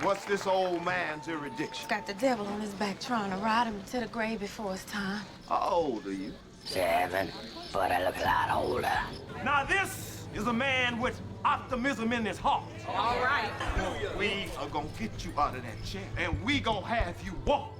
What's this old man's erudition? Got the devil on his back trying to ride him to the grave before his time. How old are you? 7, but I look a lot older. Now this is a man with optimism in his heart. All right. We are gonna get you out of that chair, and we gonna have you walk.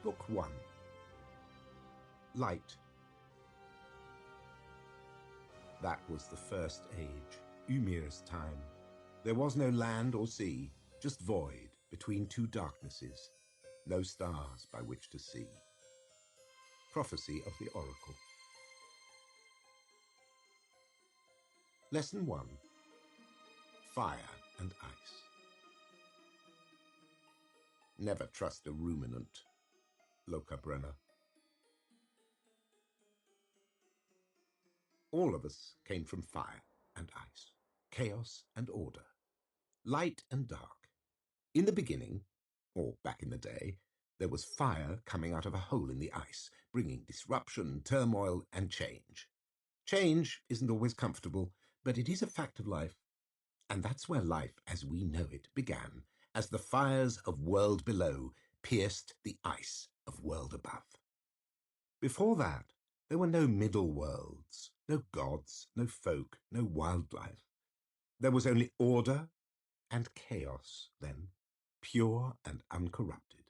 Book 1. Light. That was the first age, Ymir's time. There was no land or sea, just void between two darknesses, no stars by which to see. Prophecy of the Oracle. Lesson 1. Fire and Ice. Never trust a ruminant. Lokabrenner. All of us came from fire and ice, chaos and order, light and dark. In the beginning, or back in the day, there was fire coming out of a hole in the ice, bringing disruption, turmoil, and change. Change isn't always comfortable, but it is a fact of life. And that's where life as we know it began, as the fires of world below pierced the ice of world above. Before that, there were no middle worlds, no gods, no folk, no wildlife. There was only order and chaos then, pure and uncorrupted.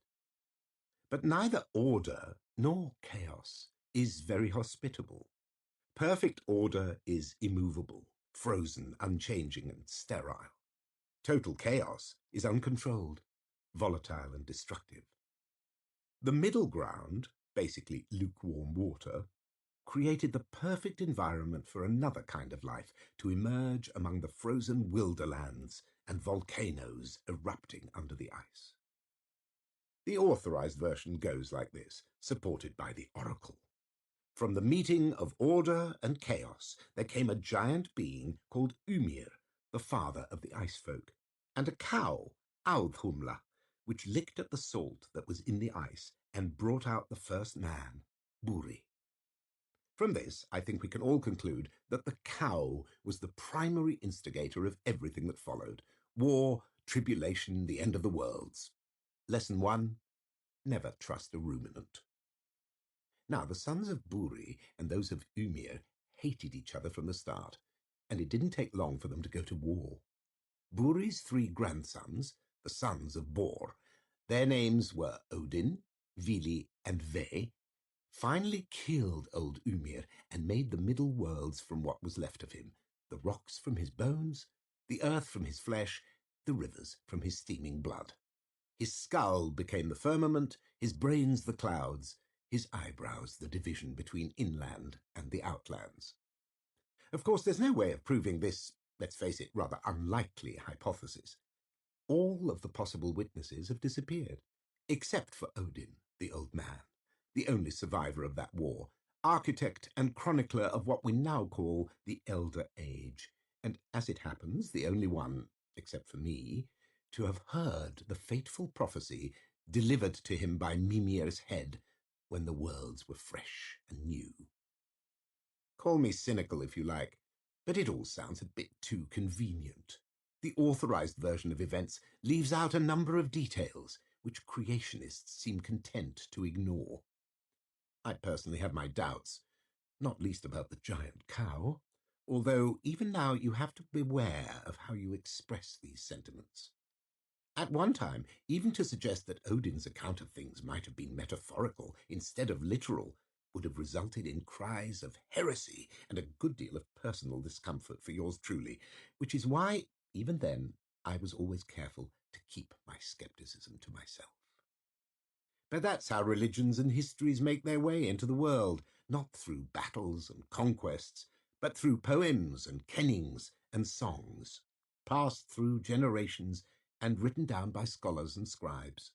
But neither order nor chaos is very hospitable. Perfect order is immovable, frozen, unchanging, and sterile. Total chaos is uncontrolled, volatile, and destructive. The middle ground, basically lukewarm water, created the perfect environment for another kind of life to emerge among the frozen wilderlands and volcanoes erupting under the ice. The authorized version goes like this, supported by the Oracle. From the meeting of order and chaos, there came a giant being called Ymir, the father of the ice folk, and a cow, Audhumla, which licked at the salt that was in the ice and brought out the first man, Buri. From this, I think we can all conclude that the cow was the primary instigator of everything that followed: war, tribulation, the end of the worlds. Lesson 1, never trust a ruminant. Now, the sons of Buri and those of Ymir hated each other from the start, and it didn't take long for them to go to war. Buri's 3 grandsons, the sons of Bor, their names were Odin, Vili, and Ve, finally killed old Ymir and made the middle worlds from what was left of him, the rocks from his bones, the earth from his flesh, the rivers from his steaming blood. His skull became the firmament, his brains the clouds, his eyebrows the division between inland and the outlands. Of course, there's no way of proving this, let's face it, rather unlikely hypothesis. All of the possible witnesses have disappeared, except for Odin, the old man, the only survivor of that war, architect and chronicler of what we now call the Elder Age, and as it happens, the only one, except for me, to have heard the fateful prophecy delivered to him by Mimir's head when the worlds were fresh and new. Call me cynical if you like, but it all sounds a bit too convenient. The authorized version of events leaves out a number of details which creationists seem content to ignore. I personally have my doubts, not least about the giant cow, although even now you have to beware of how you express these sentiments. At one time, even to suggest that Odin's account of things might have been metaphorical instead of literal would have resulted in cries of heresy and a good deal of personal discomfort for yours truly, which is why, even then, I was always careful to keep my skepticism to myself. But that's how religions and histories make their way into the world, not through battles and conquests, but through poems and kennings and songs, passed through generations and written down by scholars and scribes.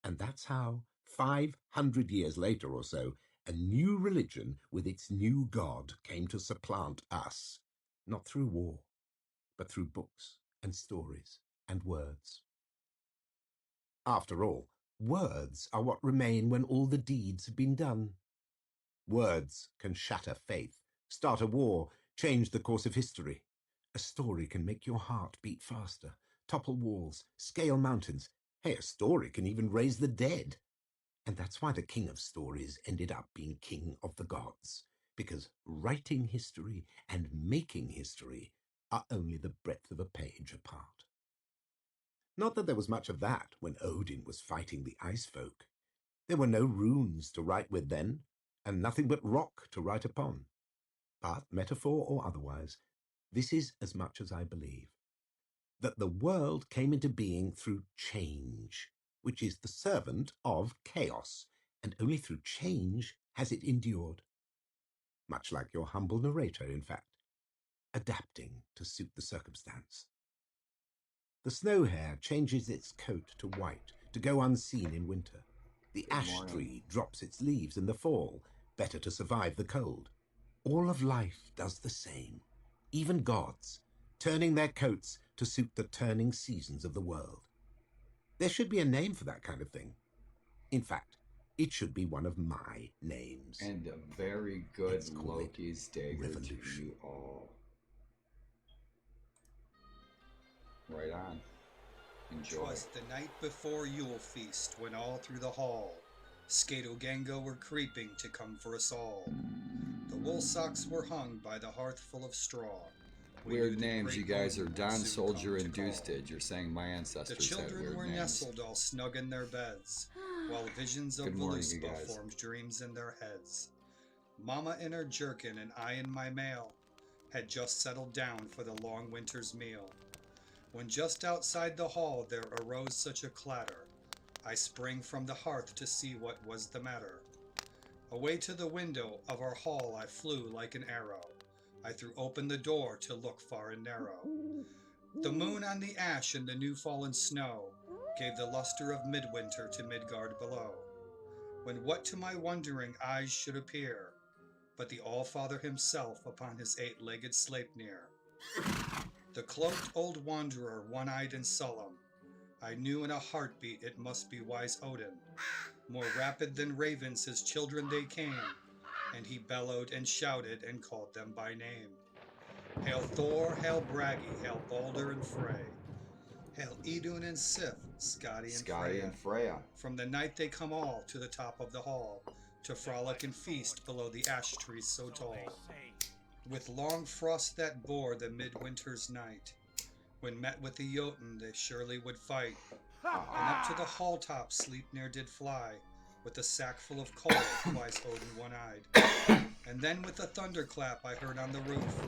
And that's how, 500 years later or so, a new religion with its new god came to supplant us, not through war, but through books and stories and words. After all, words are what remain when all the deeds have been done. Words can shatter faith, start a war, change the course of history. A story can make your heart beat faster, topple walls, scale mountains. Hey, a story can even raise the dead. And that's why the king of stories ended up being king of the gods, because writing history and making history are only the breadth of a page apart. Not that there was much of that when Odin was fighting the ice folk. There were no runes to write with then, and nothing but rock to write upon. But, metaphor or otherwise, this is as much as I believe. That the world came into being through change, which is the servant of chaos, and only through change has it endured. Much like your humble narrator, in fact, adapting to suit the circumstance. The snow hare changes its coat to white to go unseen in winter. The ash tree drops its leaves in the fall, better to survive the cold. All of life does the same, even gods, turning their coats to suit the turning seasons of the world. There should be a name for that kind of thing. In fact, it should be one of my names. And a very good Loki's dagger to you all. Right on. Enjoy. 'Twas the night before Yule feast, when all through the hall Skato-Gango were creeping to come for us all. The wool socks were hung by the hearth full of straw. Weird names, you guys are Don Soldier and Dusted. You're saying my ancestors had weird names. The children were nestled all snug in their beds, while visions of Voluspa formed dreams in their heads. Mama in her jerkin and I in my mail had just settled down for the long winter's meal. When just outside the hall there arose such a clatter, I sprang from the hearth to see what was the matter. Away to the window of our hall I flew like an arrow. I threw open the door to look far and narrow. The moon on the ash and the new fallen snow gave the luster of midwinter to Midgard below. When what to my wondering eyes should appear, but the All-Father himself upon his 8-legged Sleipnir. The cloaked old wanderer, one-eyed and solemn, I knew in a heartbeat it must be wise Odin. More rapid than ravens his children they came, and he bellowed and shouted and called them by name. Hail Thor, hail Bragi, hail Balder and Frey, hail Idun and Sif, Skadi and Freya. From the night they come all to the top of the hall, to frolic and feast below the ash trees so tall. With long frost that bore the midwinter's night, when met with the Jotun they surely would fight. And up to the hall top Sleipnir did fly, with a sack full of coal, wise Odin one-eyed. And then with a thunderclap I heard on the roof,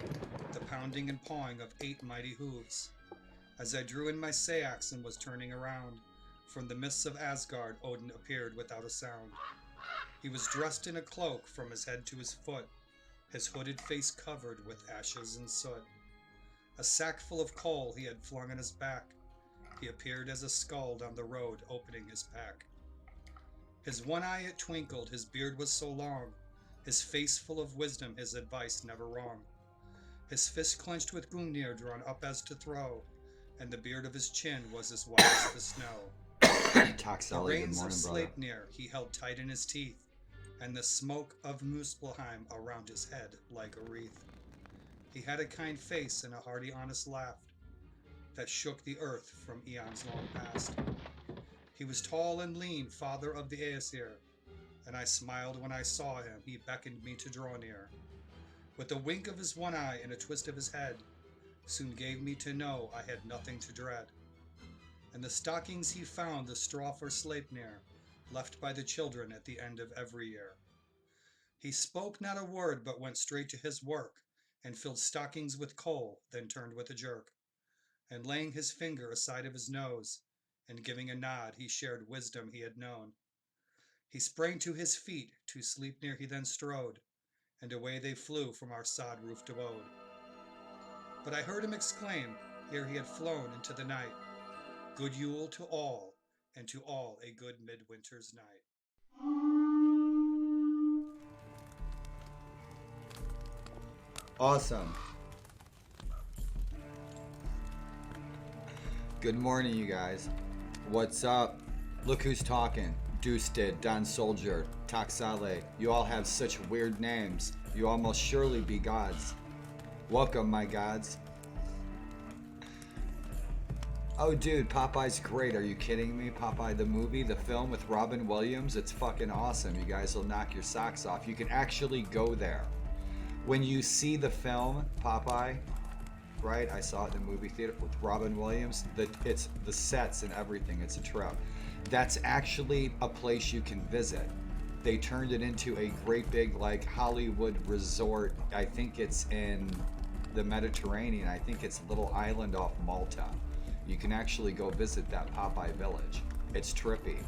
the pounding and pawing of 8 mighty hooves. As I drew in my sayax and was turning around, from the mists of Asgard Odin appeared without a sound. He was dressed in a cloak from his head to his foot, his hooded face covered with ashes and soot. A sack full of coal he had flung on his back. He appeared as a skald on the road, opening his pack. His one eye it twinkled, his beard was so long, his face full of wisdom, his advice never wrong. His fist clenched with Gungnir drawn up as to throw, and the beard of his chin was as white as the snow. The reins of Sleipnir he held tight in his teeth, and the smoke of Muspelheim around his head like a wreath. He had a kind face and a hearty honest laugh that shook the earth from eons long past. He was tall and lean, father of the Aesir, and I smiled when I saw him. He beckoned me to draw near. With a wink of his one eye and a twist of his head, soon gave me to know I had nothing to dread. And the stockings he found, the straw for Sleipnir, left by the children at the end of every year. He spoke not a word, but went straight to his work, and filled stockings with coal, then turned with a jerk. And laying his finger aside of his nose, and giving a nod, he shared wisdom he had known. He sprang to his feet, to Sleipnir he then strode, and away they flew from our sod-roofed abode. But I heard him exclaim, ere he had flown into the night, Good Yule to all, and to all a good midwinter's night. Awesome. Good morning, you guys. What's up? Look who's talking. Dusted, Don Soldier, Taxale. You all have such weird names. You all must surely be gods. Welcome, my gods. Oh, dude, Popeye's great. Are you kidding me? Popeye the movie, the film with Robin Williams? It's fucking awesome. You guys will knock your socks off. You can actually go there. When you see the film, Popeye, right? I saw it in the movie theater with Robin Williams. It's the sets and everything. It's a trip. That's actually a place you can visit. They turned it into a great big like Hollywood resort. I think it's in the Mediterranean. I think it's a little island off Malta. You can actually go visit that Popeye village. It's trippy.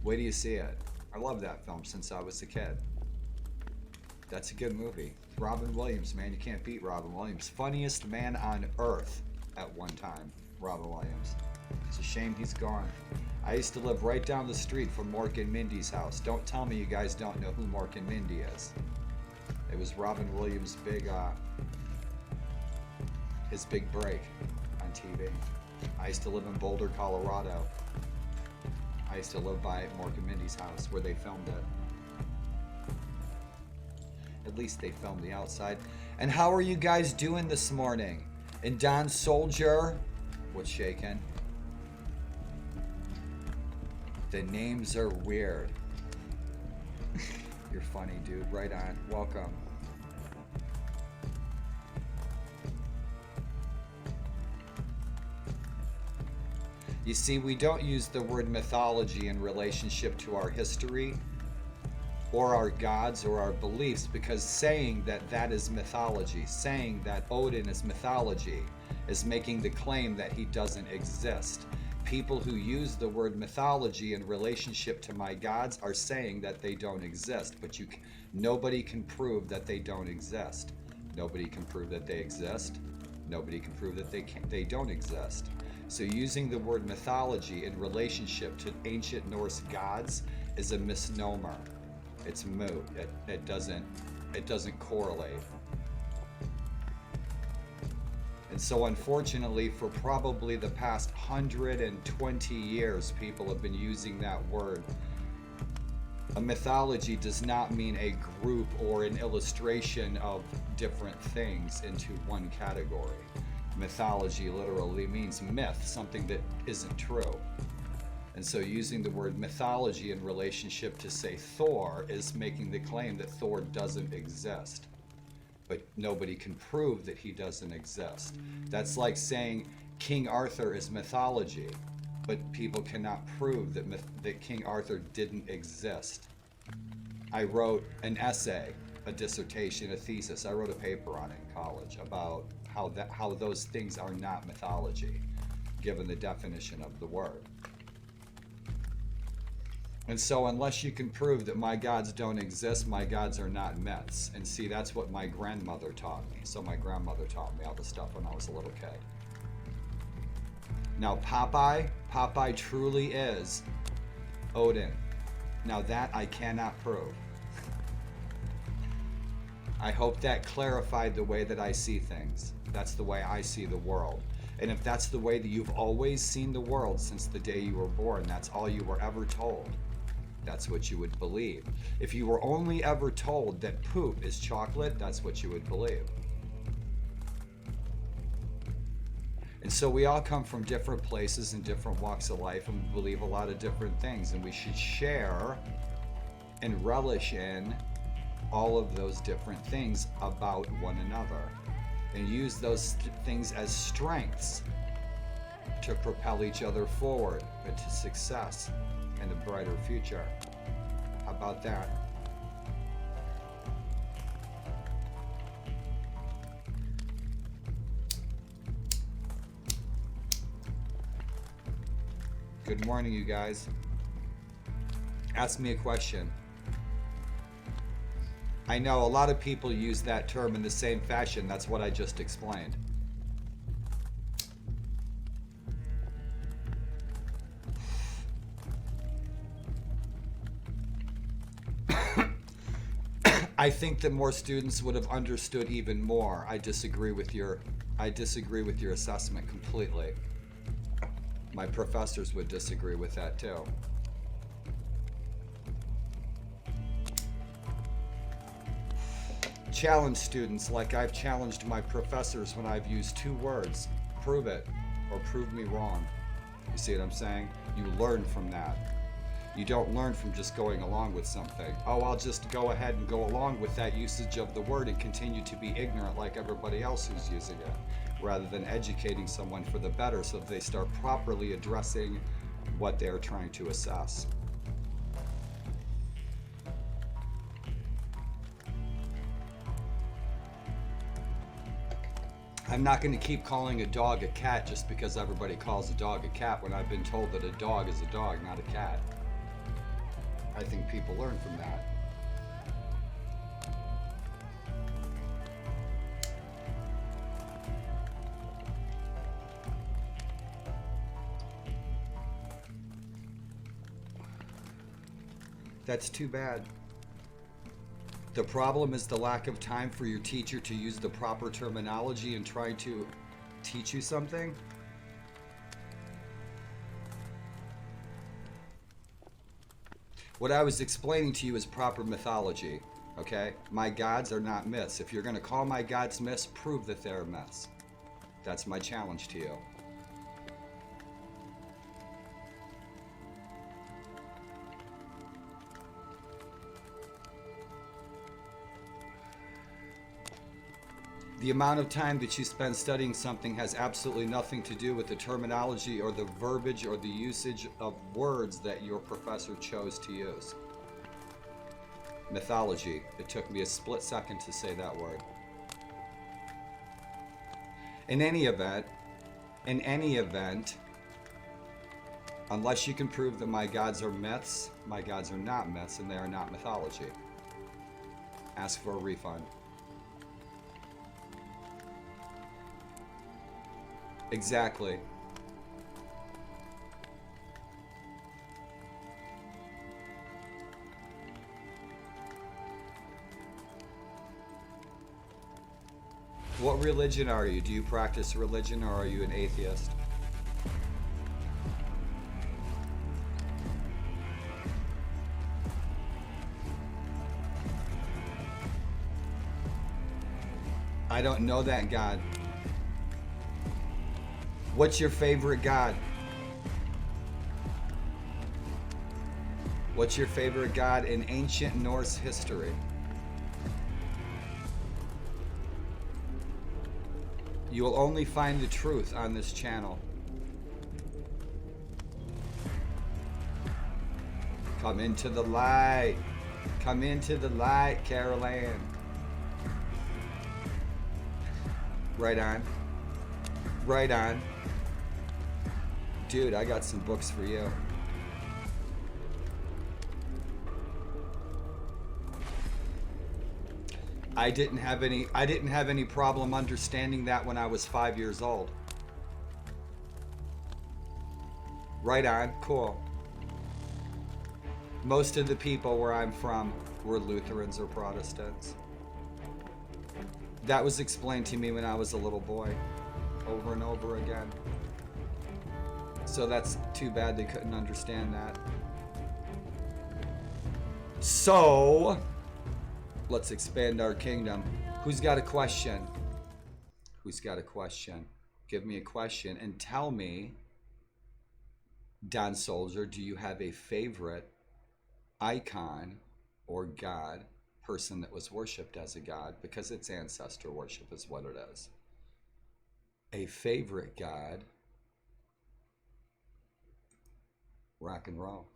Wait till you see it. I love that film since I was a kid. That's a good movie. Robin Williams, man, you can't beat Robin Williams. Funniest man on earth at one time, Robin Williams. It's a shame he's gone. I used to live right down the street from Mork and Mindy's house. Don't tell me you guys don't know who Mork and Mindy is. It was Robin Williams' his big break on TV. I used to live in Boulder, Colorado. I used to live by Mork and Mindy's house where they filmed it. At least they filmed the outside. And how are you guys doing this morning? And Don Soldier, what's shaking? The names are weird. You're funny, dude. Right on. Welcome. You see, we don't use the word mythology in relationship to our history or our gods or our beliefs, because saying that that is mythology, saying that Odin is mythology, is making the claim that he doesn't exist. People who use the word mythology in relationship to my gods are saying that they don't exist, but nobody can prove that they don't exist. Nobody can prove that they exist. Nobody can prove that they don't exist. So using the word mythology in relationship to ancient Norse gods is a misnomer. It's moot. It doesn't correlate. And so unfortunately, for probably the past 120 years, people have been using that word. A mythology does not mean a group or an illustration of different things into one category. Mythology literally means myth, something that isn't true. And so using the word mythology in relationship to, say, Thor is making the claim that Thor doesn't exist. But nobody can prove that he doesn't exist. That's like saying King Arthur is mythology, but people cannot prove that King Arthur didn't exist. I wrote an essay, a dissertation, a thesis. I wrote a paper on it in college about how those things are not mythology, given the definition of the word. And so unless you can prove that my gods don't exist, my gods are not myths. And see, that's what my grandmother taught me. So my grandmother taught me all this stuff when I was a little kid. Now Popeye truly is Odin. Now that I cannot prove. I hope that clarified the way that I see things. That's the way I see the world. And if that's the way that you've always seen the world since the day you were born, that's all you were ever told, that's what you would believe. If you were only ever told that poop is chocolate, that's what you would believe. And so we all come from different places and different walks of life, and we believe a lot of different things, and we should share and relish in all of those different things about one another, and use those things as strengths to propel each other forward into success and a brighter future. How about that? Good morning, you guys. Ask me a question. I know a lot of people use that term in the same fashion. That's what I just explained. I think that more students would have understood even more. I disagree with your assessment completely. My professors would disagree with that too. Challenge students like I've challenged my professors when I've used 2 words. Prove it or prove me wrong. You see what I'm saying? You learn from that. You don't learn from just going along with something. Oh, I'll just go ahead and go along with that usage of the word and continue to be ignorant like everybody else who's using it, rather than educating someone for the better so that they start properly addressing what they're trying to assess. I'm not going to keep calling a dog a cat just because everybody calls a dog a cat when I've been told that a dog is a dog, not a cat. I think people learn from that. That's too bad. The problem is the lack of time for your teacher to use the proper terminology and try to teach you something. What I was explaining to you is proper mythology, okay? My gods are not myths. If you're going to call my gods myths, prove that they're myths. That's my challenge to you. The amount of time that you spend studying something has absolutely nothing to do with the terminology or the verbiage or the usage of words that your professor chose to use. Mythology. It took me a split second to say that word. In any event, unless you can prove that my gods are myths, my gods are not myths and they are not mythology. Ask for a refund. Exactly. What religion are you? Do you practice religion or are you an atheist? I don't know that God. What's your favorite god? What's your favorite god in ancient Norse history? You will only find the truth on this channel. Come into the light. Come into the light, Carol Ann. Right on. Right on. Dude, I got some books for you. I didn't have any problem understanding that when I was 5 years old. Right on, cool. Most of the people where I'm from were Lutherans or Protestants. That was explained to me when I was a little boy, over and over again. So that's too bad they couldn't understand that. So, let's expand our kingdom. Who's got a question? Who's got a question? Give me a question and tell me, Don Soldier, do you have a favorite icon or god, person that was worshipped as a god? Because it's ancestor worship is what it is. A favorite god. Rock and roll.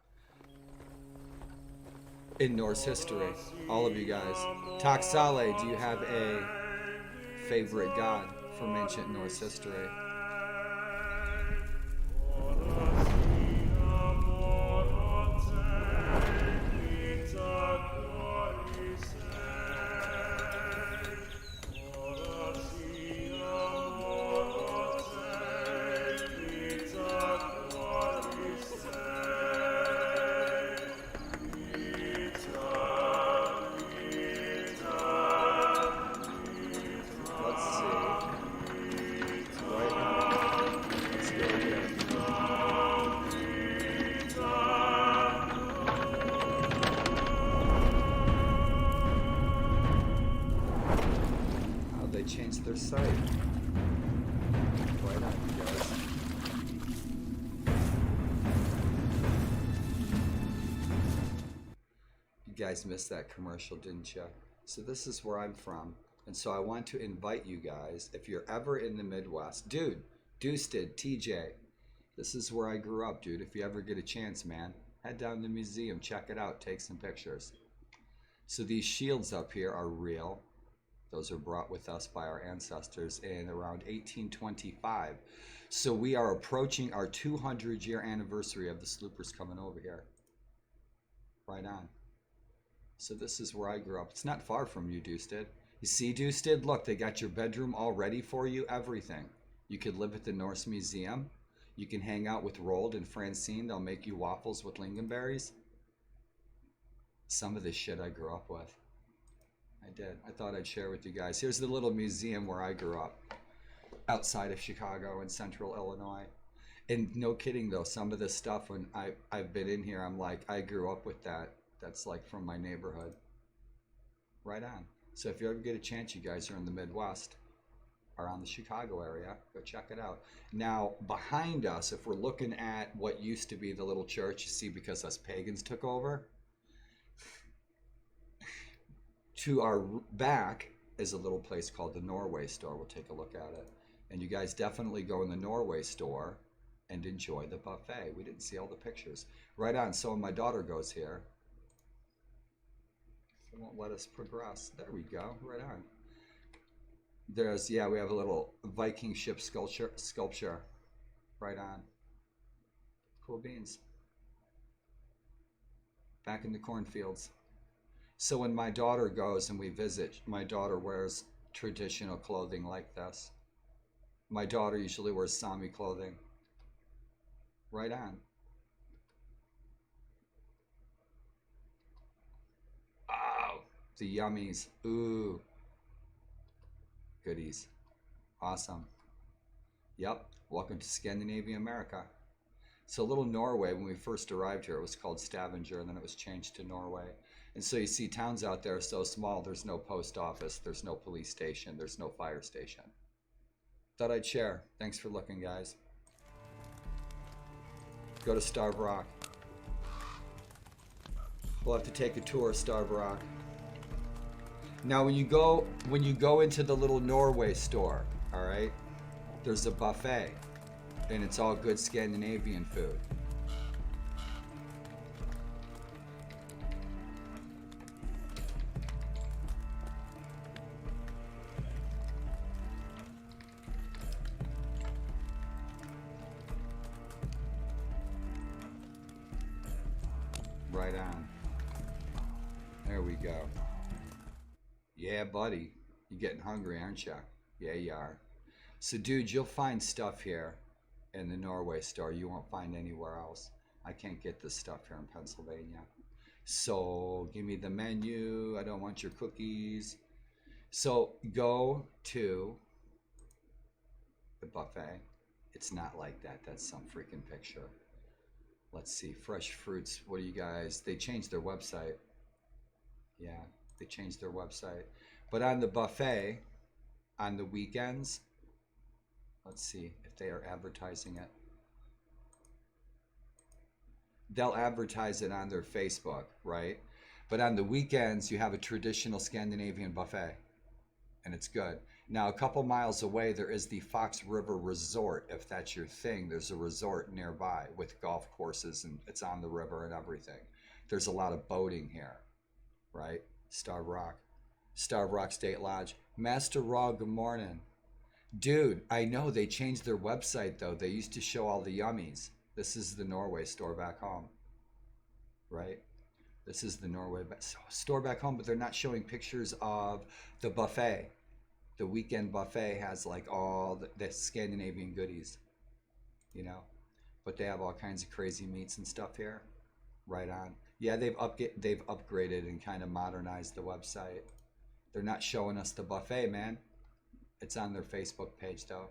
In Norse history, all of you guys. Taksale, do you have a favorite god from ancient Norse history? Right Right on, you guys. You guys missed that commercial, didn't you? So this is where I'm from. And so I want to invite you guys, if you're ever in the Midwest, dude, Dusted, TJ, this is where I grew up, dude. If you ever get a chance, man, head down to the museum, check it out, take some pictures. So these shields up here are real. Those are brought with us by our ancestors in around 1825. So we are approaching our 200-year anniversary of the sloopers coming over here. Right on. So this is where I grew up. It's not far from you, Dusted. You see, Dusted? Look, they got your bedroom all ready for you, everything. You could live at the Norse Museum. You can hang out with Rold and Francine. They'll make you waffles with lingonberries. Some of this shit I grew up with. I did. I thought I'd share with you guys. Here's the little museum where I grew up. Outside of Chicago in central Illinois. And no kidding though, some of this stuff when I've been in here, I'm like, I grew up with that. That's like from my neighborhood. Right on. So if you ever get a chance, you guys are in the Midwest, around the Chicago area, go check it out. Now, behind us, if we're looking at what used to be the little church, you see, because us pagans took over, to our back is a little place called the Norway store. We'll take a look at it. And you guys definitely go in the Norway store and enjoy the buffet. We didn't see all the pictures. Right on. So when my daughter goes here, it won't let us progress. There we go. Right on. There's, yeah, we have a little Viking ship sculpture. Right on. Cool beans. Back in the cornfields. So when my daughter goes and we visit, my daughter wears traditional clothing like this. My daughter usually wears Sami clothing. Right on. Oh, the yummies. Ooh. Goodies. Awesome. Yep. Welcome to Scandinavia, America. So little Norway, when we first arrived here, it was called Stavanger, and then it was changed to Norway. And so you see towns out there are so small, there's no post office, there's no police station, there's no fire station. Thought I'd share. Thanks for looking, guys. Go to Starved Rock. We'll have to take a tour of Starved Rock. Now when you go into the little Norway store, all right, there's a buffet, and it's all good Scandinavian food. Right on. There we go. Yeah, buddy. You're getting hungry, aren't you? Yeah, you are. So, dude, you'll find stuff here in the Norway store you won't find anywhere else. I can't get this stuff here in Pennsylvania. So, give me the menu. I don't want your cookies. So, go to the buffet. It's not like that. That's some freaking picture. Let's see. Fresh fruits. What do you guys? They changed their website. Yeah, they changed their website. But on the buffet, on the weekends, let's see if they are advertising it. They'll advertise it on their Facebook, right? But on the weekends, you have a traditional Scandinavian buffet, and it's good. Now, a couple miles away, there is the Fox River Resort. If that's your thing, there's a resort nearby with golf courses, and it's on the river and everything. There's a lot of boating here, right? Starved Rock State Lodge. Master Raw, good morning. Dude, I know they changed their website, though. They used to show all the yummies. This is the Norway store back home, right? This is the Norway store back home, but they're not showing pictures of the buffet. The weekend buffet has like all the Scandinavian goodies, you know, but they have all kinds of crazy meats and stuff here. Right on. Yeah, they've upgraded and kind of modernized the website. They're not showing us the buffet, man. It's on their Facebook page though.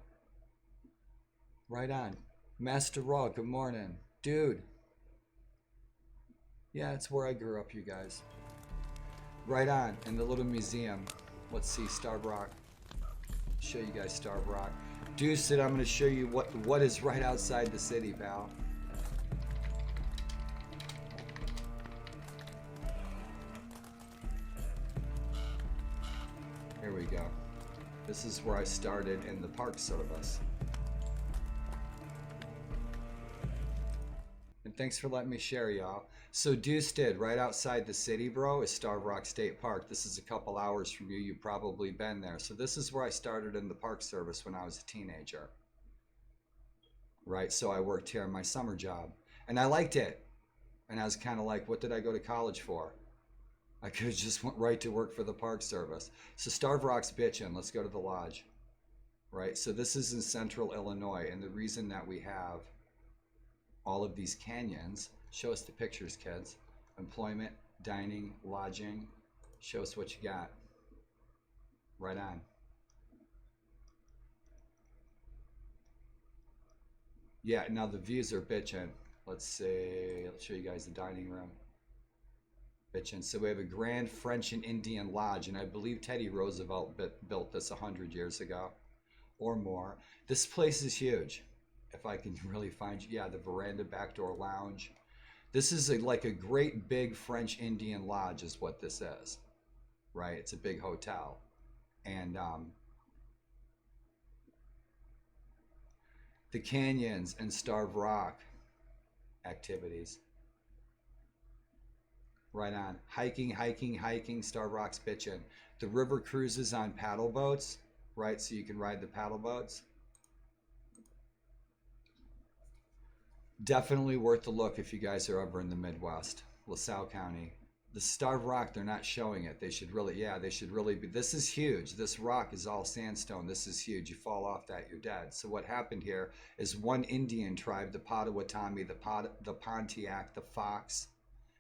Right on. Master Raw, good morning. Dude. Yeah, it's where I grew up, you guys. Right on. In the little museum. Let's see, Starved Rock. Show you guys Starved Rock. Deuced, I'm gonna show you what is right outside the city, pal. Here we go. This is where I started in the Park Service. And thanks for letting me share, y'all. So Deuce did right outside the city, bro, is Starved Rock State Park. This is a couple hours from you. You've probably been there. So this is where I started in the Park Service when I was a teenager. Right, so I worked here in my summer job. And I liked it. And I was kind of like, what did I go to college for? I could have just went right to work for the Park Service. So Starved Rock's bitchin'. Let's go to the lodge. Right, so this is in central Illinois. And the reason that we have all of these canyons, show us the pictures, kids. Employment, dining, lodging. Show us what you got. Right on. Yeah, now the views are bitchin'. Let's see, let's show you guys the dining room. Bitchin'. So we have a grand French and Indian lodge, and I believe Teddy Roosevelt built this 100 years ago or more. This place is huge. If I can really find, yeah, the veranda, backdoor lounge. This is like a great big French Indian lodge is what this is, right? It's a big hotel. And the canyons and Starved Rock activities. Right on. Hiking, Starved Rock's bitchin'. The river cruises on paddle boats, right? So you can ride the paddle boats. Definitely worth the look if you guys are ever in the Midwest. LaSalle County. The Starved Rock, they're not showing it. They should really, yeah, they should really be. This is huge. This rock is all sandstone. This is huge. You fall off that, you're dead. So what happened here is one Indian tribe, the Potawatomi, the Pontiac, the Fox,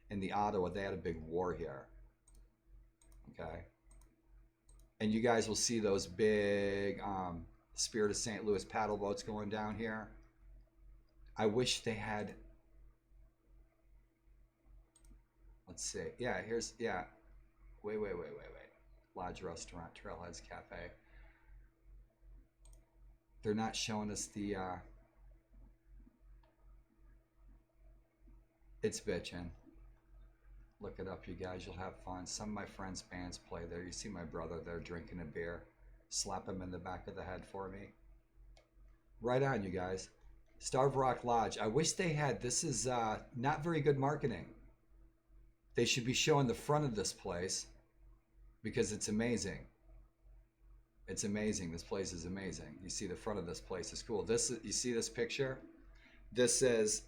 and the Ottawa, they had a big war here. Okay. And you guys will see those big Spirit of St. Louis paddle boats going down here. I wish they had, let's see. Yeah, here's, yeah. Wait. Lodge Restaurant, Trailheads Cafe. They're not showing us the, it's bitchin'. Look it up, you guys. You'll have fun. Some of my friends' bands play there. You see my brother there drinking a beer. Slap him in the back of the head for me. Right on, you guys. Starved Rock Lodge. I wish they had, this is not very good marketing. They should be showing the front of this place because it's amazing. It's amazing. This place is amazing. You see the front of this place is cool. This, you see this picture? This is,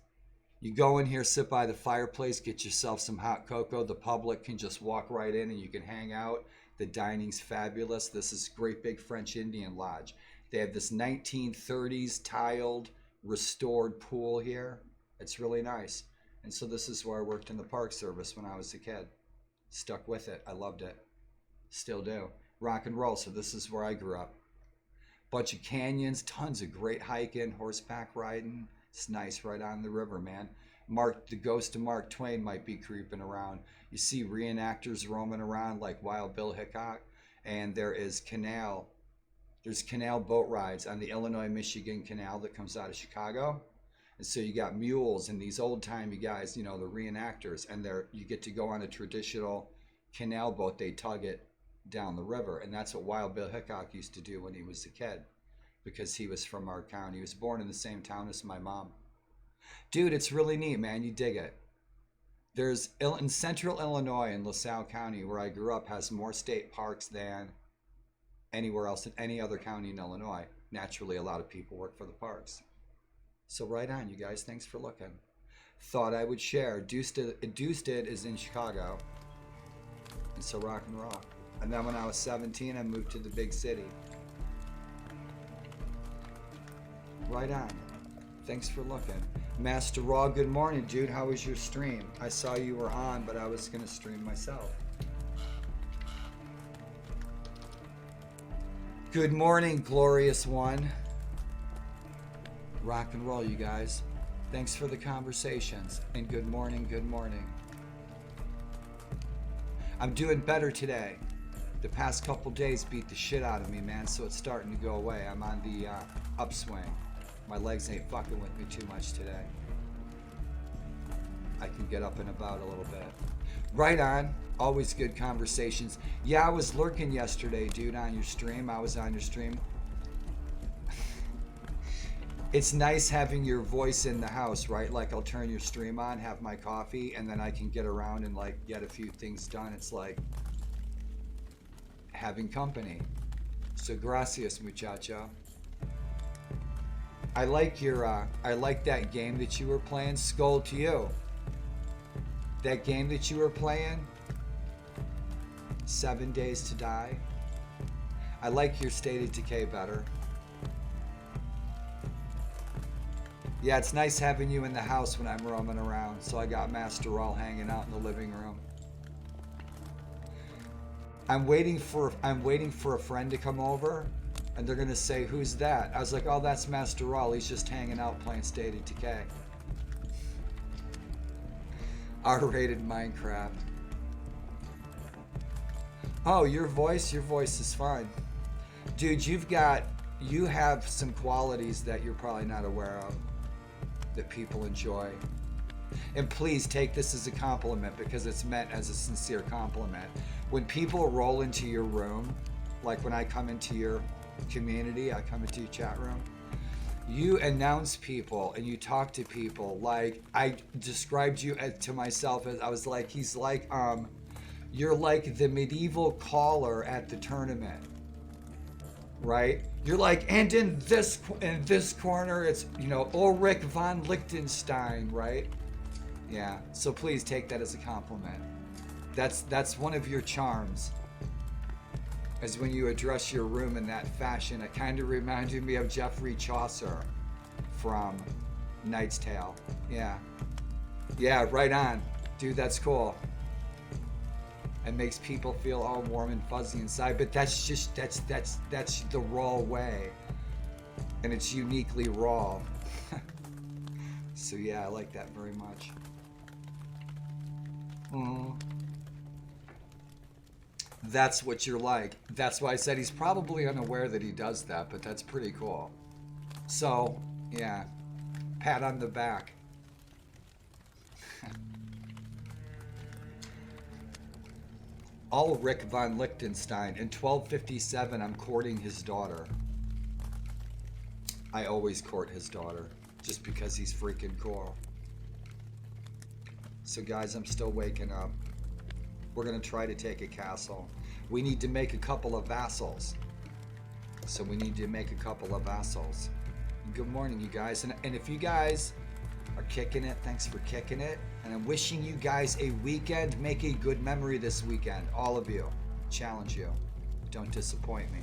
you go in here, sit by the fireplace, get yourself some hot cocoa. The public can just walk right in and you can hang out. The dining's fabulous. This is great big French Indian lodge. They have this 1930s tiled, restored pool here. It's really nice. And so this is where I worked in the Park Service when I was a kid. Stuck with it. I loved it. Still do. Rock and roll. So this is where I grew up. Bunch of canyons, tons of great hiking, horseback riding. It's nice right on the river, man. The ghost of Mark Twain might be creeping around. You see reenactors roaming around like Wild Bill Hickok. And there is canal. There's canal boat rides on the Illinois-Michigan Canal that comes out of Chicago. And so you got mules and these old-timey guys, you know, the reenactors, and you get to go on a traditional canal boat. They tug it down the river, and that's what Wild Bill Hickok used to do when he was a kid, because he was from our town. He was born in the same town as my mom. Dude, it's really neat, man. You dig it. There's, in central Illinois, in LaSalle County, where I grew up, has more state parks than anywhere else in any other county in Illinois. Naturally, a lot of people work for the parks. So right on, you guys. Thanks for looking. Thought I would share. Deuced is in Chicago. And so rock and roll. And then when I was 17, I moved to the big city. Right on. Thanks for looking. Master Raw, good morning, dude. How was your stream? I saw you were on, but I was going to stream myself. Good morning, glorious one. Rock and roll, you guys. Thanks for the conversations. And good morning, good morning. I'm doing better today. The past couple days beat the shit out of me, man, so it's starting to go away. I'm on the upswing. My legs ain't fucking with me too much today. I can get up and about a little bit. Right on. Always good conversations. Yeah, I was lurking yesterday, dude, on your stream. I was on your stream. It's nice having your voice in the house, right? Like, I'll turn your stream on, have my coffee, and then I can get around and, like, get a few things done. It's like having company. So, gracias, muchacho. I like that game that you were playing. Skull to you. That game that you were playing, 7 Days to Die. I like your State of Decay better. Yeah, it's nice having you in the house when I'm roaming around. So I got MSwarlord hanging out in the living room. I'm waiting for a friend to come over, and they're gonna say, "Who's that?" I was like, "Oh, that's MSwarlord. He's just hanging out playing State of Decay." R-rated Minecraft. Oh, your voice is fine. Dude, you have some qualities that you're probably not aware of that people enjoy. And please take this as a compliment, because it's meant as a sincere compliment. When people roll into your room, like when I come into your community, I come into your chat room, you announce people and you talk to people. Like, I described you to myself as, I was like, he's like, you're like the medieval caller at the tournament, right? You're like, and in this corner, it's, you know, Ulrich von Liechtenstein, right? Yeah, so please take that as a compliment. That's one of your charms, is when you address your room in that fashion. It kind of reminded me of Geoffrey Chaucer from Knight's Tale. Yeah. Yeah, right on. Dude, that's cool. It makes people all all warm and fuzzy inside, but that's the raw way. And it's uniquely raw. So yeah, I like that very much. That's what you're like. That's why I said he's probably unaware that he does that, but that's pretty cool. So, yeah. Pat on the back. Ulrich von Liechtenstein. In 1257, I'm courting his daughter. I always court his daughter, just because he's freaking cool. So guys, I'm still waking up. We're gonna try to take a castle. We need to make a couple of vassals. So we need to make a couple of vassals. Good morning, you guys. And if you guys are kicking it, thanks for kicking it. And I'm wishing you guys a weekend. Make a good memory this weekend. All of you. Challenge you. Don't disappoint me.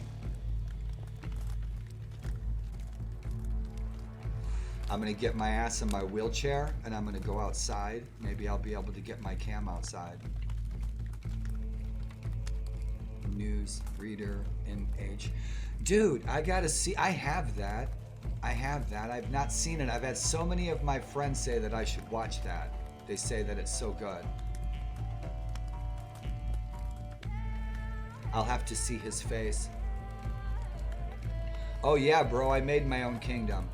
I'm gonna get my ass in my wheelchair and I'm gonna go outside. Maybe I'll be able to get my cam outside. News reader in age. Dude, I gotta see. I have that. I've not seen it. I've had so many of my friends say that I should watch that. They say that it's so good. I'll have to see his face. Oh yeah, bro, I made my own kingdom.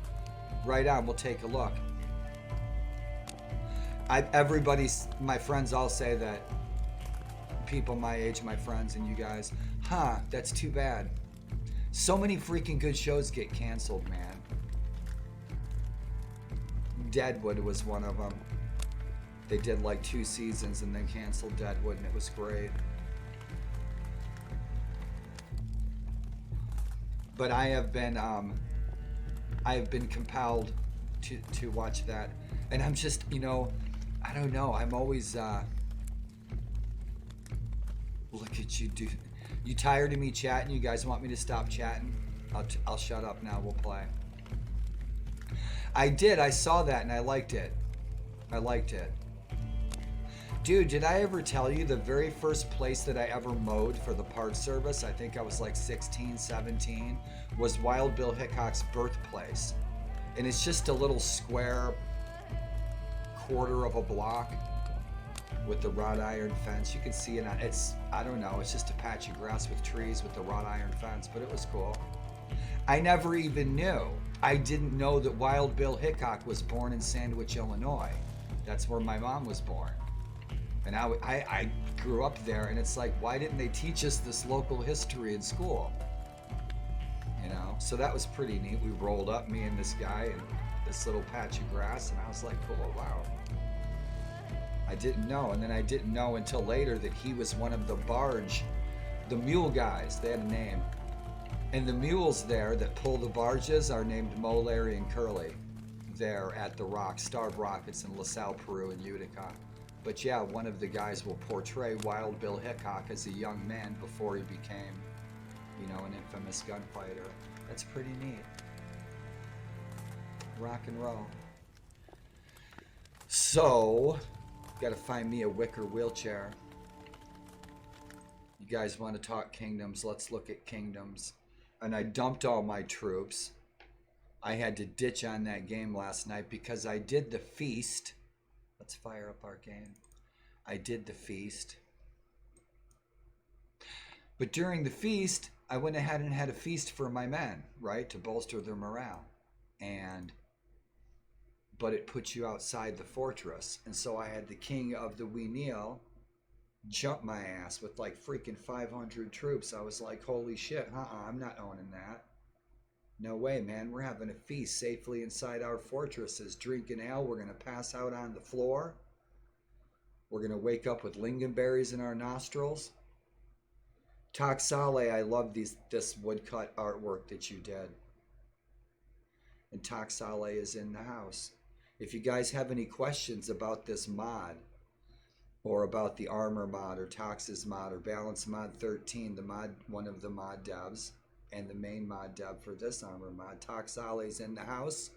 Right on, we'll take a look. My friends all say that. People my age, my friends and you guys. Huh, that's too bad. So many freaking good shows get canceled, man. Deadwood was one of them. They did like 2 seasons and then canceled Deadwood, and it was great. But I have been compelled to watch that, and I'm just, you know, I don't know. I'm always look at you, dude. You tired of me chatting? You guys want me to stop chatting? I'll shut up now. We'll play. I did. I saw that and I liked it. Dude, did I ever tell you the very first place that I ever mowed for the park service, I think I was like 16, 17, was Wild Bill Hickok's birthplace. And it's just a little square quarter of a block. with the wrought iron fence. You can see it. It's, I don't know, it's just a patch of grass with trees with the wrought iron fence, but it was cool. I never even knew. I didn't know that Wild Bill Hickok was born in Sandwich, Illinois. That's where my mom was born. And I grew up there, and it's like, why didn't they teach us this local history in school? You know, so that was pretty neat. We rolled up, me and this guy, and this little patch of grass, and I was like, oh, wow. I didn't know, and then I didn't know until later that he was one of the barge, the mule guys. They had a name. And the mules there that pull the barges are named Mo, Larry, and Curly. There at the Rock, Starved Rockets in LaSalle, Peru, and Utica. But yeah, one of the guys will portray Wild Bill Hickok as a young man before he became, you know, an infamous gunfighter. That's pretty neat. Rock and roll. So, gotta find me a wicker wheelchair. You guys want to talk kingdoms? Let's look at kingdoms. And I dumped all my troops. I had to ditch on that game last night because I did the feast. Let's fire up our game. I did the feast. But during the feast, I went ahead and had a feast for my men, right? To bolster their morale. But it puts you outside the fortress. And so I had the king of the Weeneel jump my ass with like freaking 500 troops. I was like, holy shit, I'm not owning that. No way, man. We're having a feast safely inside our fortresses, drinking ale. We're going to pass out on the floor. We're going to wake up with lingonberries in our nostrils. Taksale, I love this woodcut artwork that you did. And Taksale is in the house. If you guys have any questions about this mod, or about the armor mod, or Tox's mod, or balance mod 13, the mod, one of the mod devs, and the main mod dev for this armor mod, Taksale's in the house,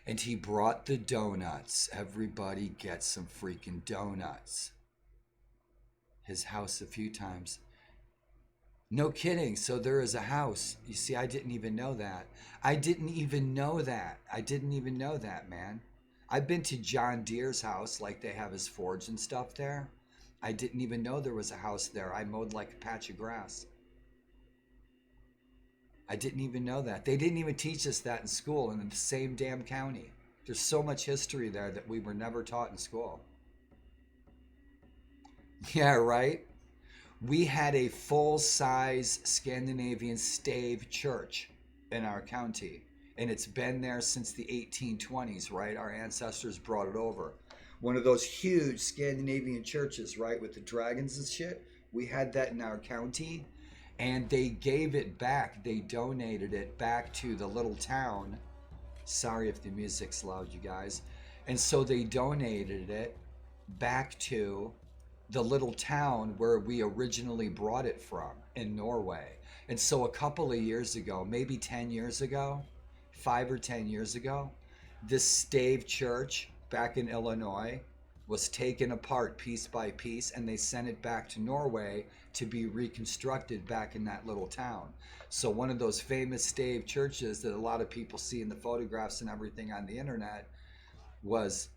and he brought the donuts. Everybody gets some freaking donuts. His house a few times. No kidding. So there is a house. You see, I didn't even know that. I didn't even know that, man. I've been to John Deere's house, like they have his forge and stuff there. I didn't even know there was a house there. I mowed like a patch of grass. I didn't even know that. They didn't even teach us that in school in the same damn county. There's so much history there that we were never taught in school. Yeah, right? We had a full-size Scandinavian stave church in our county. And it's been there since the 1820s, right? Our ancestors brought it over. One of those huge Scandinavian churches, right? With the dragons and shit. We had that in our county. And they gave it back. They donated it back to the little town. Sorry if the music's loud, you guys. And so they donated it back to the little town where we originally brought it from in Norway. And so a couple of years ago, maybe 10 years ago, 5 or 10 years ago, this stave church back in Illinois was taken apart piece by piece, and they sent it back to Norway to be reconstructed back in that little town. So one of those famous stave churches that a lot of people see in the photographs and everything on the internet was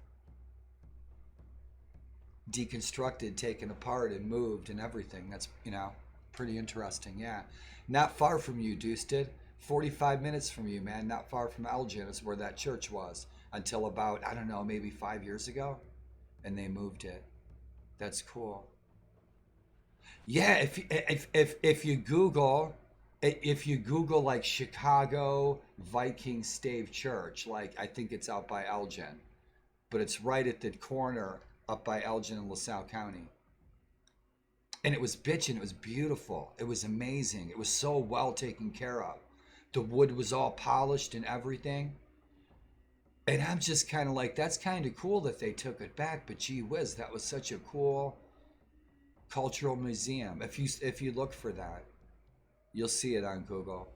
deconstructed, taken apart, and moved and everything. That's, you know, pretty interesting. Yeah, not far from you, Dusted. 45 minutes from you, man. Not far from Elgin is where that church was until about, I don't know, maybe 5 years ago, and they moved it. That's cool. Yeah, if you Google like Chicago Viking Stave Church, like I think it's out by Elgin, but it's right at the corner up by Elgin and LaSalle County. And it was bitchin', it was beautiful, it was amazing, it was so well taken care of. The wood was all polished and everything. And I'm just kind of like, that's kind of cool that they took it back, but gee whiz, that was such a cool cultural museum. If you look for that, you'll see it on Google.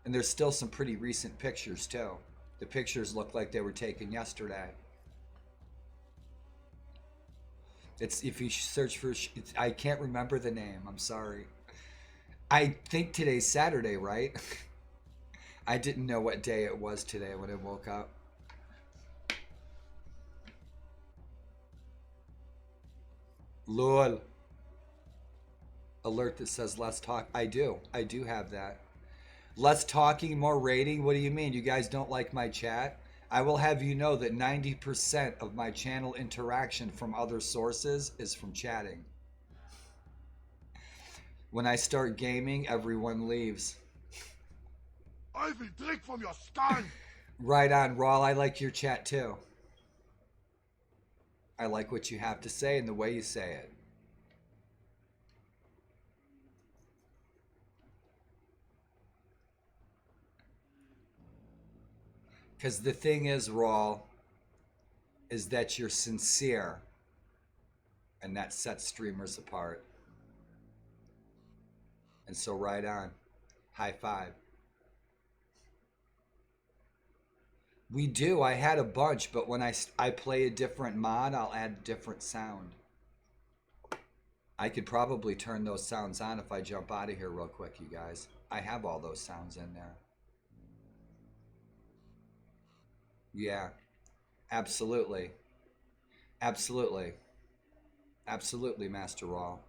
And there's still some pretty recent pictures too. The pictures look like they were taken yesterday. It's, if you search for, I can't remember the name, I'm sorry. I think today's Saturday, right? I didn't know what day it was today when I woke up. Lol. Alert that says less talk. I do have that. Less talking, more rating. What do you mean? You guys don't like my chat? I will have you know that 90% of my channel interaction from other sources is from chatting. When I start gaming, everyone leaves. I will drink from your skull. Right on, Rawl. I like your chat too. I like what you have to say and the way you say it. Because the thing is, Rawl, is that you're sincere. And that sets streamers apart. And so right on. High five. We do. I had a bunch, but when I play a different mod, I'll add different sound. I could probably turn those sounds on if I jump out of here real quick, you guys. I have all those sounds in there. Yeah. Absolutely. Absolutely. Absolutely, Master Raw.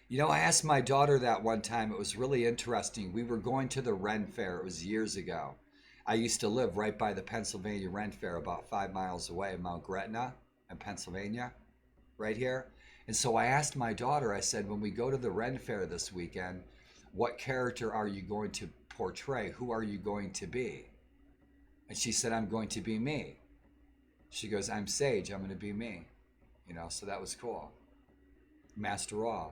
You know, I asked my daughter that one time. It was really interesting. We were going to the Ren Fair. It was years ago. I used to live right by the Pennsylvania Ren Fair, about 5 miles away, Mount Gretna in Pennsylvania, right here. And so I asked my daughter, I said, when we go to the Ren Fair this weekend, what character are you going to portray? Who are you going to be? And she said, I'm going to be me. She goes, I'm Sage, I'm going to be me. You know, so that was cool. Master Raw.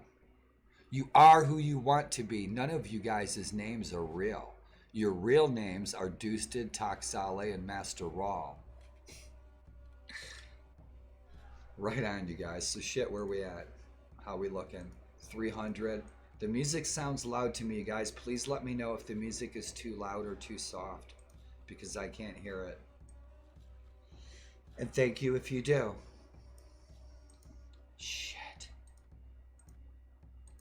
You are who you want to be. None of you guys' names are real. Your real names are Dusted, Toxale, and Master Raw. Right on, you guys. So shit, where we at? How we looking? 300. The music sounds loud to me, guys. Please let me know if the music is too loud or too soft, because I can't hear it. And thank you if you do. Shit.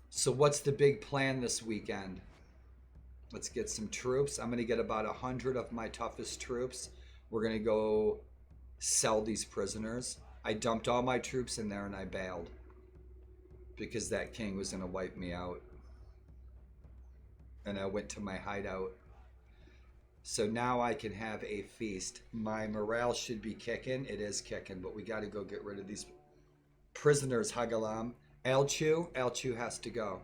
So what's the big plan this weekend? Let's get some troops. I'm going to get about 100 of my toughest troops. We're going to go sell these prisoners. I dumped all my troops in there and I bailed because that king was going to wipe me out. And I went to my hideout. So now I can have a feast. My morale should be kicking. It is kicking, but we got to go get rid of these prisoners, Hagalam. Elchu has to go.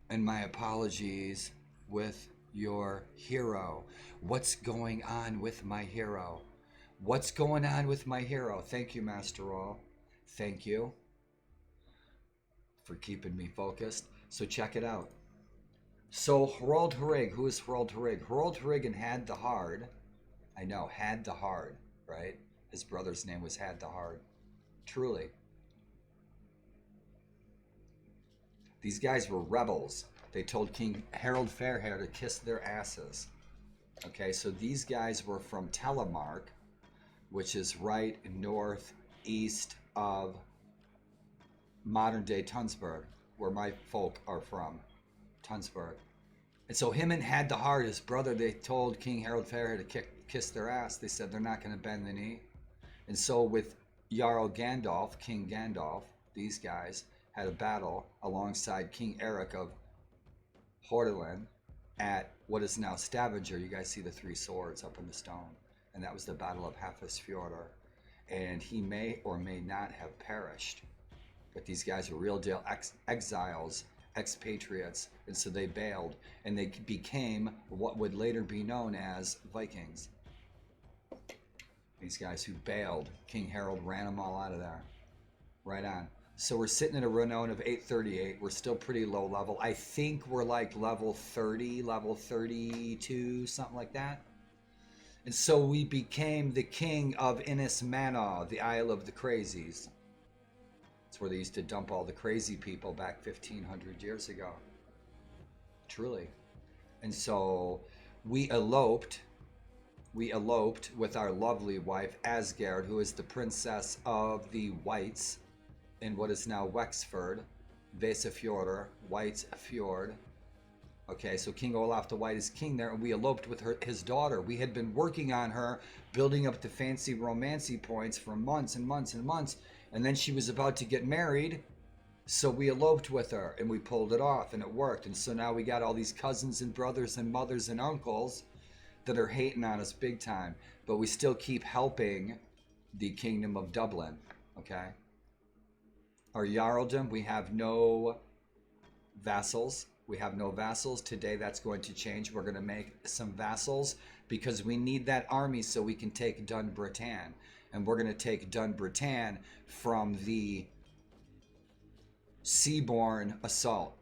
And my apologies with your hero. What's going on with my hero? What's going on with my hero? Thank you, Master Raw. Thank you for keeping me focused. So check it out. So Harald Harrig, who is Harald Harrig? Harald Harrig and Had the Hard. I know, Had the Hard, right? His brother's name was Had the Hard. Truly. These guys were rebels. They told King Harold Fairhair to kiss their asses. Okay, so these guys were from Telemark, which is right northeast of modern-day Tunsberg, where my folk are from, Tunsberg. And so him and Had the Hard, his brother, they told King Harold Fairhair to kiss their ass. They said they're not going to bend the knee. And so with Jarl Gandalf, King Gandalf, these guys had a battle alongside King Eric of Hordaland at what is now Stavanger. You guys see the 3 swords up in the stone. And that was the Battle of Hafrsfjordr. And he may or may not have perished. But these guys were real deal exiles, expatriates. And so they bailed. And they became what would later be known as Vikings. These guys who bailed. King Harold ran them all out of there. Right on. So we're sitting at a renown of 838. We're still pretty low level. I think we're like level 30, level 32, something like that. And so we became the king of Innis Manor, the Isle of the Crazies. It's where they used to dump all the crazy people back 1,500 years ago. Truly. And so we eloped with our lovely wife, Asgard, who is the princess of the Whites, in what is now Wexford, Vesafjordur, White's Fjord. Okay, so King Olaf the White is king there, and we eloped with his daughter. We had been working on her, building up the fancy romancy points for months and months and months, and then she was about to get married, so we eloped with her, and we pulled it off, and it worked. And so now we got all these cousins and brothers and mothers and uncles that are hating on us big time, but we still keep helping the Kingdom of Dublin, okay? Our Jarldom, we have no vassals. We have no vassals. Today that's going to change. We're going to make some vassals because we need that army so we can take Dun Bretan. And we're going to take Dun Bretan from the seaborne assault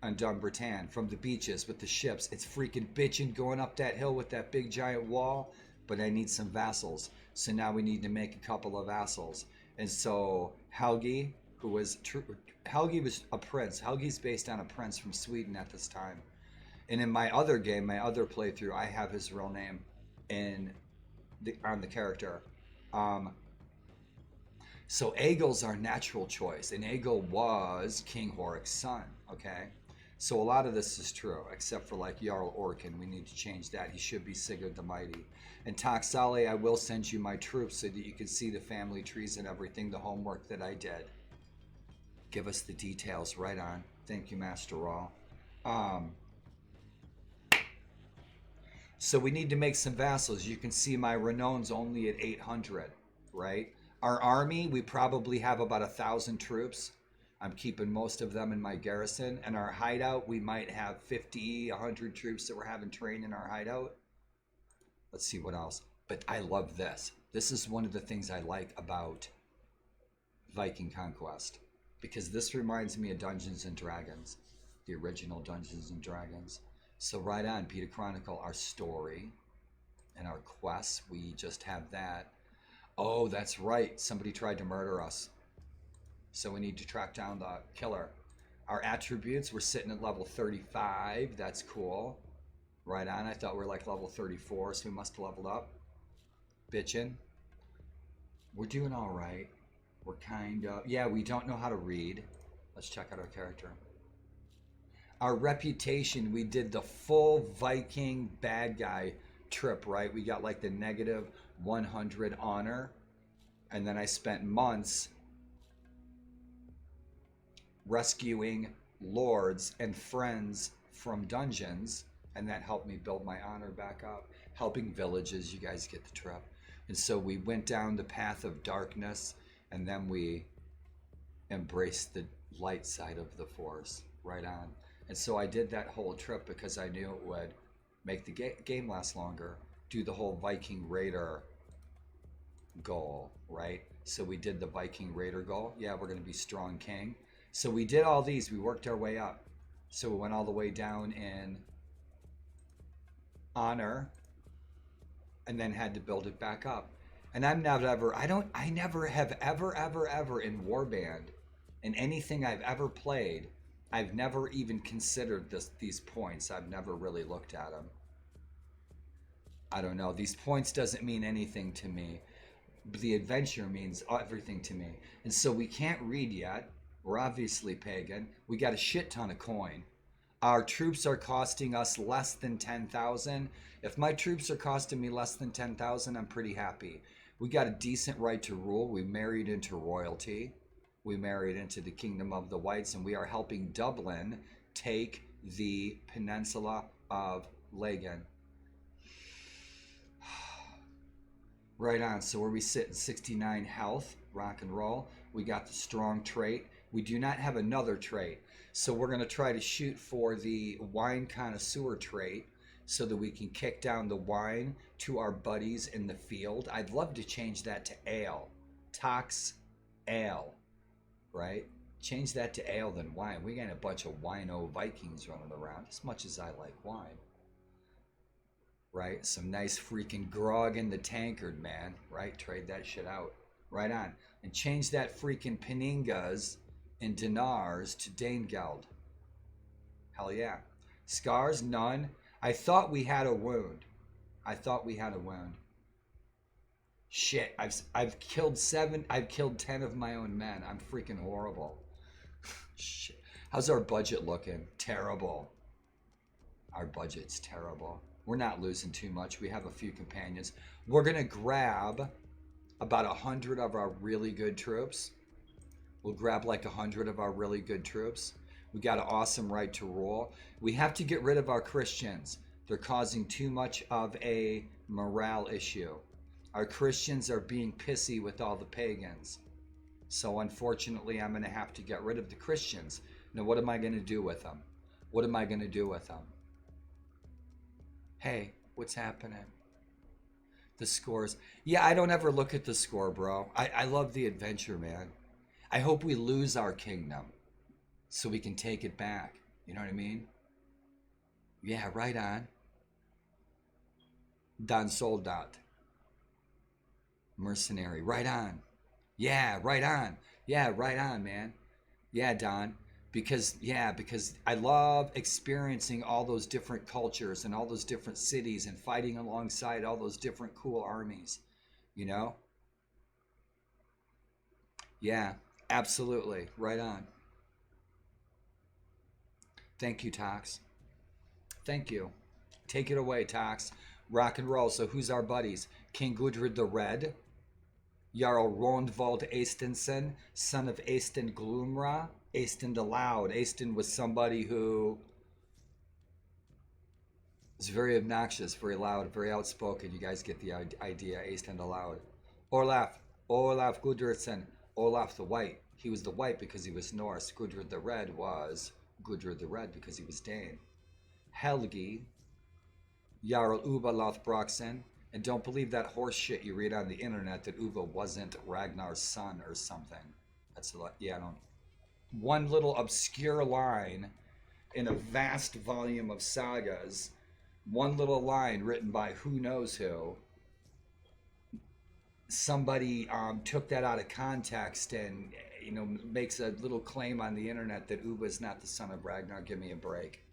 on Dun Bretan, from the beaches with the ships. It's freaking bitching going up that hill with that big giant wall, but I need some vassals. So now we need to make a couple of vassals. And so Helgi, who was Helgi was a prince. Helgi's based on a prince from Sweden at this time. And in my other game, my other playthrough, I have his real name on the character. So Egil's our natural choice, and Egil was King Horik's son, okay? So a lot of this is true, except for like Jarl Orkin. We need to change that. He should be Sigurd the Mighty. And Taxale, I will send you my troops so that you can see the family trees and everything, the homework that I did. Give us the details. Right on. Thank you, Master Raw. So we need to make some vassals. You can see my renown's only at 800, right? Our army, we probably have about 1,000 troops. I'm keeping most of them in my garrison. And our hideout, we might have 50, 100 troops that we're having trained in our hideout. Let's see what else. But I love this. This is one of the things I like about Viking Conquest, because this reminds me of Dungeons and Dragons, the original Dungeons and Dragons. So right on, Peter Chronicle, our story and our quests, we just have that. Oh, that's right. Somebody tried to murder us. So we need to track down the killer. Our attributes, we're sitting at level 35. That's cool. Right on. I thought we were like level 34, so we must have leveled up. Bitchin'. We're doing all right. We're kind of... Yeah, we don't know how to read. Let's check out our character. Our reputation, we did the full Viking bad guy trip, right? We got like the negative 100 honor. And then I spent months rescuing lords and friends from dungeons, and that helped me build my honor back up. Helping villages, you guys get the trip. And so we went down the path of darkness, and then we embraced the light side of the force. Right on. And so I did that whole trip because I knew it would make the game last longer. Do the whole Viking Raider goal, right? So we did the Viking Raider goal. Yeah, we're going to be strong king. So we did all these. We worked our way up. So we went all the way down in honor and then had to build it back up. And I never have ever in Warband, in anything I've ever played, I've never even considered these points. I've never really looked at them. I don't know. These points doesn't mean anything to me. The adventure means everything to me. And so we can't read yet. We're obviously pagan. We got a shit ton of coin. Our troops are costing us less than 10,000. If my troops are costing me less than 10,000, I'm pretty happy. We got a decent right to rule. We married into royalty. We married into the Kingdom of the Whites, and we are helping Dublin take the peninsula of Lagan. Right on. So where we sit in 69 health, rock and roll. We got the strong trait. We do not have another trait. So we're going to try to shoot for the wine connoisseur trait so that we can kick down the wine to our buddies in the field. I'd love to change that to ale. Tox ale, right? Change that to ale than wine. We got a bunch of wino Vikings running around, as much as I like wine. Right? Some nice freaking grog in the tankard, man. Right? Trade that shit out. Right on. And change that freaking peningas and dinars to Danegeld. Hell yeah. Scars? None. I thought we had a wound. Shit. I've killed 10 of my own men. I'm freaking horrible. Shit. How's our budget looking? Terrible. Our budget's terrible. We're not losing too much. We have a few companions. We're going to grab about 100 of our really good troops. We'll grab like 100 of our really good troops. We got an awesome right to rule. We have to get rid of our Christians. They're causing too much of a morale issue. Our Christians are being pissy with all the pagans. So unfortunately, I'm going to have to get rid of the Christians. Now, what am I going to do with them? What am I going to do with them? Hey, what's happening? The scores. Yeah, I don't ever look at the score, bro. I love the adventure, man. I hope we lose our kingdom so we can take it back. You know what I mean? Yeah, right on. Don Soldat. Mercenary. Right on. Yeah, right on. Yeah, right on, man. Yeah, Don. Because I love experiencing all those different cultures and all those different cities and fighting alongside all those different cool armies. You know? Yeah, absolutely. Right on. Thank you, Tox. Thank you. Take it away, Tox. Rock and roll. So who's our buddies? King Gudrid the Red. Jarl Rondvald Estensen, son of Eystein Glumra. Eystein the Loud. Eystein was somebody who was very obnoxious, very loud, very outspoken. You guys get the idea. Eystein the Loud. Olaf Gudridsson. Olaf the White. He was the White because he was Norse. Gudrid the Red was Gudrid the Red because he was Dane. Helgi. Jarl Uva Lothbroksen. And don't believe that horse shit you read on the internet that Uva wasn't Ragnar's son or something. That's a lot. Yeah, I don't. One little obscure line in a vast volume of sagas. One little line written by who knows who. Somebody took that out of context and, you know, makes a little claim on the internet that Uva is not the son of Ragnar. Give me a break.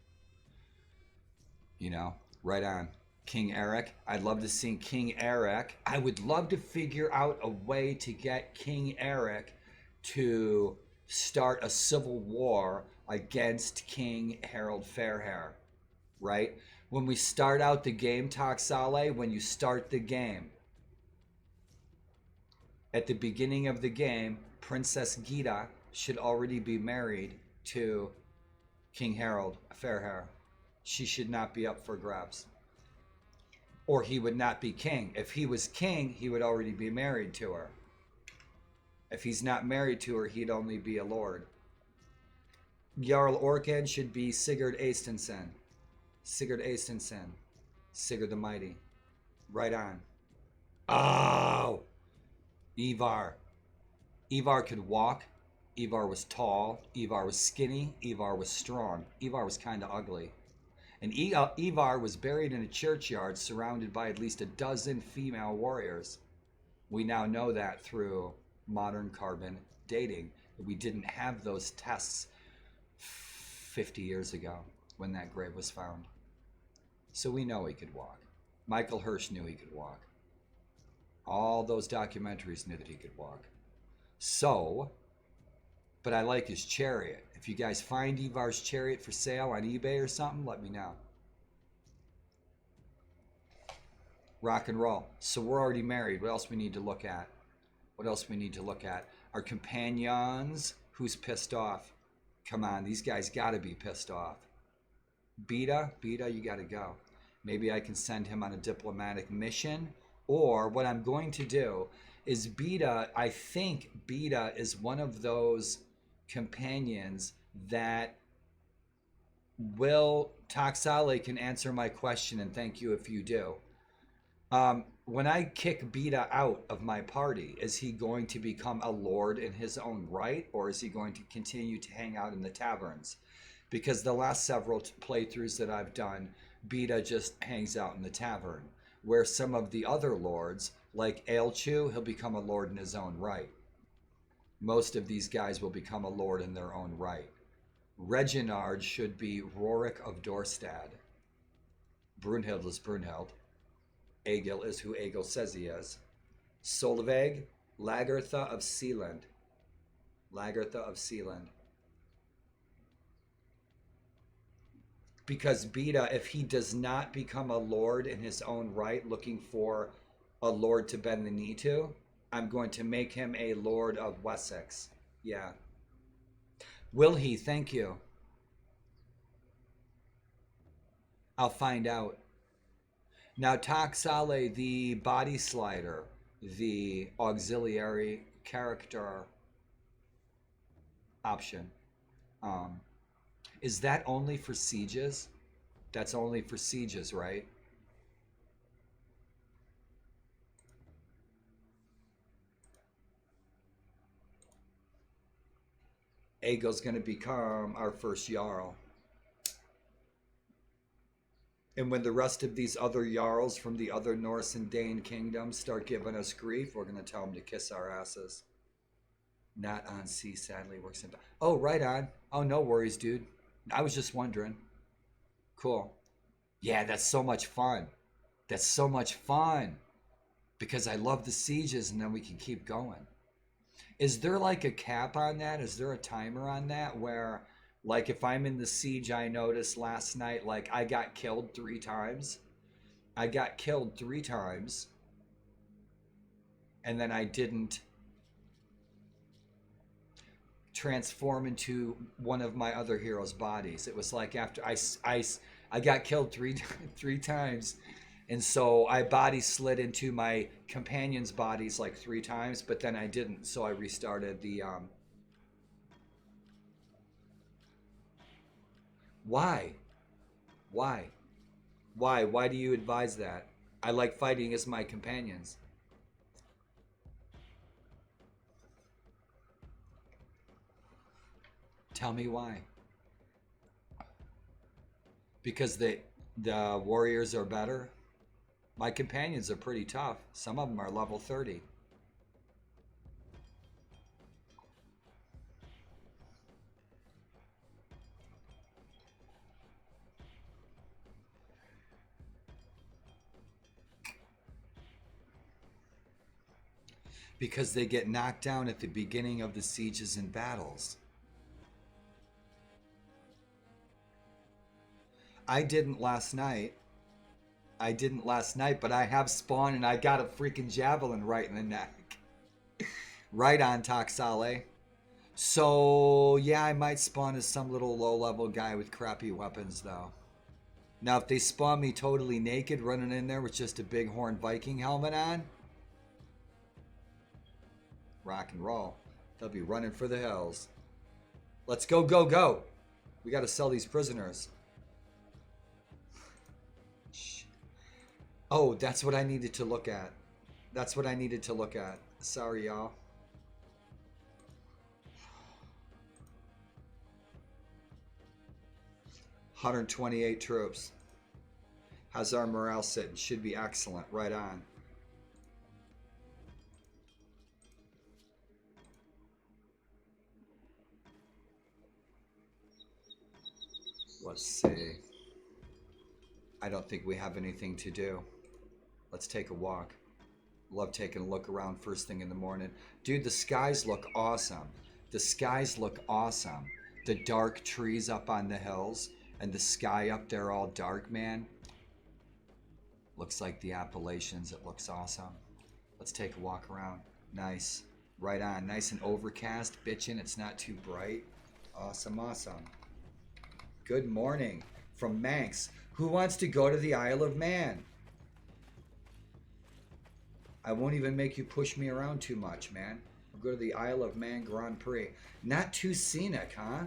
You know, right on. King Eric. I'd love to see King Eric. I would love to figure out a way to get King Eric to start a civil war against King Harold Fairhair, right? When we start out the game, Toxale, when you start the game, at the beginning of the game, Princess Gita should already be married to King Harold Fairhair. She should not be up for grabs. Or he would not be king. If he was king, he would already be married to her. If he's not married to her, he'd only be a lord. Jarl Orkan should be Sigurd Eysteinsson. Sigurd Eysteinsson. Sigurd the Mighty. Right on. Oh! Ivar. Ivar could walk. Ivar was tall. Ivar was skinny. Ivar was strong. Ivar was kind of ugly. And Ivar was buried in a churchyard surrounded by at least a dozen female warriors. We now know that through modern carbon dating. We didn't have those tests 50 years ago when that grave was found. So we know he could walk. Michael Hirsch knew he could walk. All those documentaries knew that he could walk. So, but I like his chariot. If you guys find Ivar's chariot for sale on eBay or something, let me know. Rock and roll. So we're already married. What else we need to look at? What else we need to look at? Our companions. Who's pissed off? Come on, these guys gotta be pissed off. Beta, you gotta go. Maybe I can send him on a diplomatic mission. Or what I'm going to do is Beta, I think Beta is one of those companions that will, Toxale can answer my question, and thank you if you do. When I kick Beta out of my party, is he going to become a lord in his own right, or is he going to continue to hang out in the taverns? Because the last several playthroughs that I've done, Beta just hangs out in the tavern, where some of the other lords, like Aelchu, he'll become a lord in his own right. Most of these guys will become a lord in their own right. Reginald should be Rorik of Dorstad. Brunhild is Brunhild. Egil is who Egil says he is. Solveig, Lagertha of Sealand. Lagertha of Sealand. Because Beta, if he does not become a lord in his own right, looking for a lord to bend the knee to, I'm going to make him a lord of Wessex. Yeah. Will he? Thank you. I'll find out. Now, Taxale, the body slider, the auxiliary character option, is that only for sieges? That's only for sieges, right? Aegel's going to become our first Jarl. And when the rest of these other Jarls from the other Norse and Dane kingdoms start giving us grief, we're going to tell them to kiss our asses. Not on sea, sadly, works in... Oh, right on. Oh, no worries, dude. I was just wondering. Cool. Yeah, that's so much fun. That's so much fun. Because I love the sieges, and then we can keep going. Is there like a cap on that? Is there a timer on that where... Like, if I'm in the siege, I noticed last night, like, I got killed 3 times. I got killed 3 times. And then I didn't transform into one of my other heroes' bodies. It was like after I got killed three times. And so I body slid into my companions' bodies like 3 times, but then I didn't. So I restarted the... Why? Why? Why? Why do you advise that? I like fighting as my companions. Tell me why. Because the warriors are better? My companions are pretty tough. Some of them are level 30. Because they get knocked down at the beginning of the sieges and battles. I didn't last night, but I have spawned and I got a freaking javelin right in the neck. Right on, Taxale. So, yeah, I might spawn as some little low-level guy with crappy weapons, though. Now, if they spawn me totally naked, running in there with just a big horn Viking helmet on, rock and roll. They'll be running for the hills. Let's go, go, go. We got to sell these prisoners. Oh, that's what I needed to look at. That's what I needed to look at. Sorry, y'all. $128 troops. How's our morale sitting? Should be excellent. Right on. Let's see. I don't think we have anything to do. Let's take a walk. Love taking a look around first thing in the morning. Dude, the skies look awesome. The skies look awesome. The dark trees up on the hills and the sky up there all dark, man. Looks like the Appalachians. It looks awesome. Let's take a walk around. Nice. Right on. Nice and overcast. Bitchin'. It's not too bright. Awesome, awesome. Good morning from Manx. Who wants to go to the Isle of Man? I won't even make you push me around too much, man. We'll go to the Isle of Man Grand Prix. Not too scenic, huh?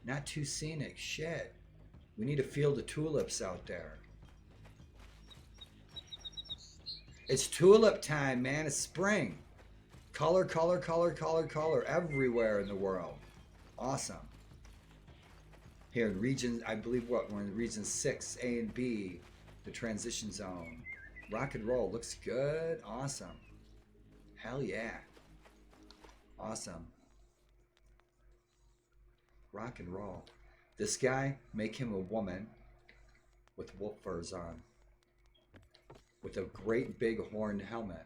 Not too scenic. Shit. We need a field of tulips out there. It's tulip time, man. It's spring. Color, color, color, color, color everywhere in the world. Awesome. Here in region, I believe we're in region 6, A and B, the transition zone. Rock and roll, looks good, awesome. Hell yeah. Awesome. Rock and roll. This guy, make him a woman with wolf furs on. With a great big horned helmet.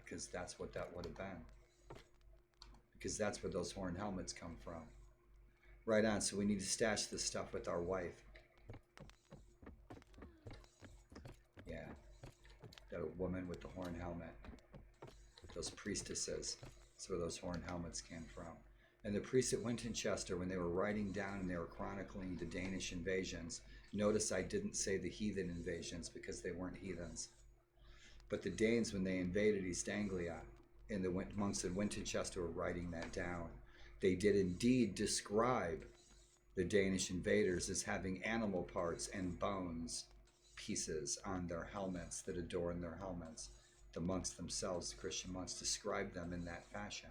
Because that's what that would have been. Because that's where those horned helmets come from. Right on, so we need to stash this stuff with our wife. That woman with the horn helmet. Those priestesses. That's where those horn helmets came from. And the priests at Winchester, when they were writing down and they were chronicling the Danish invasions, notice I didn't say the heathen invasions because they weren't heathens. But the Danes, when they invaded East Anglia, and the monks at Winchester were writing that down, they did indeed describe the Danish invaders as having animal parts and bones pieces on their helmets that adorn their helmets. The monks themselves, the Christian monks, described them in that fashion.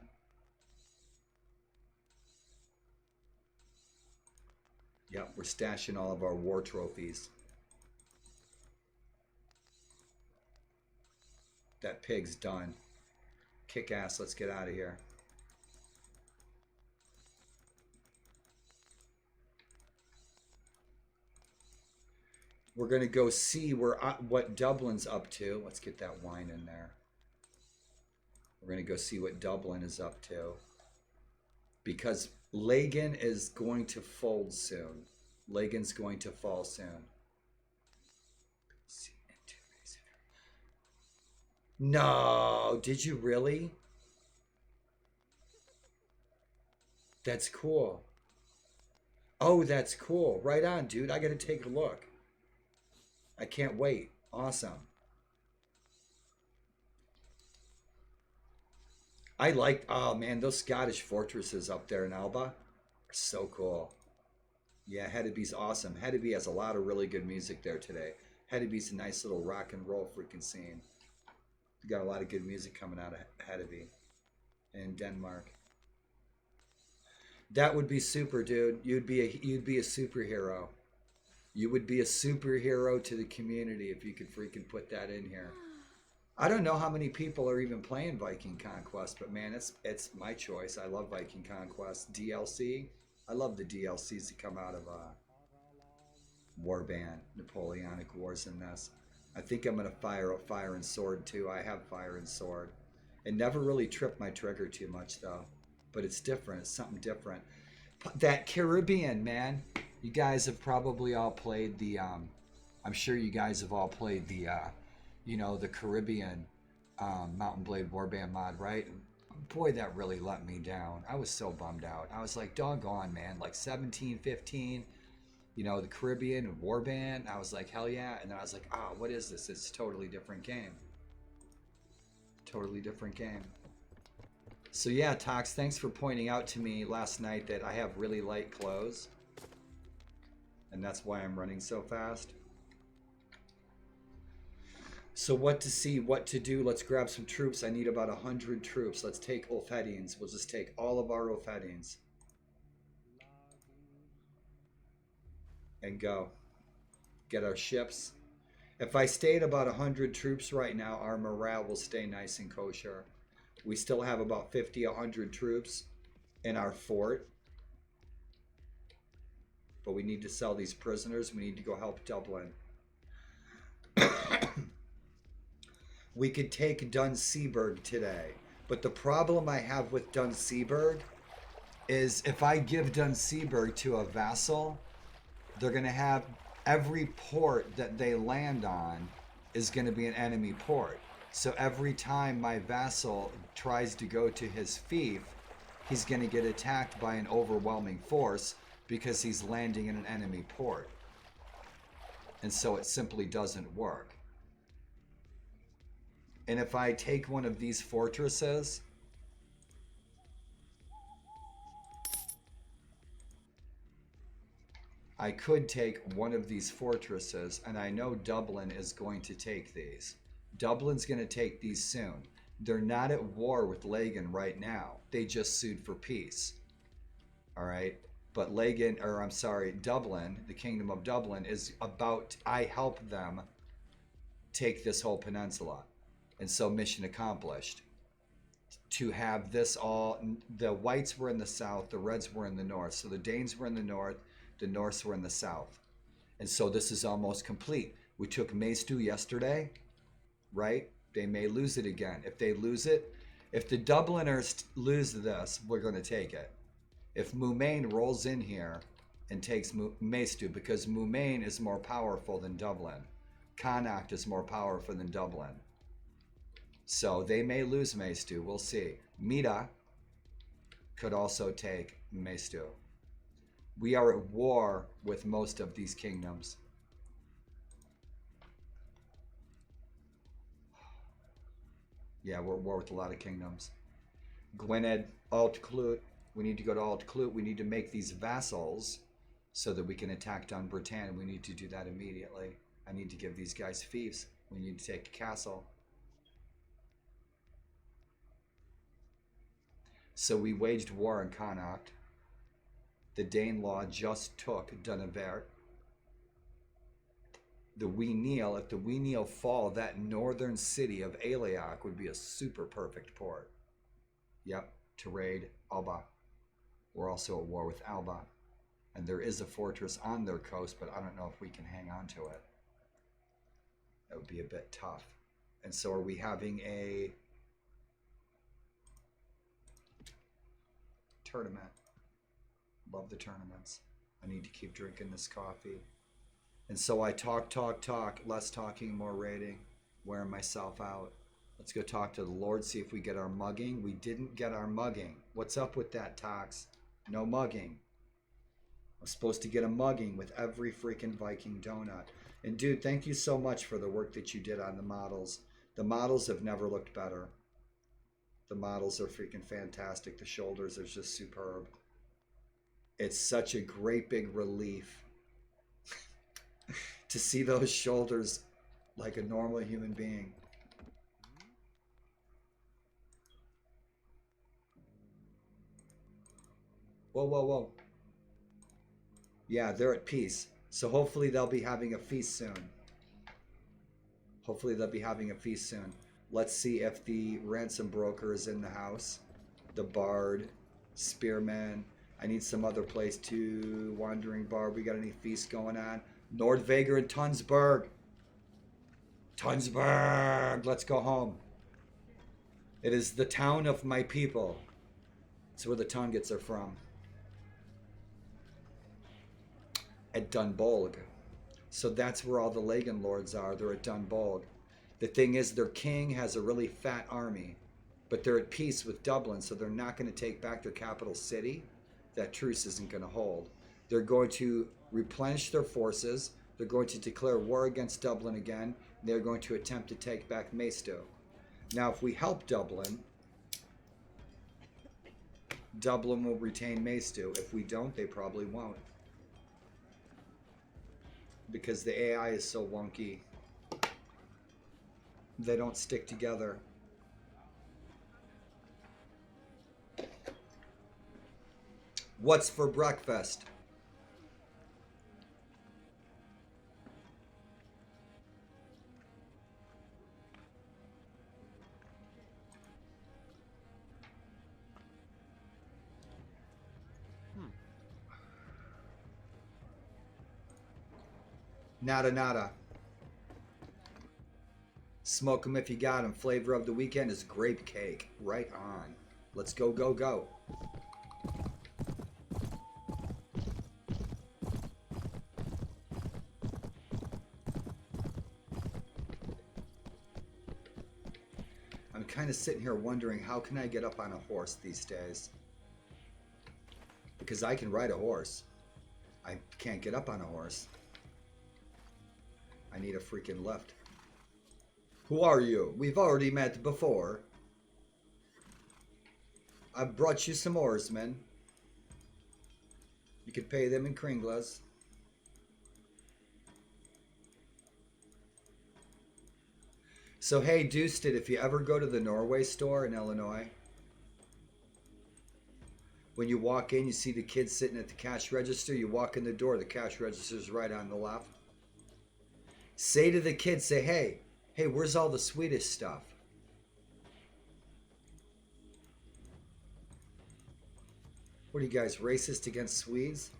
Yep, we're stashing all of our war trophies. That pig's done. Kick ass, let's get out of here. We're going to go see what Dublin's up to. Let's get that wine in there. We're going to go see what Dublin is up to. Because Lagan is going to fold soon. Lagan's going to fall soon. No, did you really? That's cool. Oh, that's cool. Right on, dude. I got to take a look. I can't wait. Awesome. I like, oh man, those Scottish fortresses up there in Alba are so cool. Yeah, Hedeby's awesome. Hedeby has a lot of really good music there today. Hedeby's a nice little rock and roll freaking scene. You got a lot of good music coming out of Hedeby in Denmark. That would be super, dude. You'd be a superhero. You would be a superhero to the community if you could freaking put that in here. I don't know how many people are even playing Viking Conquest, but man, it's my choice. I love Viking Conquest. DLC. I love the DLCs that come out of Warband, Napoleonic Wars in this. I think I'm going to fire up Fire and Sword too. I have Fire and Sword. It never really tripped my trigger too much though. But it's different. It's something different. That Caribbean, man. You guys have probably all played the, I'm sure you guys have all played the, the Caribbean Mountain Blade Warband mod, right? And boy, that really let me down. I was so bummed out. I was like, doggone, man. Like 17, 15, the Caribbean and Warband. I was like, hell yeah. And then I was like, what is this? It's a totally different game. Totally different game. So yeah, Tox, thanks for pointing out to me last night that I have really light clothes. And that's why I'm running so fast. So what to see, what to do, let's grab some troops. I need about 100 troops. Let's take Ulfhedings. We'll just take all of our Ulfhedings. And go. Get our ships. If I stay at about 100 troops right now, our morale will stay nice and kosher. We still have about 50, 100 troops in our fort. But we need to sell these prisoners. We need to go help Dublin. We could take Dunseaburg today. But the problem I have with Dunseaburg is if I give Dunseaburg to a vassal, they're going to have every port that they land on is going to be an enemy port. So every time my vassal tries to go to his fief, he's going to get attacked by an overwhelming force because he's landing in an enemy port. And so it simply doesn't work. And if I take one of these fortresses, I could take one of these fortresses, and I know Dublin is going to take these. Dublin's going to take these soon. They're not at war with Lagan right now. They just sued for peace. All right? But Dublin, the Kingdom of Dublin, is about, I help them take this whole peninsula. And so mission accomplished. To have this all, the whites were in the south, the reds were in the north. So the Danes were in the north, the Norse were in the south. And so this is almost complete. We took Maestu yesterday, right? They may lose it again. If they lose it, if the Dubliners lose this, we're going to take it. If Mumain rolls in here and takes Maestu, because Mumain is more powerful than Dublin. Connacht is more powerful than Dublin. So they may lose Maestu. We'll see. Mita could also take Maestu. We are at war with most of these kingdoms. Yeah, we're at war with a lot of kingdoms. Gwynedd, Alt-Clut. We need to go to Alt-Clut. We need to make these vassals so that we can attack Dun Britannia. We need to do that immediately. I need to give these guys fiefs. We need to take a castle. So we waged war on Connacht. The Danelaw just took Dunavert. The Weenil, if the Weenil fall, that northern city of Aileach would be a super perfect port. Yep, to raid Alba. We're also at war with Alba. And there is a fortress on their coast, but I don't know if we can hang on to it. That would be a bit tough. And so are we having a tournament? Love the tournaments. I need to keep drinking this coffee. And so I talk, less talking, more raiding, wearing myself out. Let's go talk to the Lord, see if we get our mugging. We didn't get our mugging. What's up with that, Tox? No mugging. I'm supposed to get a mugging with every freaking Viking donut. And dude, thank you so much for the work that you did on the models. The models have never looked better. The models are freaking fantastic. The shoulders are just superb. It's such a great big relief to see those shoulders like a normal human being. Whoa, whoa, whoa. Yeah, they're at peace. So hopefully they'll be having a feast soon. Hopefully they'll be having a feast soon. Let's see if the ransom broker is in the house. The bard, spearman. I need some other place to wandering bard. We got any feasts going on? Nordvager and Tunsberg. Tunsberg, let's go home. It is the town of my people. It's where the Tungets are from. At Dunbolg. So that's where all the Lagan lords are. They're at Dunbolg. The thing is, their king has a really fat army, but they're at peace with Dublin, so they're not going to take back their capital city. That truce isn't going to hold. They're going to replenish their forces. They're going to declare war against Dublin again. And they're going to attempt to take back Maestu. Now, if we help Dublin, Dublin will retain Maestu. If we don't, they probably won't. Because the AI is so wonky. They don't stick together. What's for breakfast? Nada, nada. Smoke 'em if you got 'em. Flavor of the weekend is grape cake. Right on. Let's go, go, go. I'm kind of sitting here wondering, how can I get up on a horse these days? Because I can ride a horse. I can't get up on a horse. I need a freaking lift. Who are you? We've already met before. I brought you some oarsmen. You could pay them in kringlas. So hey, Dusted, if you ever go to the Norway store in Illinois, when you walk in, you see the kids sitting at the cash register. You walk in the door, the cash register's right on the left. Say to the kids, say, hey, where's all the Swedish stuff? What are you guys, racist against Swedes?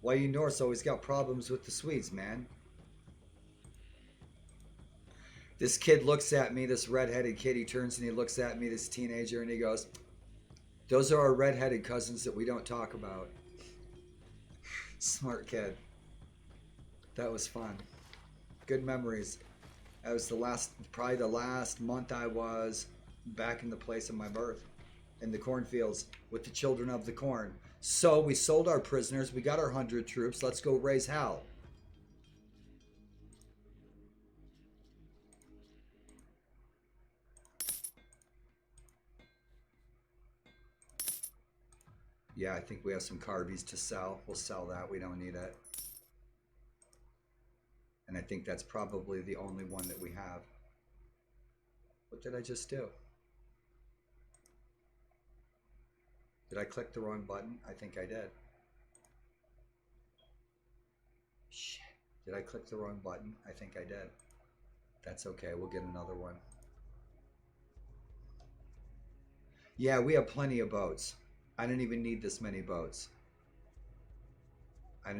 Why you Norse always got problems with the Swedes, man? This kid looks at me, this redheaded kid, he turns and he looks at me, this teenager, and he goes, those are our redheaded cousins that we don't talk about. Smart kid. That was fun. Good memories. That was probably the last month I was back in the place of my birth, in the cornfields with the children of the corn. So we sold our prisoners. We got our 100 troops. Let's go raise hell. Yeah, I think we have some carvies to sell. We'll sell that. We don't need it. And I think that's probably the only one that we have. What did I just do? Did I click the wrong button? I think I did. Shit. Did I click the wrong button? I think I did. That's okay. We'll get another one. Yeah, we have plenty of boats. I don't even need this many boats. I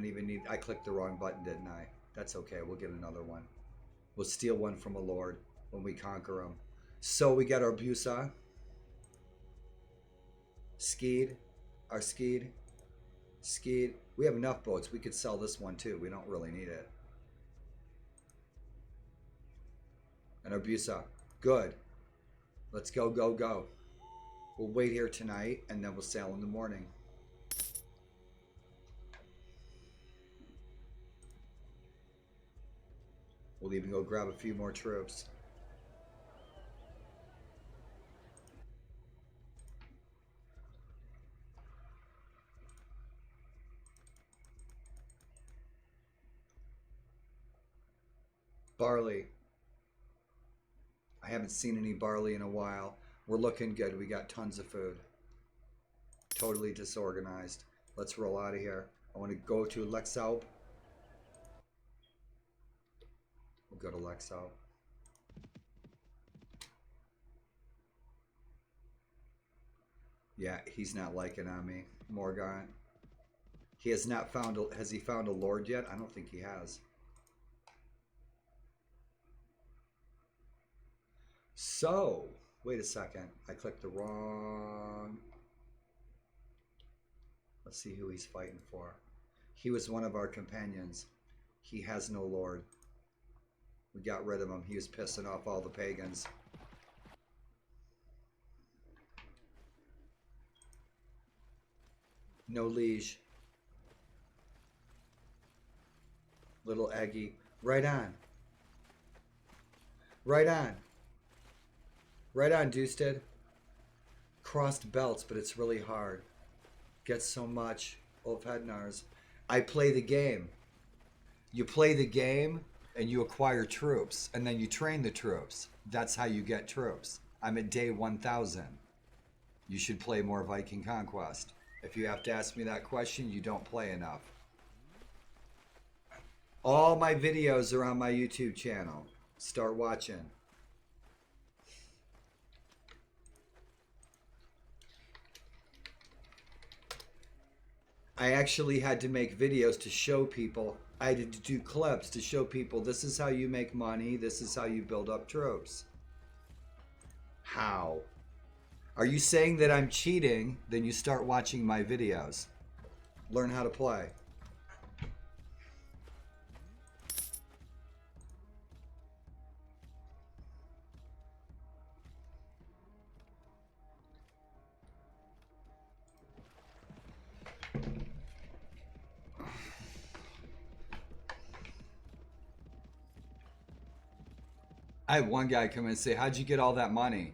clicked the wrong button, didn't I? That's okay. We'll get another one. We'll steal one from a lord when we conquer them. So we got our Busa. Skeed. Our Skeed. Skeed. We have enough boats. We could sell this one too. We don't really need it. And our Busa. Good. Let's go, go, go. We'll wait here tonight and then we'll sail in the morning. We'll even go grab a few more troops. Barley. I haven't seen any barley in a while. We're looking good. We got tons of food. Totally disorganized. Let's roll out of here. I want to go to Lexalp. We'll go to Lexalp. Yeah, he's not liking on me. Morgant. He has not found has he found a lord yet? I don't think he has. So, wait a second. I clicked the wrong. Let's see who he's fighting for. He was one of our companions. He has no lord. We got rid of him. He was pissing off all the pagans. No liege. Little Eggy. Right on. Right on. Right on, Dusted. Crossed belts, but it's really hard. Get so much. Ulfhednars. I play the game. You play the game and you acquire troops, and then you train the troops. That's how you get troops. I'm at day 1000. You should play more Viking Conquest. If you have to ask me that question, you don't play enough. All my videos are on my YouTube channel. Start watching. I actually had to make videos to show people. I had to do clips to show people this is how you make money. This is how you build up troops. How? Are you saying that I'm cheating? Then you start watching my videos. Learn how to play. I had one guy come in and say, how'd you get all that money?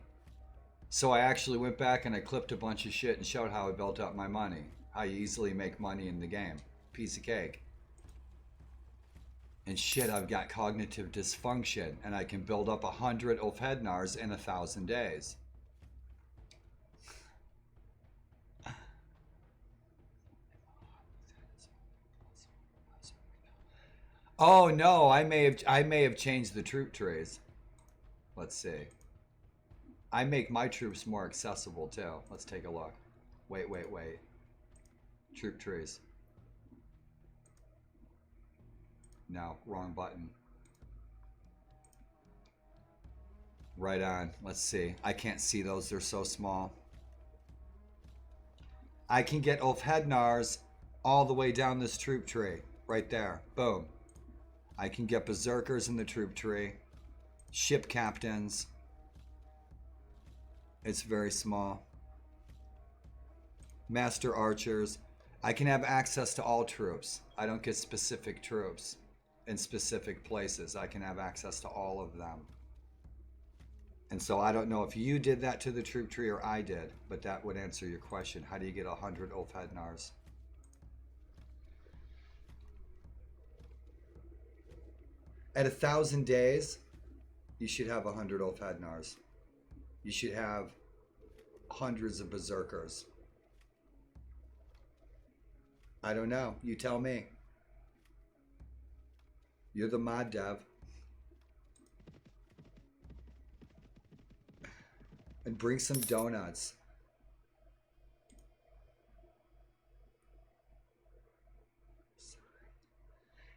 So I actually went back and I clipped a bunch of shit and showed how I built up my money. How you easily make money in the game. Piece of cake. And shit, I've got cognitive dysfunction and I can build up 100 Ulfhednars in 1,000 days. Oh no, I may have changed the troop trees. Let's see. I make my troops more accessible too. Let's take a look. Wait. Troop trees. No, wrong button. Right on. Let's see. I can't see those. They're so small. I can get Ulfhednars all the way down this troop tree. Right there. Boom. I can get Berserkers in the troop tree. Ship captains. It's very small. Master archers. I can have access to all troops. I don't get specific troops in specific places. I can have access to all of them. And so I don't know if you did that to the troop tree or I did, but that would answer your question. How do you get 100 Ulfhednars? At 1,000 days, you should have 100 Ulfhednars. You should have hundreds of berserkers. I don't know. You tell me. You're the mod dev. And bring some donuts.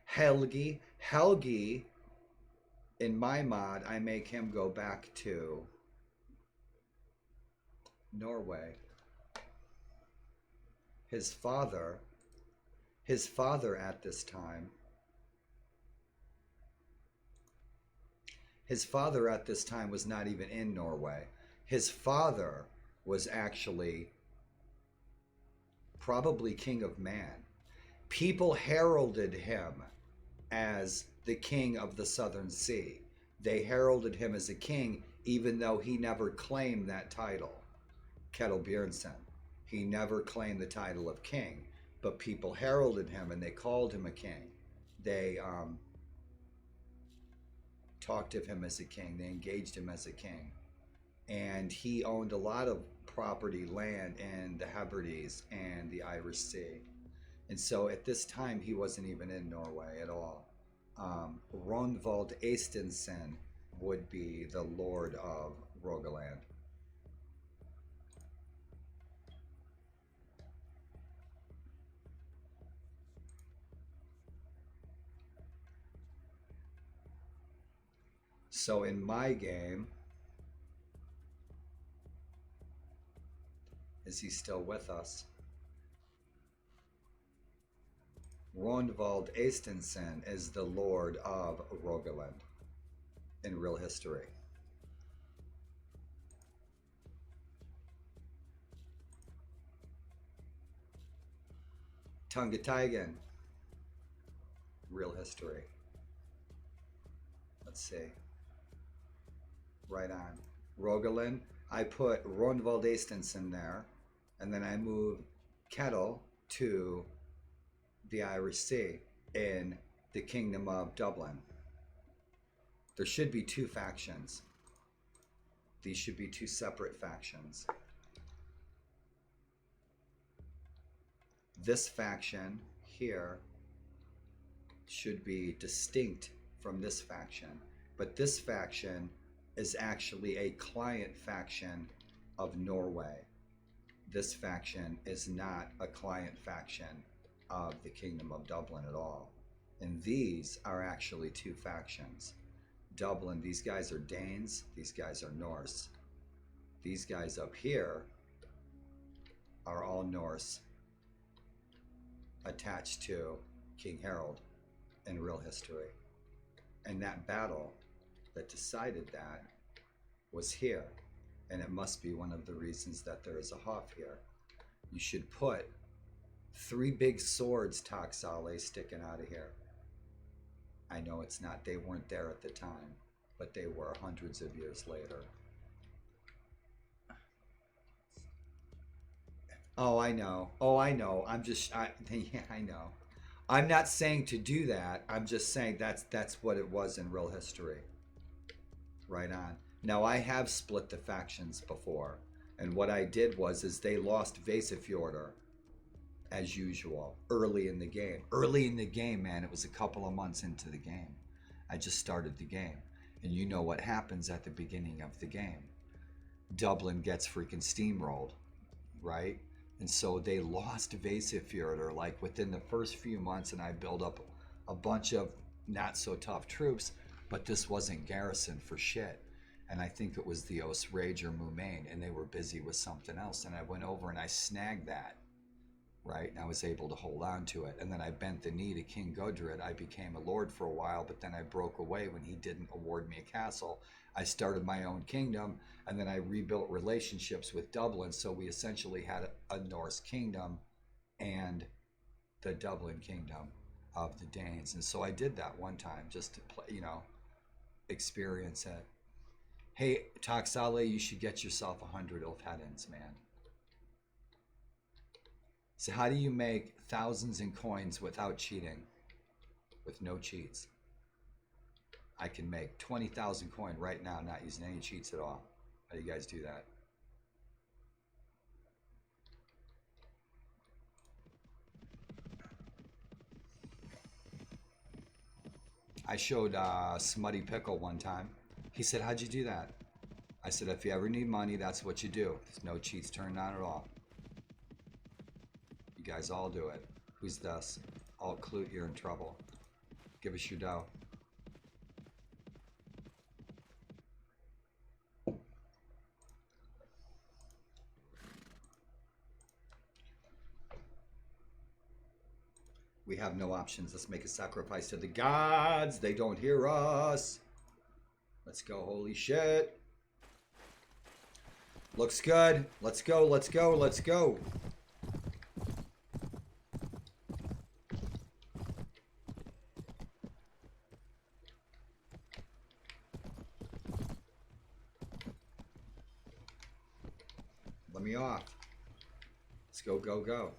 Helgi. Helgi, in my mod, I make him go back to Norway. His father at this time, was not even in Norway. His father was actually probably king of Man. People heralded him as the king of the Southern Sea. They heralded him as a king, even though he never claimed that title. Kettle Bjornsson. He never claimed the title of king, but people heralded him and they called him a king. They talked of him as a king. They engaged him as a king. And he owned a lot of property, land in the Hebrides and the Irish Sea. And so at this time, he wasn't even in Norway at all. Ronvald Estensen would be the Lord of Rogaland. So in my game, is he still with us? Ronvald Estensen is the Lord of Rogaland in real history. Tungataigen, real history. Let's see. Right on. Rogaland, I put Ronvald Estensen there, and then I move Kettle to the Irish Sea in the Kingdom of Dublin. There should be two factions. These should be two separate factions. This faction here should be distinct from this faction, but this faction is actually a client faction of Norway. This faction is not a client faction of the Kingdom of Dublin at all. And these are actually two factions. Dublin, these guys are Danes, these guys are Norse. These guys up here are all Norse, attached to King Harold in real history. And that battle that decided that was here. And it must be one of the reasons that there is a Hof here. You should put 3 big swords, Taxale, sticking out of here. I know it's not, they weren't there at the time, but they were hundreds of years later. Oh, I know. Oh, I know. Yeah, I know. I'm not saying to do that. I'm just saying that's what it was in real history. Right on. Now, I have split the factions before, and what I did is they lost Vasafjordur, as usual, early in the game. Early in the game, man, it was a couple of months into the game. I just started the game, and you know what happens at the beginning of the game. Dublin gets freaking steamrolled, right? And so they lost Vasafjordur like within the first few months, and I built up a bunch of not so tough troops, but this wasn't garrisoned for shit. And I think it was the Osrager Mumain, and they were busy with something else. And I went over and I snagged that. right? And I was able to hold on to it. And then I bent the knee to King Gudrid. I became a lord for a while, but then I broke away when he didn't award me a castle. I started my own kingdom, and then I rebuilt relationships with Dublin. So we essentially had a Norse kingdom and the Dublin kingdom of the Danes. And so I did that one time just to play, you know, experience it. Hey, Toxale, you should get yourself 100 Ilfhedens, man. So how do you make thousands in coins without cheating? With no cheats. I can make 20,000 coin right now, not using any cheats at all. How do you guys do that? I showed Smutty Pickle one time. He said, how'd you do that? I said, if you ever need money, that's what you do. There's no cheats turned on at all. You guys all do it. Who's this? Alt Clute, you're in trouble. Give us your dough. We have no options. Let's make a sacrifice to the gods. They don't hear us. Let's go. Holy shit. Looks good. Let's go. Let's go. Let's go. Let me off. Let's go, go, go.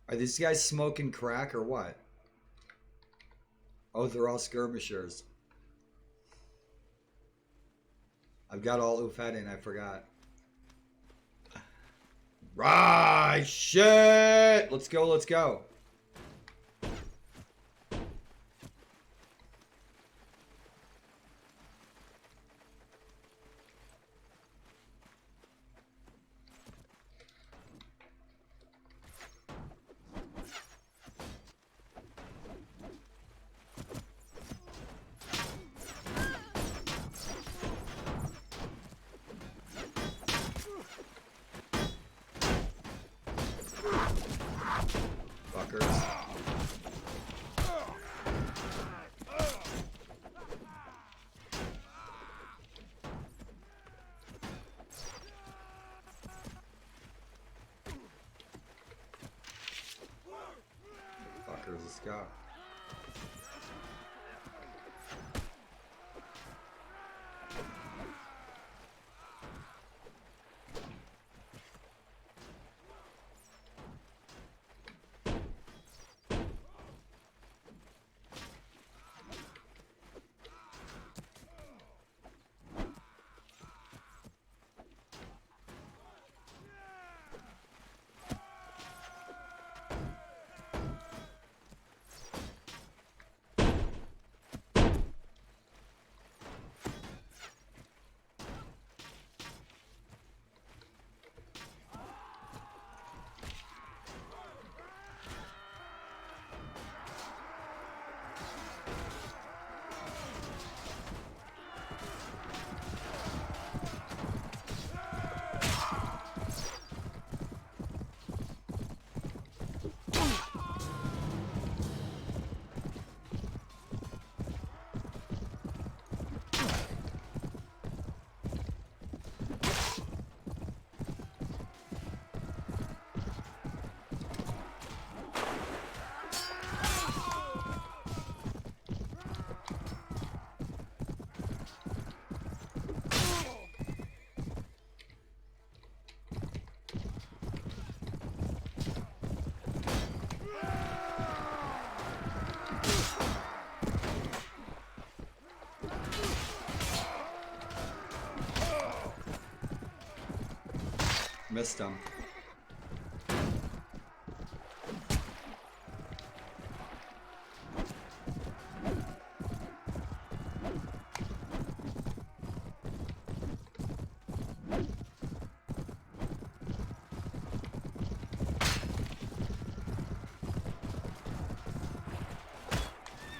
Are these guys smoking crack or what? Oh, they're all skirmishers. I've got all Ufed in, I forgot. Right, shit! Let's go, let's go. Let's go. Missed him.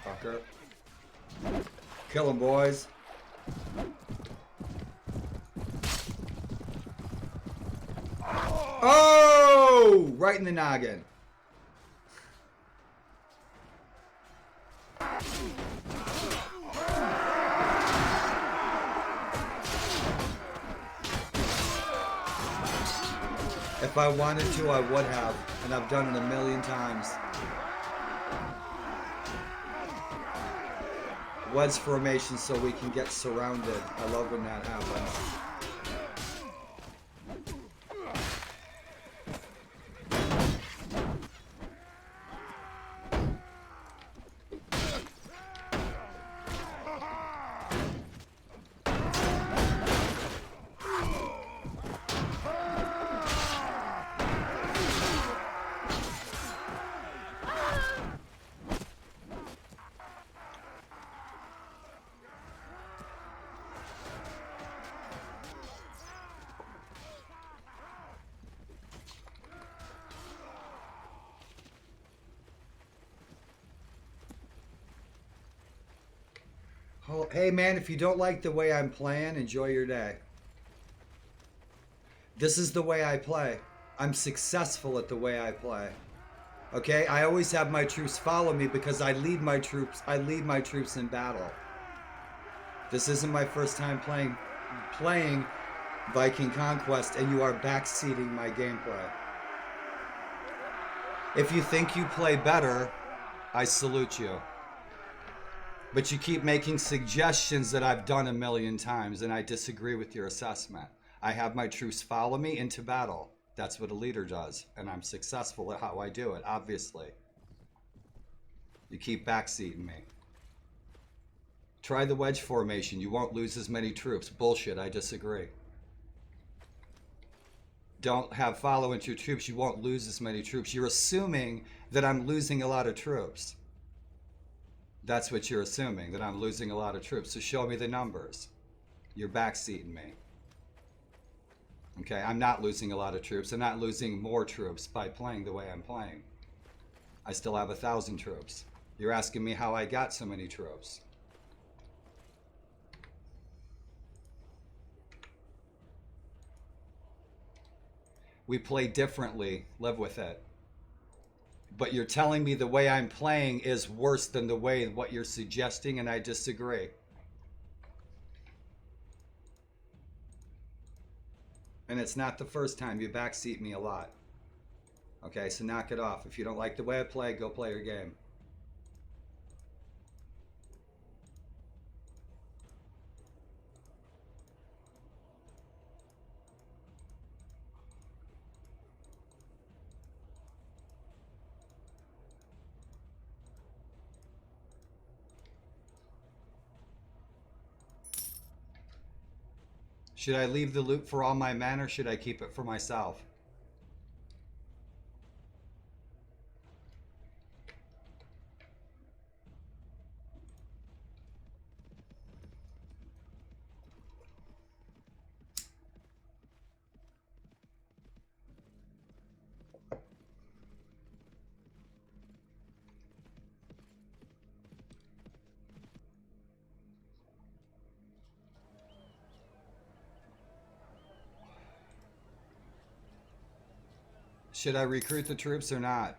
Fucker. Kill him, boys. Oh! Right in the noggin. If I wanted to, I would have, and I've done it a million times. Wedge formation so we can get surrounded. I love when that happens. Oh, hey man, if you don't like the way I'm playing, enjoy your day. This is the way I play. I'm successful at the way I play. Okay, I always have my troops follow me because I lead my troops. I lead my troops in battle. This isn't my first time playing Viking Conquest, and you are backseating my gameplay. If you think you play better, I salute you. But you keep making suggestions that I've done a million times, and I disagree with your assessment. I have my troops follow me into battle. That's what a leader does, and I'm successful at how I do it, obviously. You keep backseating me. Try the wedge formation. You won't lose as many troops. Bullshit, I disagree. Don't have follow into your troops. You won't lose as many troops. You're assuming that I'm losing a lot of troops. That's what you're assuming, that I'm losing a lot of troops. So show me the numbers. You're backseating me. Okay, I'm not losing a lot of troops. I'm not losing more troops by playing the way I'm playing. I still have 1,000 troops. You're asking me how I got so many troops. We play differently. Live with it. But you're telling me the way I'm playing is worse than the way what you're suggesting, and I disagree. And it's not the first time. You backseat me a lot. Okay, so knock it off. If you don't like the way I play, go play your game. Should I leave the loot for all my men, or should I keep it for myself? Should I recruit the troops or not?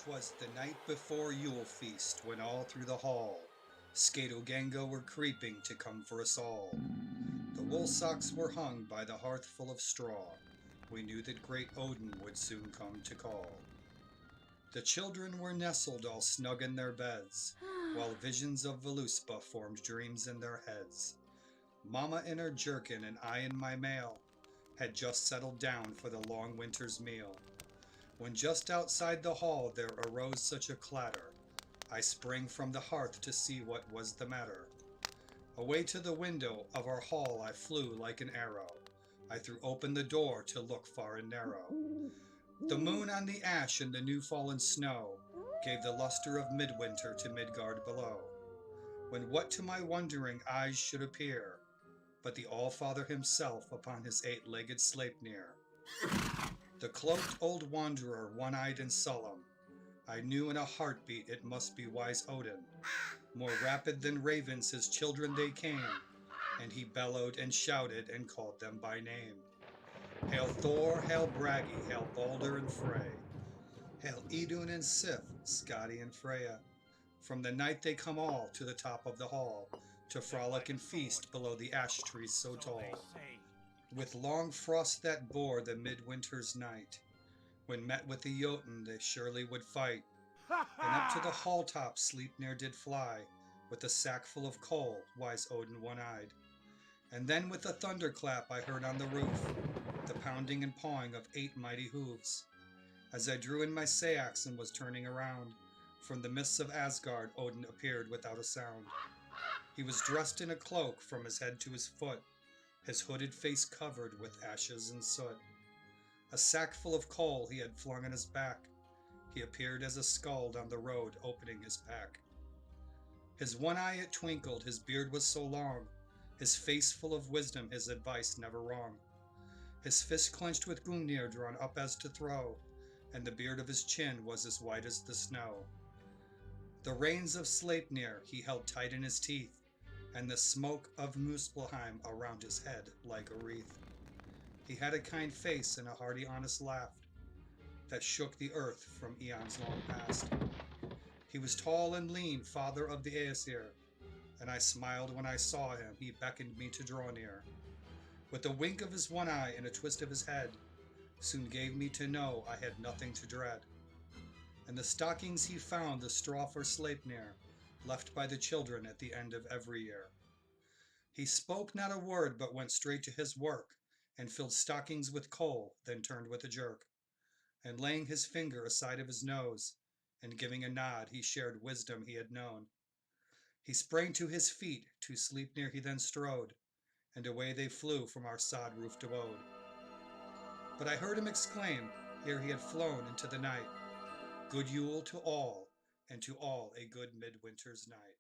'Twas the night before Yule feast, when all through the hall Skato-Ganga were creeping to come for us all. The wool socks were hung by the hearth full of straw. We knew that great Odin would soon come to call. The children were nestled all snug in their beds, while visions of Voluspa formed dreams in their heads. Mama in her jerkin and I in my mail had just settled down for the long winter's meal, when just outside the hall there arose such a clatter. I sprang from the hearth to see what was the matter. Away to the window of our hall I flew like an arrow. I threw open the door to look far and narrow. The moon on the ash and the new fallen snow gave the luster of midwinter to Midgard below, when what to my wondering eyes should appear but the All-Father himself upon his 8-legged Sleipnir. The cloaked old wanderer, one-eyed and solemn, I knew in a heartbeat it must be wise Odin. More rapid than ravens his children they came, and he bellowed and shouted and called them by name. Hail Thor, hail Bragi, hail Balder and Frey, hail Idun and Sif, Skadi and Freya. From the night they come all to the top of the hall, to frolic and feast below the ash trees so tall. With long frost that bore the midwinter's night, when met with the Jotun they surely would fight. And up to the hall top Sleipnir did fly, with a sack full of coal, wise Odin one-eyed. And then with a thunderclap I heard on the roof the pounding and pawing of 8 mighty hooves. As I drew in my sayax and was turning around, from the mists of Asgard Odin appeared without a sound. He was dressed in a cloak from his head to his foot, his hooded face covered with ashes and soot. A sack full of coal he had flung on his back. He appeared as a skald on the road, opening his pack. His one eye it twinkled, his beard was so long, his face full of wisdom, his advice never wrong. His fist clenched with Gungnir drawn up as to throw, and the beard of his chin was as white as the snow. The reins of Sleipnir he held tight in his teeth, and the smoke of Muspelheim around his head like a wreath. He had a kind face and a hearty honest laugh that shook the earth from eons long past. He was tall and lean, father of the Aesir, and I smiled when I saw him. He beckoned me to draw near. With a wink of his one eye and a twist of his head, soon gave me to know I had nothing to dread. And the stockings he found, the straw for Sleipnir, left by the children at the end of every year. He spoke not a word, but went straight to his work, and filled stockings with coal, then turned with a jerk. And laying his finger aside of his nose, and giving a nod, he shared wisdom he had known. He sprang to his feet, to Sleipnir he then strode, and away they flew from our sod-roofed abode. But I heard him exclaim, ere he had flown into the night, Good Yule to all, and to all a good midwinter's night.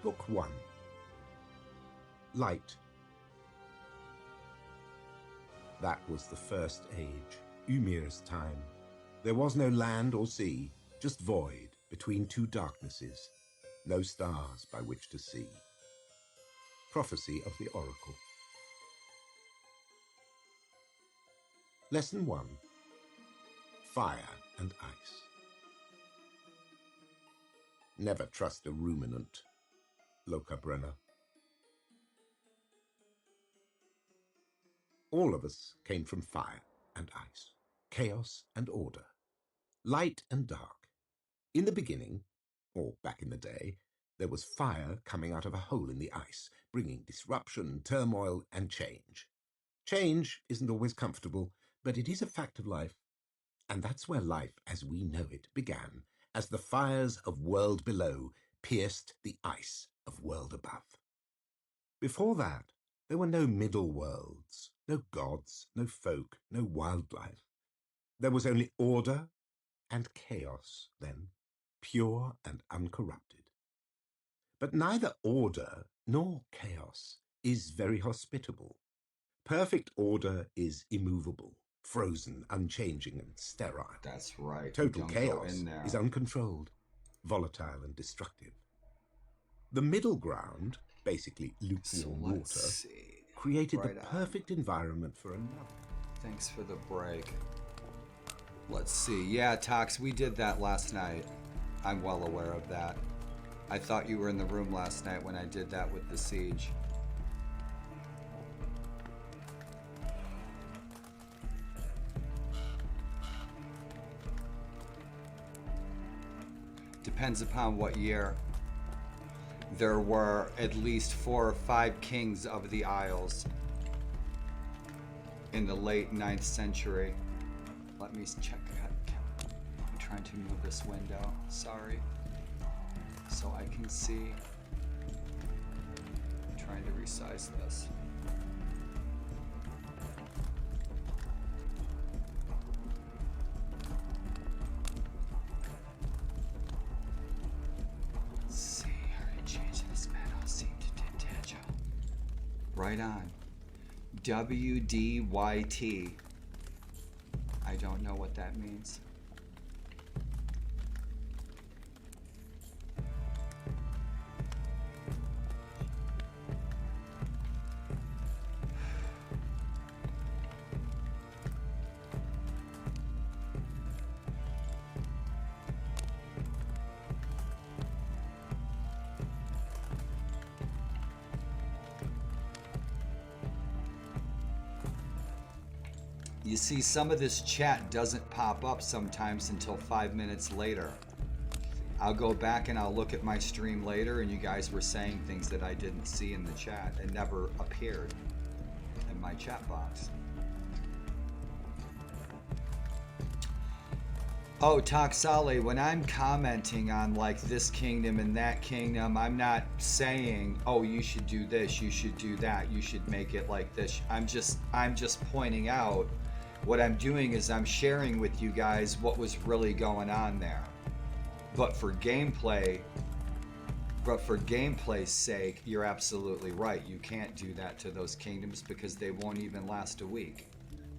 Book 1. Light. That was the first age, Ymir's time. There was no land or sea, just void between two darknesses, no stars by which to see. Prophecy of the Oracle. Lesson 1. Fire and Ice. Never trust a ruminant. Lokabrenner. All of us came from fire and ice, chaos and order, light and dark. In the beginning, or back in the day, there was fire coming out of a hole in the ice, bringing disruption, turmoil, and change. Change isn't always comfortable, but it is a fact of life. And that's where life as we know it began, as the fires of world below pierced the ice of world above. Before that, there were no middle worlds, no gods, no folk, no wildlife. There was only order and chaos then, pure and uncorrupted. But neither order nor chaos is very hospitable. Perfect order is immovable, frozen, unchanging, and sterile. That's right. Total Don't go chaos in there. is uncontrolled, volatile, and destructive. The middle ground, basically lukewarm water, created the perfect environment for another. Thanks for the break. Let's see. Yeah, Tox, we did that last night. I'm well aware of that. I thought you were in the room last night when I did that with the siege. Depends upon what year. There were at least 4 or 5 kings of the Isles in the late 9th century. Let me check. I'm trying to move this window. Sorry. So I can see. I'm trying to resize this. Let's see. How to change this metal seem to detach. Right on. WDYT. I don't know what that means. You see, some of this chat doesn't pop up sometimes until 5 minutes later. I'll go back and I'll look at my stream later, and you guys were saying things that I didn't see in the chat and never appeared in my chat box. Oh, Toxale, when I'm commenting on like this kingdom and that kingdom, I'm not saying, oh, you should do this, you should do that, you should make it like this. I'm just pointing out. What I'm doing is I'm sharing with you guys what was really going on there. But for gameplay's sake, you're absolutely right. You can't do that to those kingdoms because they won't even last a week.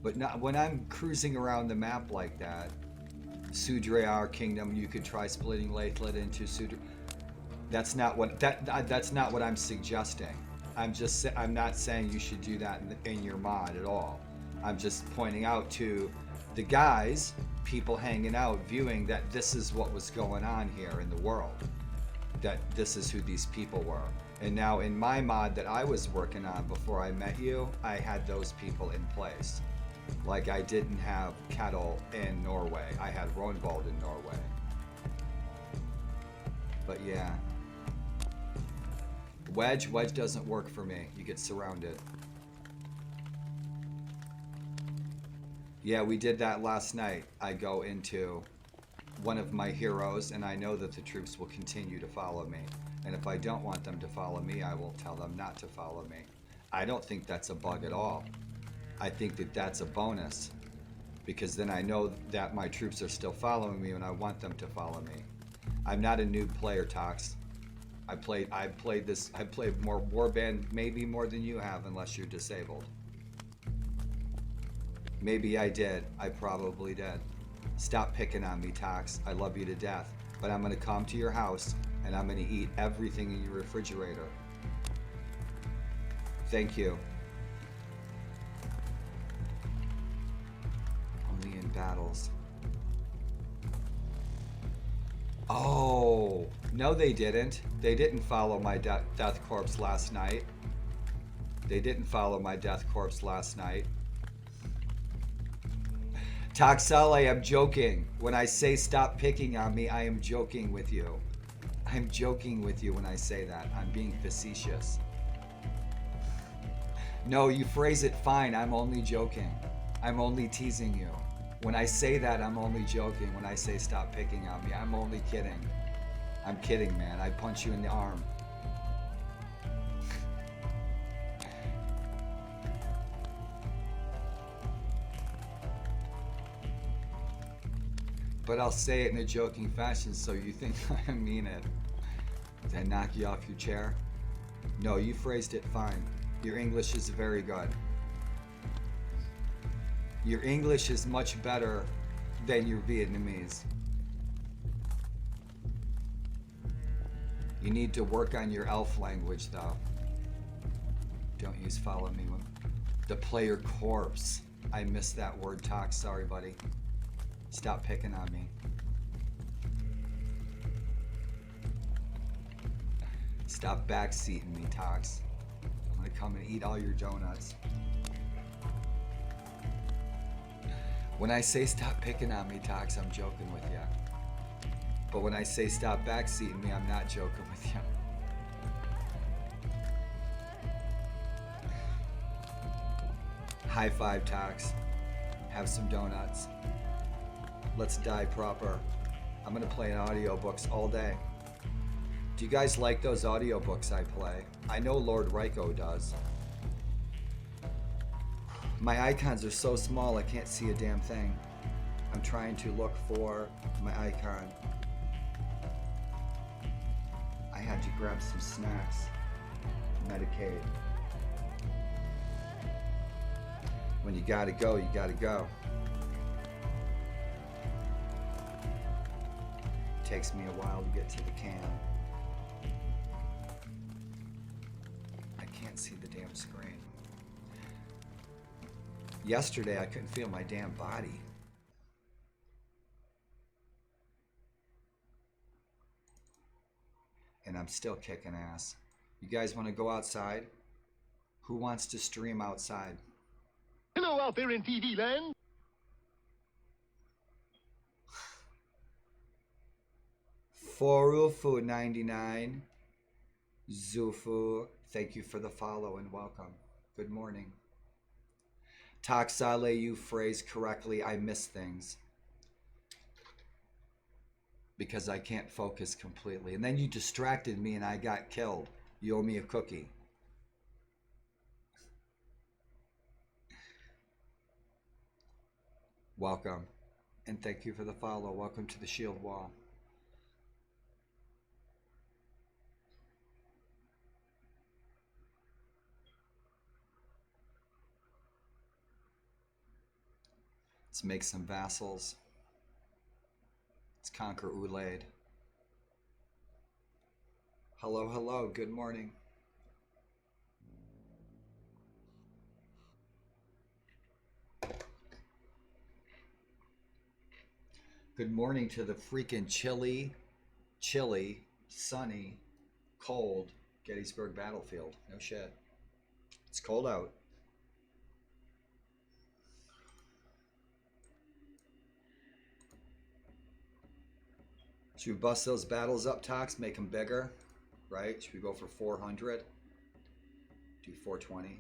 But not, when I'm cruising around the map like that, Sudrear Kingdom, you could try splitting Laithlet into Sudrear. That's not what I'm suggesting. I'm not saying you should do that in your mod at all. I'm just pointing out to the guys, people hanging out, viewing that this is what was going on here in the world. That this is who these people were. And now in my mod that I was working on before I met you, I had those people in place. Like I didn't have Kettle in Norway. I had Ronvald in Norway. But yeah. Wedge doesn't work for me. You get surrounded. Yeah, we did that last night. I go into one of my heroes, and I know that the troops will continue to follow me. And if I don't want them to follow me, I will tell them not to follow me. I don't think that's a bug at all. I think that that's a bonus, because then I know that my troops are still following me and I want them to follow me. I'm not a noob player, Tox. I played more Warband, maybe more than you have, unless you're disabled. Maybe I did. I probably did. Stop picking on me, Tox. I love you to death. But I'm gonna come to your house and I'm gonna eat everything in your refrigerator. Thank you. Only in battles. Oh, no they didn't. They didn't follow my death corpse last night. They didn't follow my death corpse last night. Toxale, I'm joking. When I say stop picking on me, I am joking with you. I'm joking with you when I say that. I'm being facetious. No, you phrase it fine. I'm only joking. I'm only teasing you. When I say that, I'm only joking. When I say stop picking on me, I'm only kidding. I'm kidding, man. I punch you in the arm. But I'll say it in a joking fashion so you think I mean it. Did I knock you off your chair? No, you phrased it fine. Your English is very good. Your English is much better than your Vietnamese. You need to work on your elf language, though. Don't use follow me. The player corpse. I missed that word, Tox. Sorry, buddy. Stop picking on me. Stop backseating me, Tox. I'm gonna come and eat all your donuts. When I say stop picking on me, Tox, I'm joking with you. But when I say stop backseating me, I'm not joking with you. High five, Tox. Have some donuts. Let's die proper. I'm gonna play in audiobooks all day. Do you guys like those audiobooks I play? I know Lord Ryko does. My icons are so small I can't see a damn thing. I'm trying to look for my icon. I had to grab some snacks. Medicaid. When you gotta go, you gotta go. Takes me a while to get to the can. I can't see the damn screen. Yesterday, I couldn't feel my damn body. And I'm still kicking ass. You guys want to go outside? Who wants to stream outside? Hello out there in TV land. Forufu 99. Zufu, thank you for the follow and welcome. Good morning. Taxale, you phrase correctly, I miss things. Because I can't focus completely. And then you distracted me and I got killed. You owe me a cookie. Welcome. And thank you for the follow. Welcome to the Shieldwall. Let's make some vassals. Let's conquer Ulaid. Hello, hello, good morning. Good morning to the freaking chilly, sunny, cold Gettysburg battlefield. No shit. It's cold out. Should we bust those battles up, Tox? Make them bigger, right? Should we go for 400? Do 420.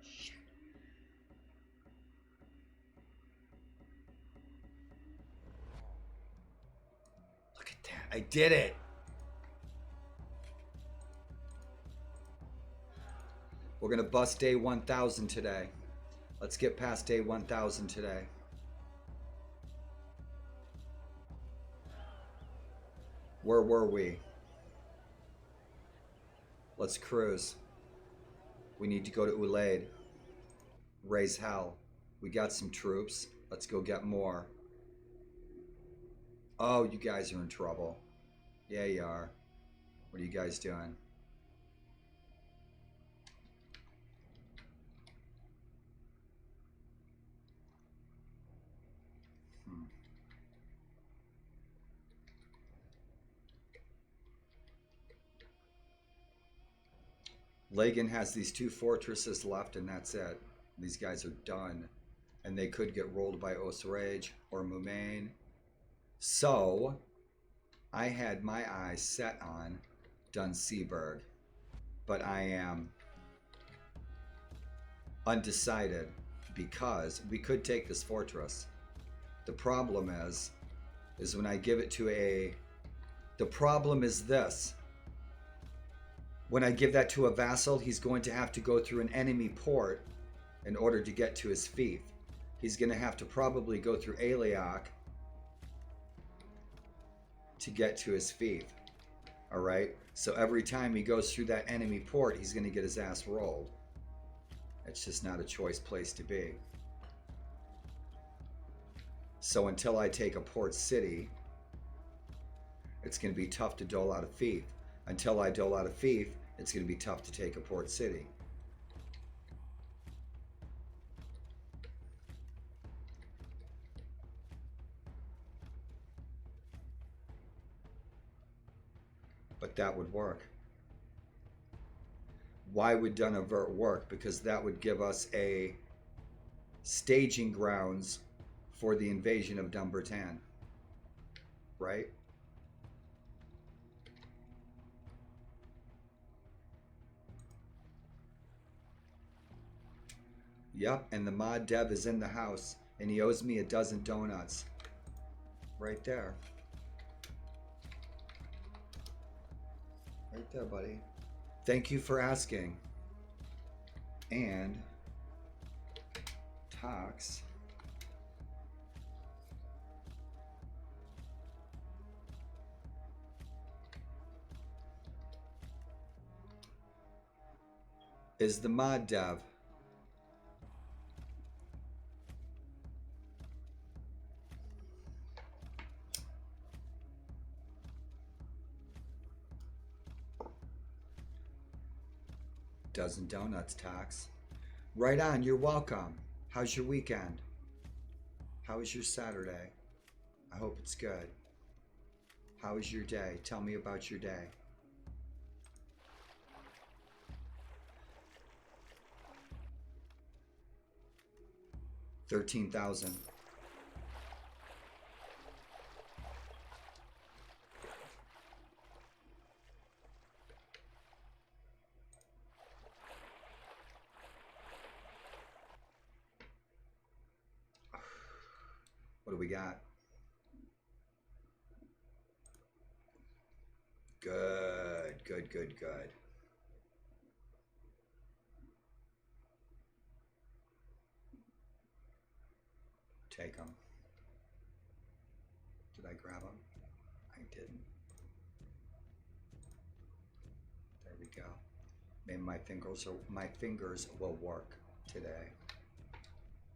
Shit. Look at that. I did it. We're going to bust day 1000 today. Let's get past day 1000 today. Where were we? Let's cruise. We need to go to Ulaid. Raise hell. We got some troops. Let's go get more. Oh, you guys are in trouble. Yeah, you are. What are you guys doing? Lagan has these 2 fortresses left and that's it. These guys are done. And they could get rolled by Osrage or Mumain. So, I had my eyes set on Dunseaburg. But I am undecided because we could take this fortress. The problem is when I give it to a... The problem is this. When I give that to a vassal, he's going to have to go through an enemy port in order to get to his fief. He's going to have to probably go through Aliak to get to his fief. All right? So every time he goes through that enemy port, he's going to get his ass rolled. It's just not a choice place to be. So until I take a port city, it's going to be tough to dole out a fief. Until I dole out a fief, it's going to be tough to take a port city. But that would work. Why would Dunavert work? Because that would give us a staging grounds for the invasion of Dumbarton. Right? Yep, and the mod dev is in the house, and he owes me a dozen donuts. Right there. Right there, buddy. Thank you for asking. And Tox. Is the mod dev. Dozen donuts, Tox. Right on, you're welcome. How's your weekend? How was your Saturday? I hope it's good. How was your day? Tell me about your day. $13,000. What do we got? Good, good, good, good. Take them. Did I grab them? I didn't. There we go. Maybe my fingers will work today.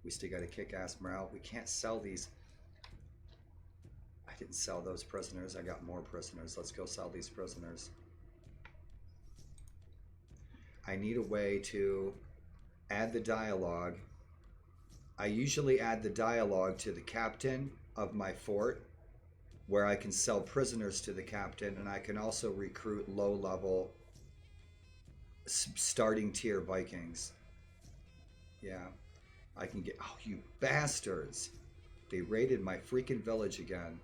We still got to kick ass morale. We can't sell these. I didn't sell those prisoners. I got more prisoners. Let's go sell these prisoners. I need a way to add the dialogue. I usually add the dialogue to the captain of my fort, where I can sell prisoners to the captain, and I can also recruit low-level starting tier Vikings. Yeah. I can get... Oh, you bastards! They raided my freaking village again.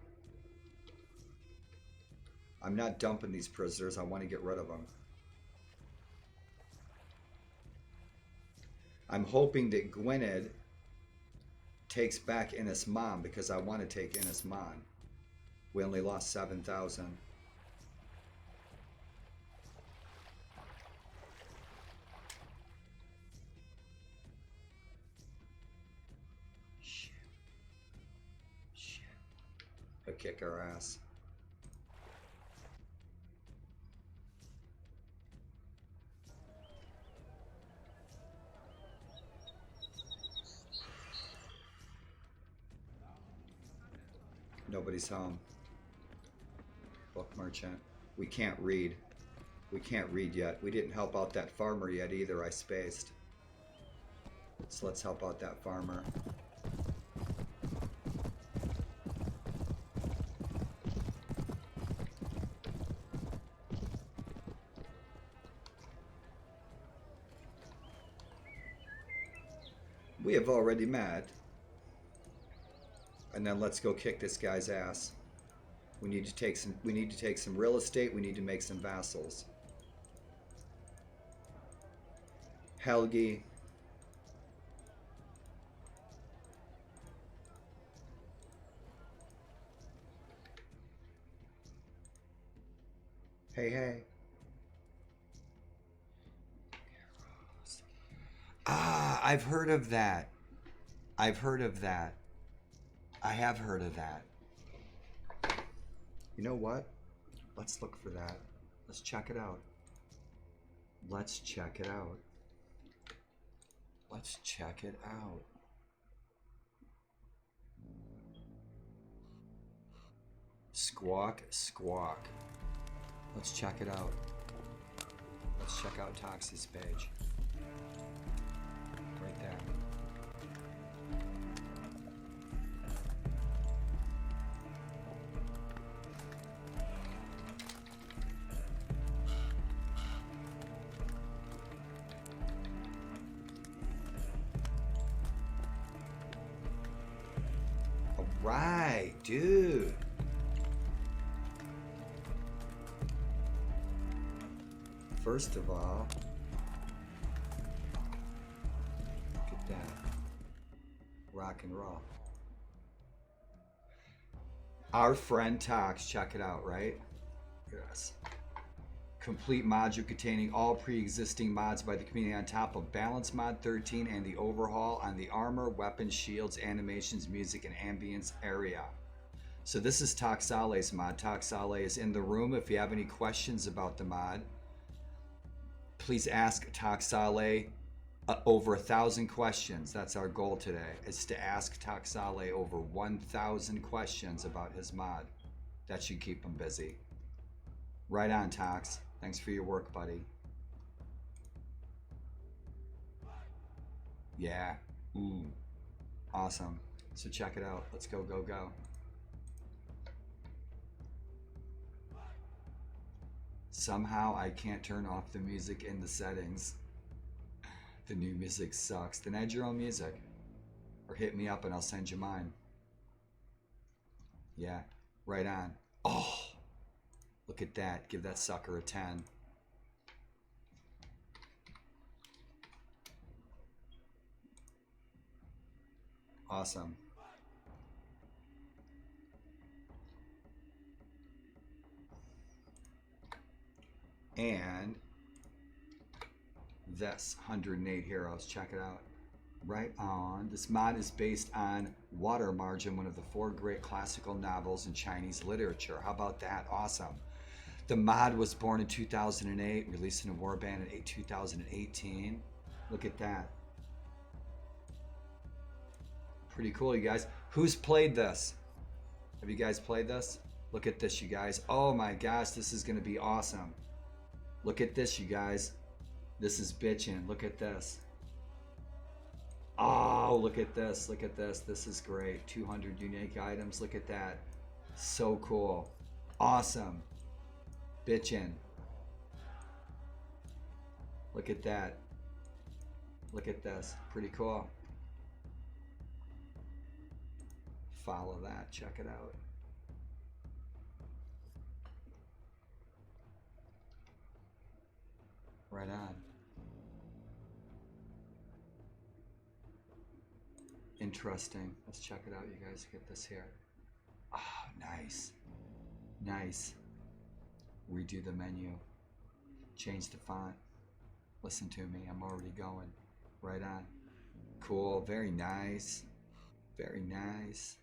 I'm not dumping these prisoners. I want to get rid of them. I'm hoping that Gwynedd takes back Innis Mom, because I want to take Innis Mom. We only lost 7,000. He'll kick our ass. Nobody's home. Book merchant. We can't read. We can't read yet. We didn't help out that farmer yet either. I spaced. So let's help out that farmer. We have already met. And then let's go kick this guy's ass. We need to take some real estate. We need to make some vassals. Helgi. Hey, hey. Ah, I've heard of that. I've heard of that. I have heard of that. You know what? Let's look for that. Let's check it out. Let's check it out. Let's check it out. Squawk, squawk. Let's check it out. Let's check out Tox's page. Right there. All right, dude. First of all, look at that. Rock and roll. Our friend Tox, check it out, right? Yes. Complete module containing all pre-existing mods by the community on top of Balance Mod 13 and the overhaul on the armor, weapons, shields, animations, music, and ambience area. So this is Toxale's mod. Toxale is in the room. If you have any questions about the mod, please ask Toxale over 1,000 questions. That's our goal today, is to ask Toxale over 1,000 questions about his mod. That should keep him busy. Right on, Tox. Thanks for your work, buddy. Yeah. Awesome. So check it out. Let's go, go, go. Somehow I can't turn off the music in the settings. The new music sucks. Then add your own music. Or hit me up and I'll send you mine. Yeah, right on. Oh, look at that. Give that sucker a 10. Awesome. And this 108 heroes. Check it out. Right on. This mod is based on Water Margin, one of the 4 great classical novels in Chinese literature. How about that? Awesome. The mod was born in 2008, released in a warband in 2018. Look at that. Pretty cool, you guys. Who's played this? Have you guys played this? Look at this, you guys. Oh my gosh, this is going to be awesome. Look at this, you guys. This is bitchin'. Look at this. Oh, look at this. Look at this. This is great. 200 unique items. Look at that. So cool. Awesome. Bitchin'. Look at that. Look at this. Pretty cool. Follow that. Check it out. Right on. Interesting. Let's check it out, you guys. Get this here. Ah, oh, nice. Nice. Redo the menu. Change the font. Listen to me. I'm already going. Right on. Cool. Very nice. Very nice.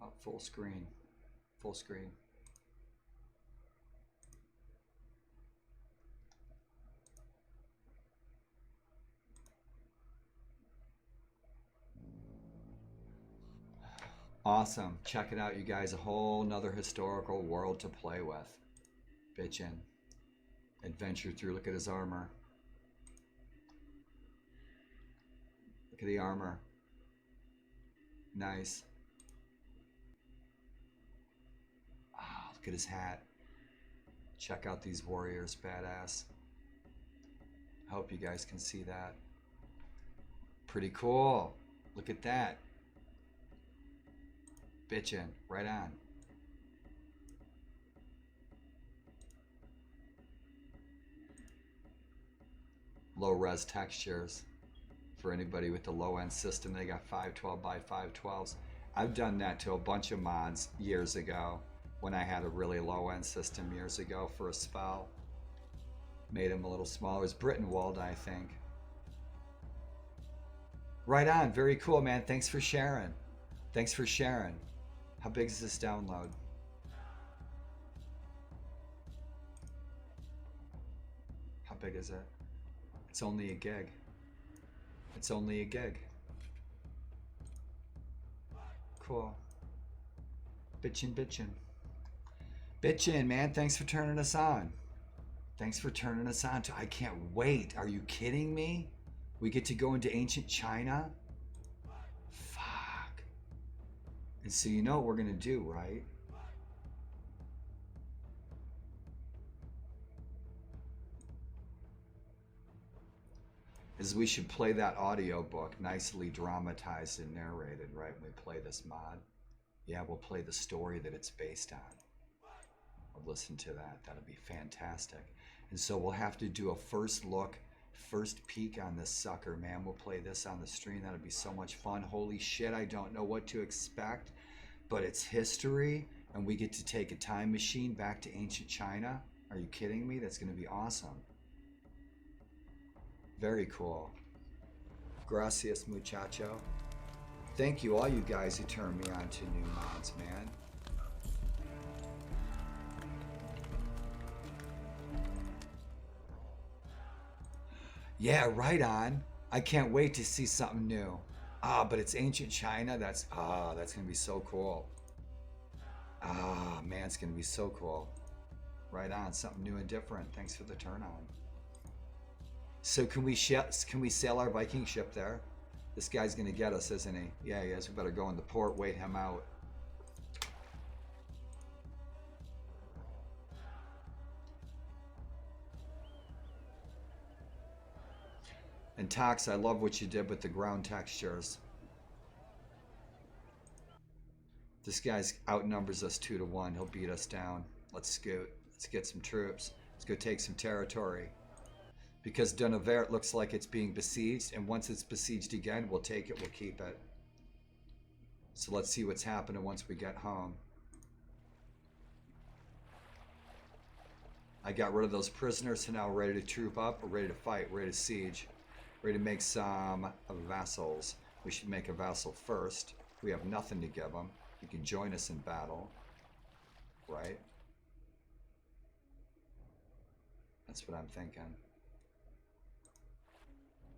Oh, full screen. Full screen. Awesome. Check it out, you guys. A whole nother historical world to play with. Bitchin'. Adventure through. Look at his armor. Look at the armor. Nice. Ah, look at his hat. Check out these warriors. Badass. I hope you guys can see that. Pretty cool. Look at that. Bitchin'. Right on. Low res textures. For anybody with the low end system, they got 512 by 512s. I've done that to a bunch of mods years ago when I had a really low end system years ago for a spell. Made them a little smaller. It was Brittenwald, I think. Right on. Very cool, man. Thanks for sharing. Thanks for sharing. How big is this download? How big is it? It's only a gig. It's only a gig. Cool. Bitchin', bitchin'. Bitchin', man. Thanks for turning us on. Thanks for turning us on. I can't wait. Are you kidding me? We get to go into ancient China? Fuck. And so you know what we're going to do, right? Is we should play that audiobook, nicely dramatized and narrated, right? When we play this mod. Yeah, we'll play the story that it's based on. We'll listen to that. That'll be fantastic. And so we'll have to do a first look, first peek on this sucker, man. We'll play this on the stream. That'll be so much fun. Holy shit, I don't know what to expect, but it's history, and we get to take a time machine back to ancient China. Are you kidding me? That's going to be awesome. Very cool. Gracias, muchacho. Thank you, all you guys who turned me on to new mods, man. Yeah, right on. I can't wait to see something new. But it's ancient China. That's gonna be so cool. Man, it's gonna be so cool. Right on, something new and different. Thanks for the turn on. So can we sail our Viking ship there? This guy's gonna get us, isn't he? Yeah, he is. We better go in the port, wait him out. And Tox, I love what you did with the ground textures. This guy's outnumbers us 2-1. He'll beat us down. Let's scoot. Let's get some troops. Let's go take some territory. Because Dunavert looks like it's being besieged, and once it's besieged again, we'll take it, we'll keep it. So let's see what's happening once we get home. I got rid of those prisoners, so now we're ready to troop up, we're ready to fight, we're ready to siege. Ready to make some vassals. We should make a vassal first. We have nothing to give them. You can join us in battle. Right? That's what I'm thinking.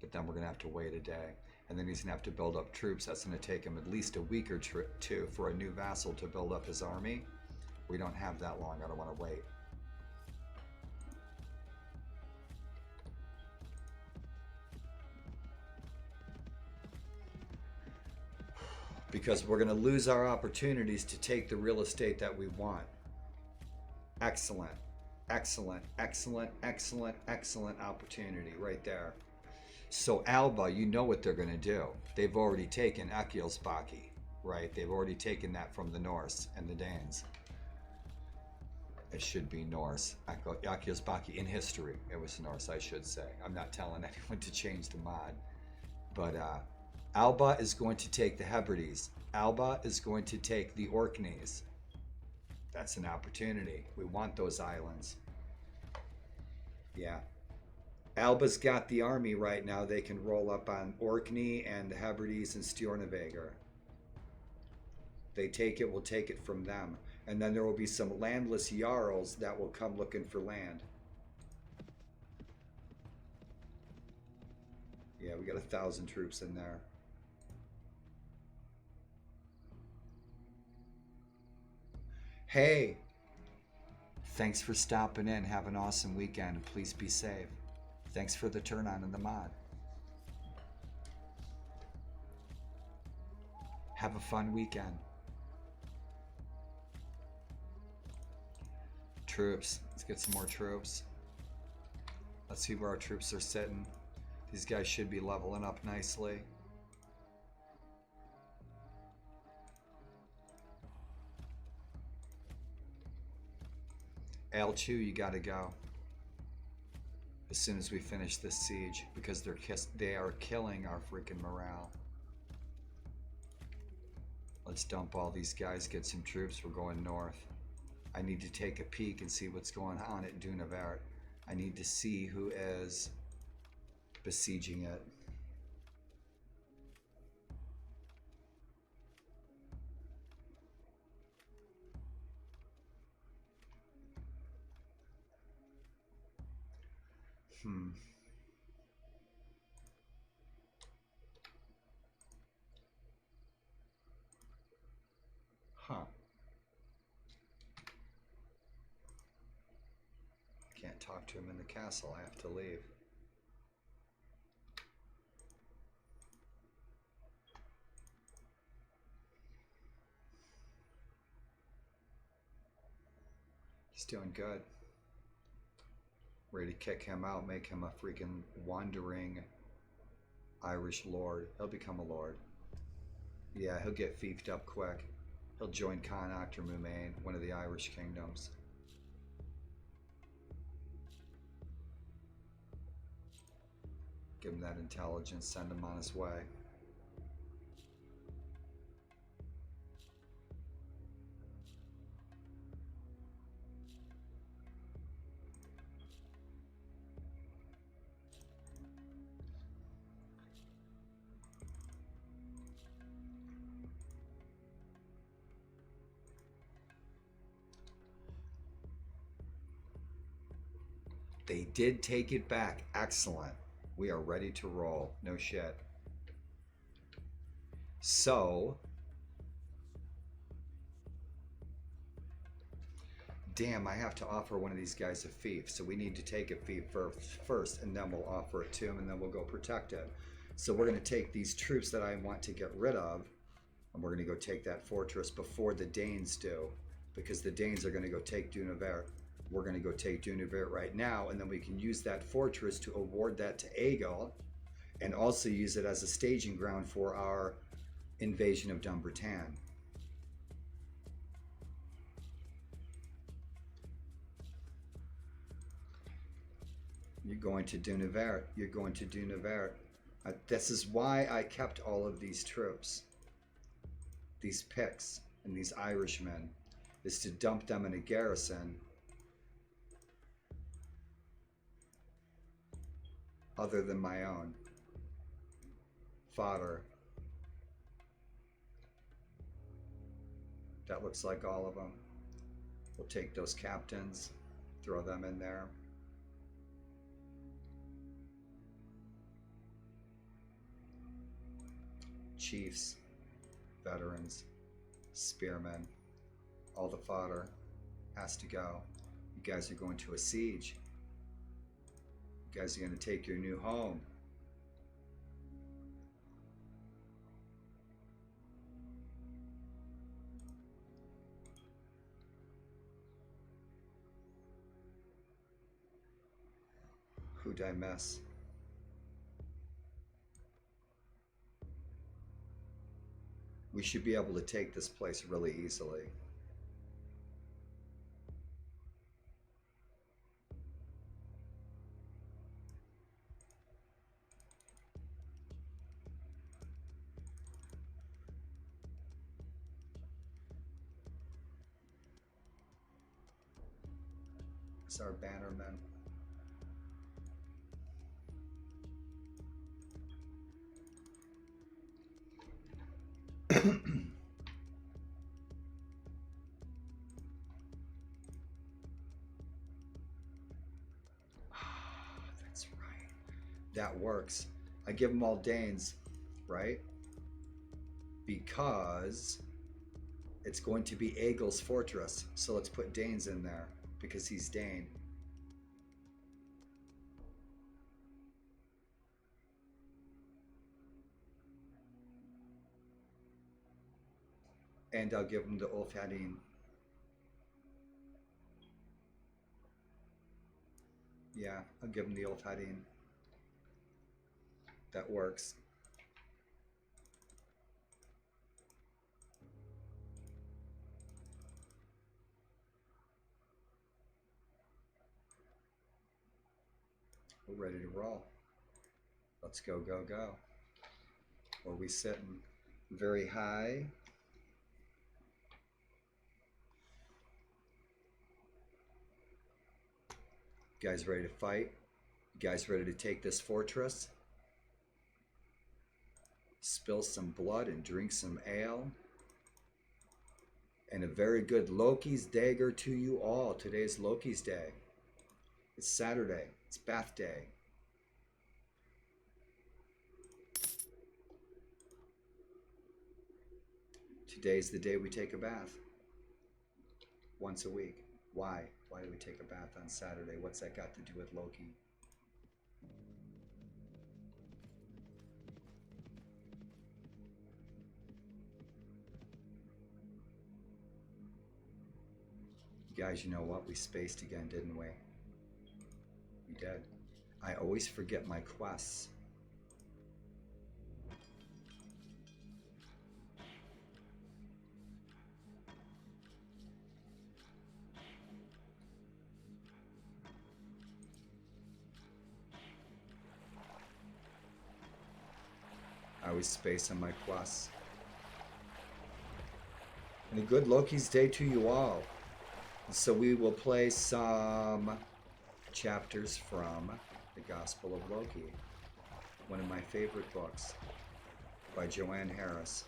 But then we're going to have to wait a day. And then he's going to have to build up troops. That's going to take him at least a week or two for a new vassal to build up his army. We don't have that long. I don't want to wait. Because we're going to lose our opportunities to take the real estate that we want. Excellent, excellent, excellent, excellent, excellent opportunity right there. So Alba, you know what they're going to do. They've already taken Akilsbaki, right? They've already taken that from the Norse and the Danes. It should be Norse. Akilsbaki in history, it was Norse, I should say. I'm not telling anyone to change the mod. But Alba is going to take the Hebrides. Alba is going to take the Orkneys. That's an opportunity. We want those islands. Yeah. Alba's got the army right now. They can roll up on Orkney and the Hebrides and Stjornavager. They take it, we'll take it from them. And then there will be some landless Jarls that will come looking for land. Yeah, we got 1,000 troops in there. Hey, thanks for stopping in. Have an awesome weekend. Please be safe. Thanks for the turn on in the mod. Have a fun weekend. Troops. Let's get some more troops. Let's see where our troops are sitting. These guys should be leveling up nicely. Alchu, you gotta go. As soon as we finish this siege, because they are killing our freaking morale. Let's dump all these guys, get some troops, we're going north. I need to take a peek and see what's going on at Dunavert. I need to see who is besieging it. Huh. Can't talk to him in the castle. I have to leave. He's doing good. Ready to kick him out, make him a freaking wandering Irish lord. He'll become a lord. Yeah, he'll get fiefed up quick. He'll join Connacht or Mumain, one of the Irish kingdoms. Give him that intelligence, send him on his way. They did take it back. Excellent. We are ready to roll. No shit. So, damn, I have to offer one of these guys a fief. So we need to take a fief first, and then we'll offer it to him, and then we'll go protect it. So we're going to take these troops that I want to get rid of, and we're going to go take that fortress before the Danes do, because the Danes are going to go take Dunavert. We're going to go take Dunavert right now, and then we can use that fortress to award that to Aegal, and also use it as a staging ground for our invasion of Dumbarton. You're going to Dunavert. You're going to Dunavert. This is why I kept all of these troops, these Picts and these Irishmen, is to dump them in a garrison other than my own fodder. That looks like all of them. We'll take those captains, throw them in there. Chiefs, veterans, spearmen, all the fodder has to go. You guys are going to a siege. You guys are going to take your new home. Who'd I miss? We should be able to take this place really easily. It's our bannermen. That's right. That works. I give them all Danes, right? Because it's going to be Aegel's fortress. So let's put Danes in there because he's Dane. And I'll give him the Ulfhadin. Yeah, I'll give him the Ulfhadin. That works. We're ready to roll. Let's go, go, go. Are we sitting very high? You guys ready to fight? You guys ready to take this fortress? Spill some blood and drink some ale? And a very good Loki's dagger to you all. Today's Loki's day. It's Saturday. It's bath day. Today's the day we take a bath. Once a week. Why? Why do we take a bath on Saturday? What's that got to do with Loki? Guys, you know what? We spaced again, didn't we? We did. I always forget my quests. I always space on my quests. And a good Loki's Day to you all. So we will play some chapters from the Gospel of Loki, one of my favorite books by Joanne Harris.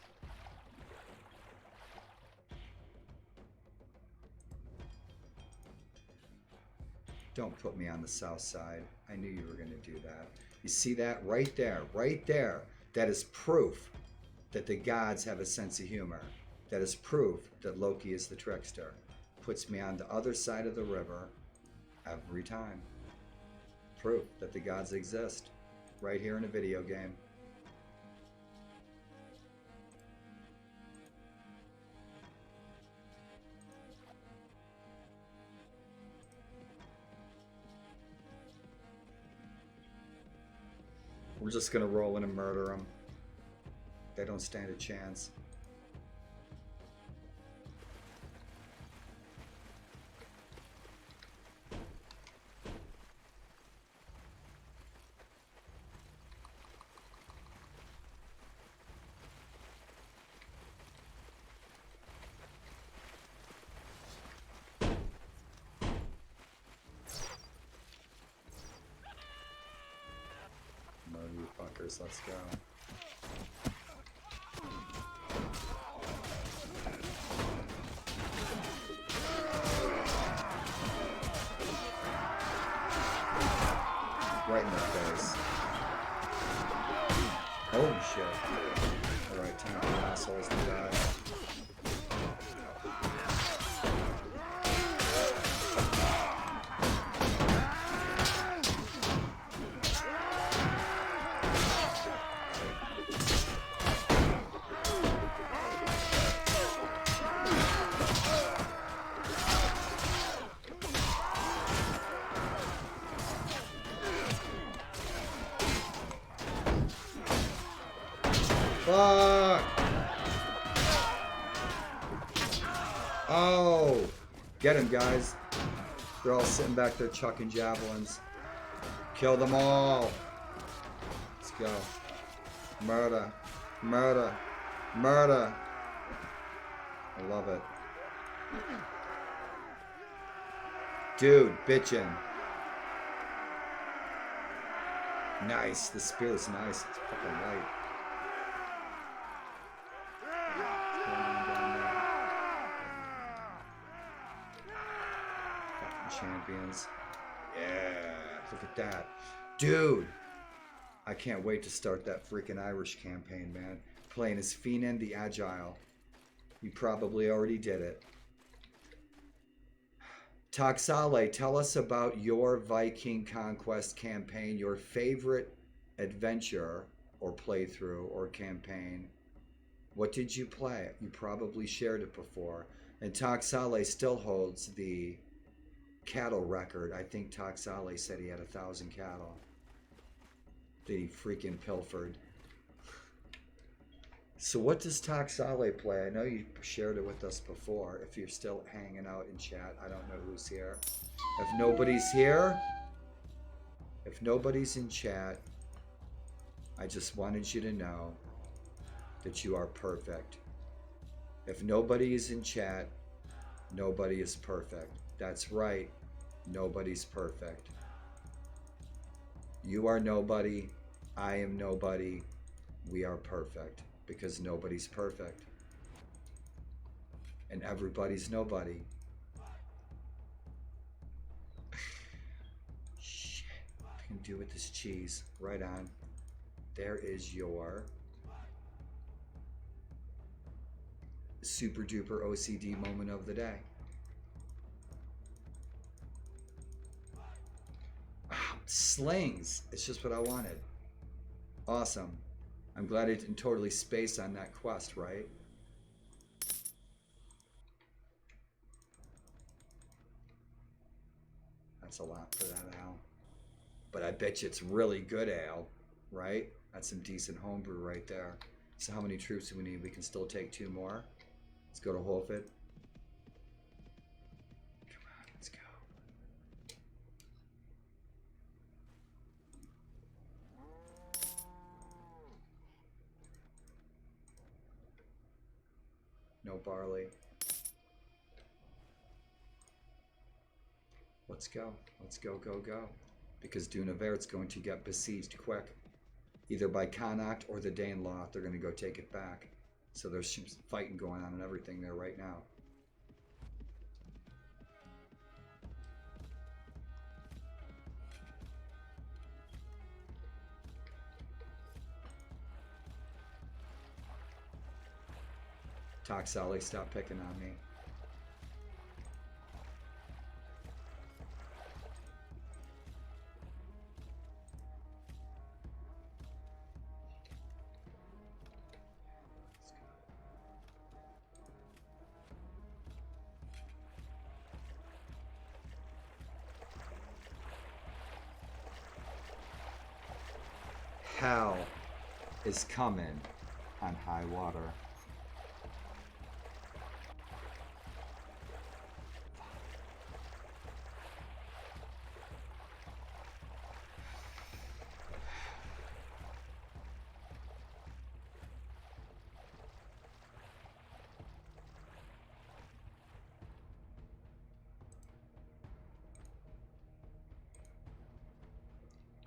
Don't put me on the south side. I knew you were going to do that. You see that right there, right there? That is proof that the gods have a sense of humor. That is proof that Loki is the trickster. Puts me on the other side of the river every time. Proof that the gods exist. Right here in a video game. We're just gonna roll in and murder them. They don't stand a chance. You fuckers, let's go. Right in the face. Oh shit. Alright, time for the assholes to die. Fuck! Oh! Get him, guys. They're all sitting back there chucking javelins. Kill them all. Let's go. Murder. Murder. Murder. I love it. Dude, bitchin'. Nice. The spear's nice. It's fucking light. Champions. Yeah, look at that. Dude, I can't wait to start that freaking Irish campaign, man. Playing as Finan the Agile. You probably already did it. Taxale, tell us about your Viking Conquest campaign, your favorite adventure or playthrough or campaign. What did you play? You probably shared it before. And Taxale still holds the cattle record. I think Taxale said he had 1,000 cattle that he freaking pilfered. So what does Taxale play? I know you shared it with us before. If you're still hanging out in chat, I don't know who's here. If nobody's here, if nobody's in chat, I just wanted you to know that you are perfect. If nobody is in chat, nobody is perfect. That's right. Nobody's perfect. You are nobody. I am nobody. We are perfect because nobody's perfect. And everybody's nobody. Shit. What can I do with this cheese? Right on. There is your super duper OCD moment of the day. Slings. It's just what I wanted. Awesome. I'm glad I didn't totally space on that quest, right? That's a lot for that ale. But I bet you it's really good ale, right? That's some decent homebrew right there. So how many troops do we need? We can still take 2 more. Let's go to Holford. Come on, let's go. No barley. Let's go. Let's go, go, go. Because Dunavert's going to get besieged quick. Either by Connacht or the Danelaw. They're going to go take it back. So there's some fighting going on and everything there right now. Toxali, stop picking on me. Hell is coming on high water.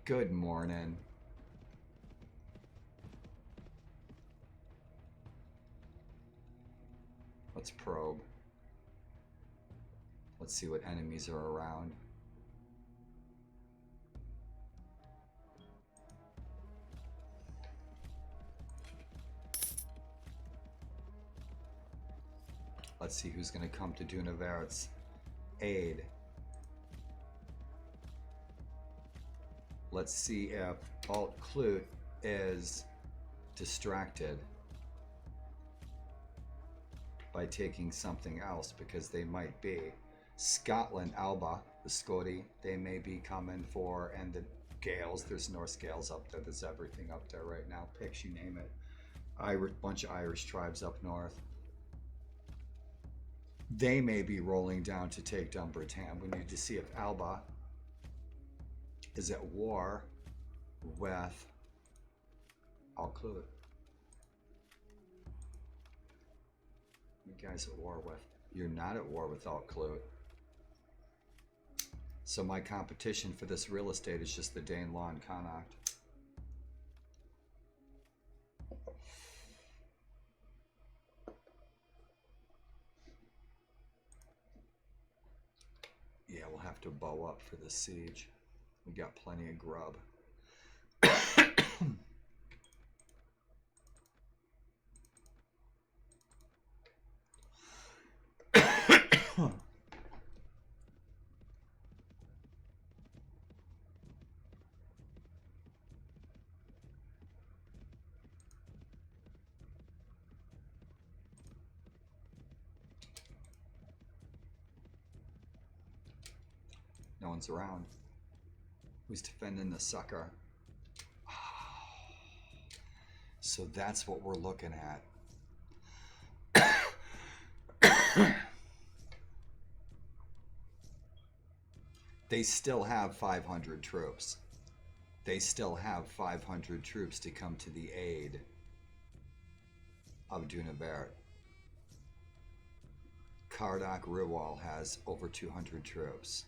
Good morning. Let's probe. Let's see what enemies are around. Let's see who's going to come to Dunavert's aid. Let's see if Alt Clute is distracted by taking something else, because they might be. Scotland, Alba, the Scoti, they may be coming for, and the Gales, there's Norse Gales up there, there's everything up there right now, Picts, you name it. Bunch of Irish tribes up north. They may be rolling down to take down Britain. We need to see if Alba is at war with Alt Clute. You guys at war with? You're not at war with Alt Clute. So my competition for this real estate is just the Danelaw and Connacht. Yeah, we'll have to bow up for the siege. We got plenty of grub. No one's around. Who's defending the sucker? So that's what we're looking at. They still have 500 troops. They still have 500 troops to come to the aid of Dunavert. Kardak Riwal has over 200 troops.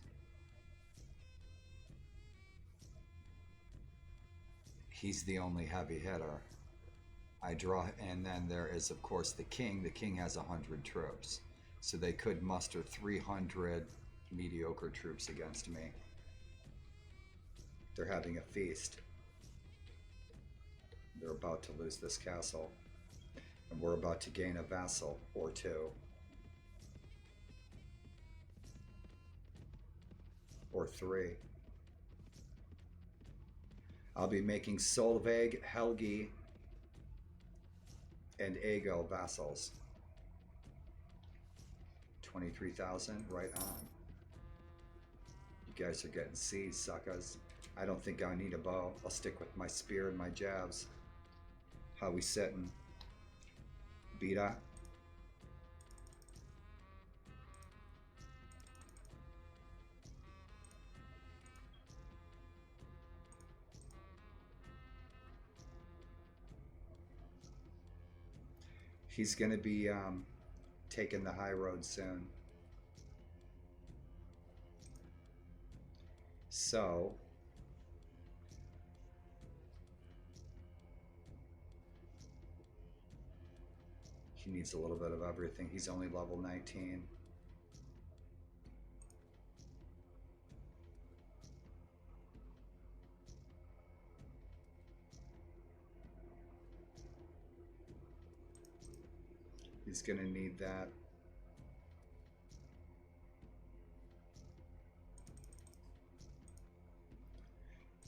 He's the only heavy hitter. I draw, and then there is, of course, the king. The king has 100 troops. So they could muster 300 mediocre troops against me. They're having a feast. They're about to lose this castle. And we're about to gain a vassal or two. Or three. I'll be making Solveig, Helgi, and Aego vassals. 23,000, right on. You guys are getting seeds, suckers. I don't think I need a bow. I'll stick with my spear and my jabs. How we sitting? Beta. He's gonna be taking the high road soon. So he needs a little bit of everything. He's only level 19. He's gonna need that.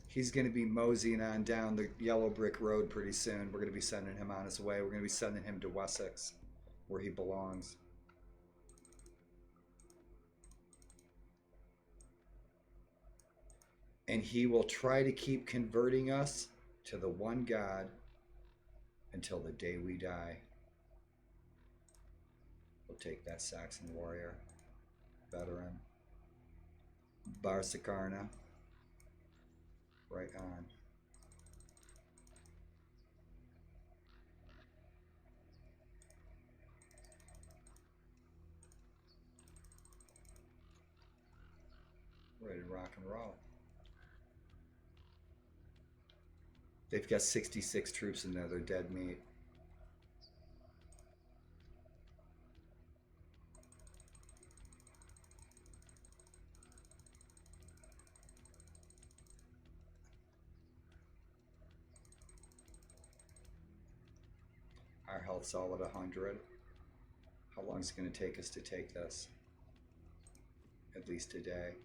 He's going to be moseying on down the yellow brick road pretty soon. We're going to be sending him on his way. We're going to be sending him to Wessex, where he belongs. And he will try to keep converting us to the one God until the day we die. We'll take that Saxon warrior, veteran. Barsakarna. Right on. Ready to rock and roll. They've got 66 troops in there. They're dead meat. Our health's all at 100. How long is it going to take us to take this? At least a day.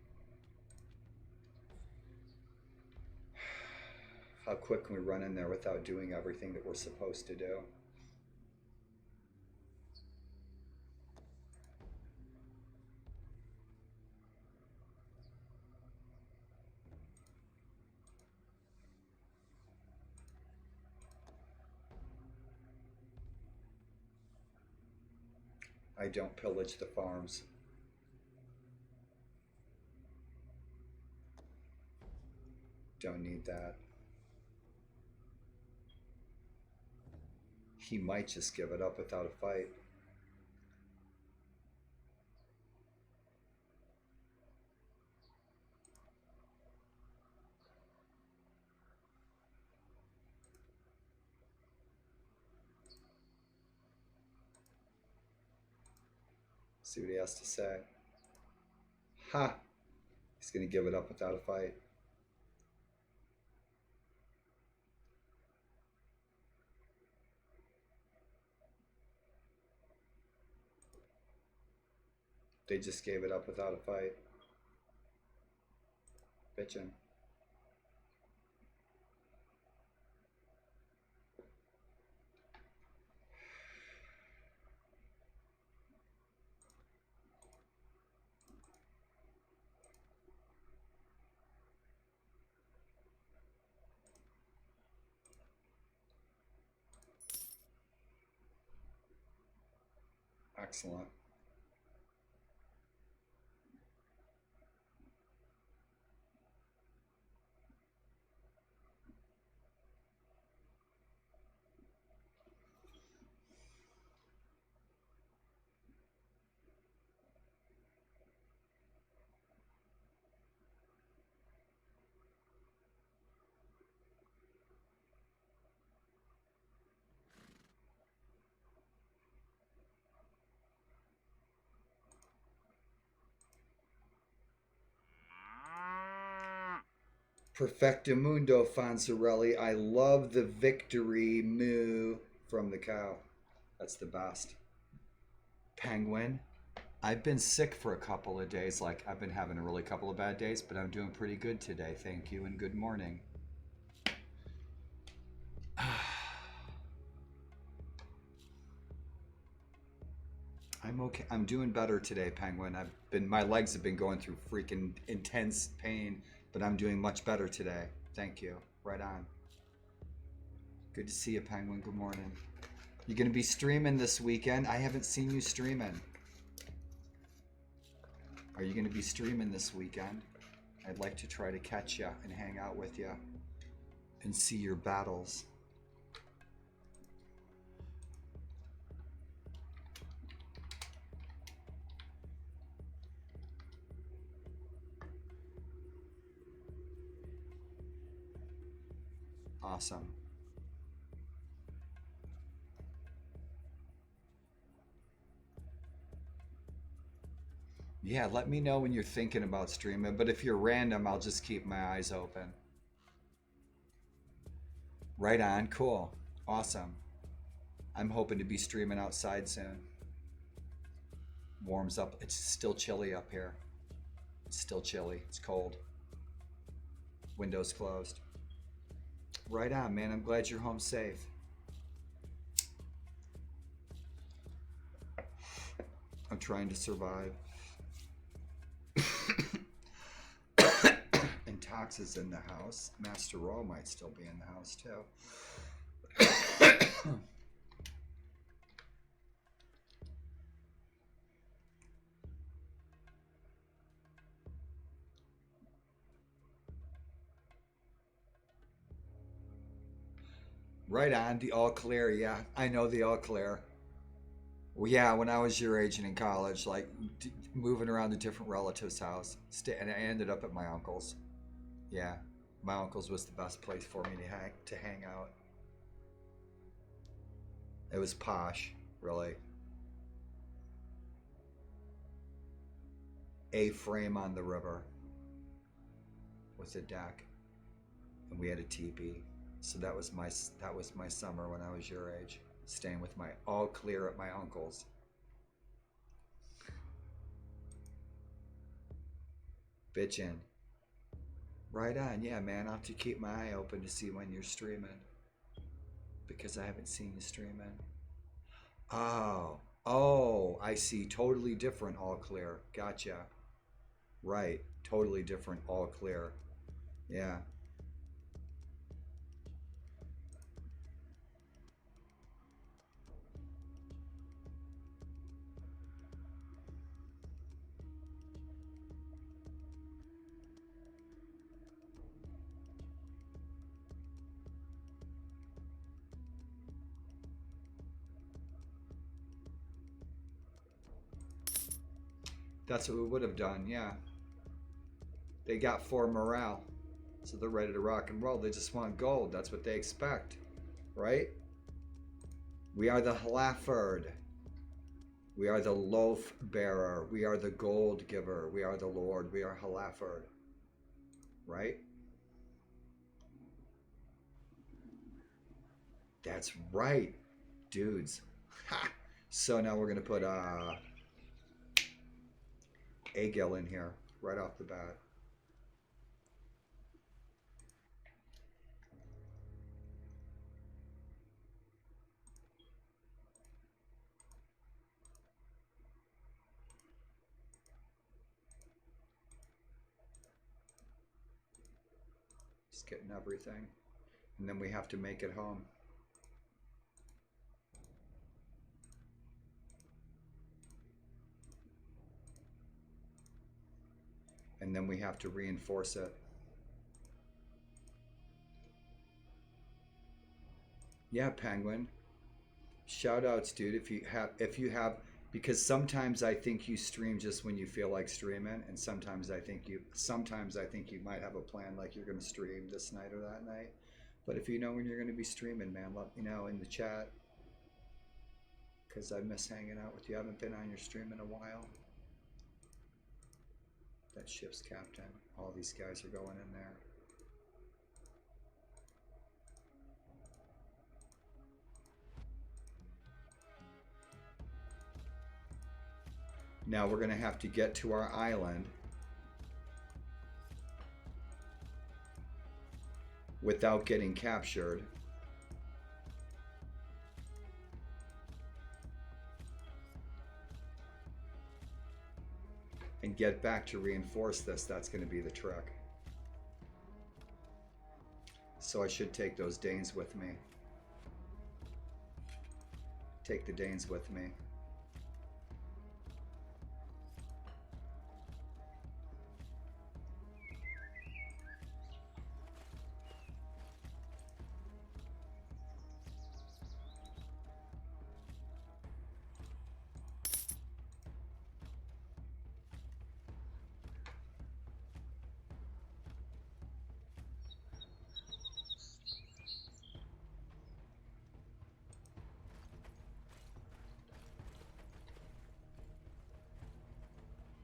How quick can we run in there without doing everything that we're supposed to do? I don't pillage the farms. Don't need that. He might just give it up without a fight. See what he has to say. Ha! He's going to give it up without a fight. They just gave it up without a fight. Bitchin'. Excellent. Perfectamundo, Fonzarelli. I love the victory moo from the cow. That's the best. Penguin. I've been sick for a couple of days. Like, I've been having a really couple of bad days, but I'm doing pretty good today. Thank you and good morning. I'm okay. I'm doing better today, Penguin. My legs have been going through freaking intense pain, but I'm doing much better today. Thank you. Right on. Good to see you, Penguin. Good morning. You gonna be streaming this weekend? I haven't seen you streaming. Are you gonna be streaming this weekend? I'd like to try to catch you and hang out with you and see your battles. Awesome. Yeah, let me know when you're thinking about streaming, but if you're random, I'll just keep my eyes open. Right on, cool. Awesome. I'm hoping to be streaming outside soon. Warms up. It's still chilly up here. It's still chilly. It's cold. Windows closed. Right on, man. I'm glad you're home safe. I'm trying to survive. And Tox is in the house. Master Raw might still be in the house too. Right on, the all clear. Yeah, I know the all clear. Well, yeah, when I was your age and in college, like moving around to different relatives' house, and I ended up at my uncle's. Yeah, my uncle's was the best place for me to hang out. It was posh, really. A frame on the river with a deck, and we had a teepee. So that was my summer when I was your age, staying with my all clear at my uncle's. Bitchin'. Right on, yeah, man. I'll have to keep my eye open to see when you're streaming, because I haven't seen you streaming. Oh, I see. Totally different all clear. Gotcha. Right, totally different all clear. Yeah. That's what we would have done, yeah. They got 4 morale, so they're ready to rock and roll. They just want gold. That's what they expect, right? We are the Halaford. We are the loaf bearer. We are the gold giver. We are the Lord. We are Halaford, right? That's right, dudes. Ha! So now we're gonna put Agil in here right off the bat. Just getting everything, and then we have to make it home. And then we have to reinforce it. Yeah, Penguin. Shout outs, dude. If you have, because sometimes I think you stream just when you feel like streaming, and sometimes I think you might have a plan, like you're gonna stream this night or that night. But if you know when you're gonna be streaming, man, let me know in the chat, because I miss hanging out with you. I haven't been on your stream in a while. That ship's captain. All these guys are going in there. Now we're going to have to get to our island without getting captured. And get back to reinforce this. That's going to be the trick. So I should take those Danes with me. Take the Danes with me.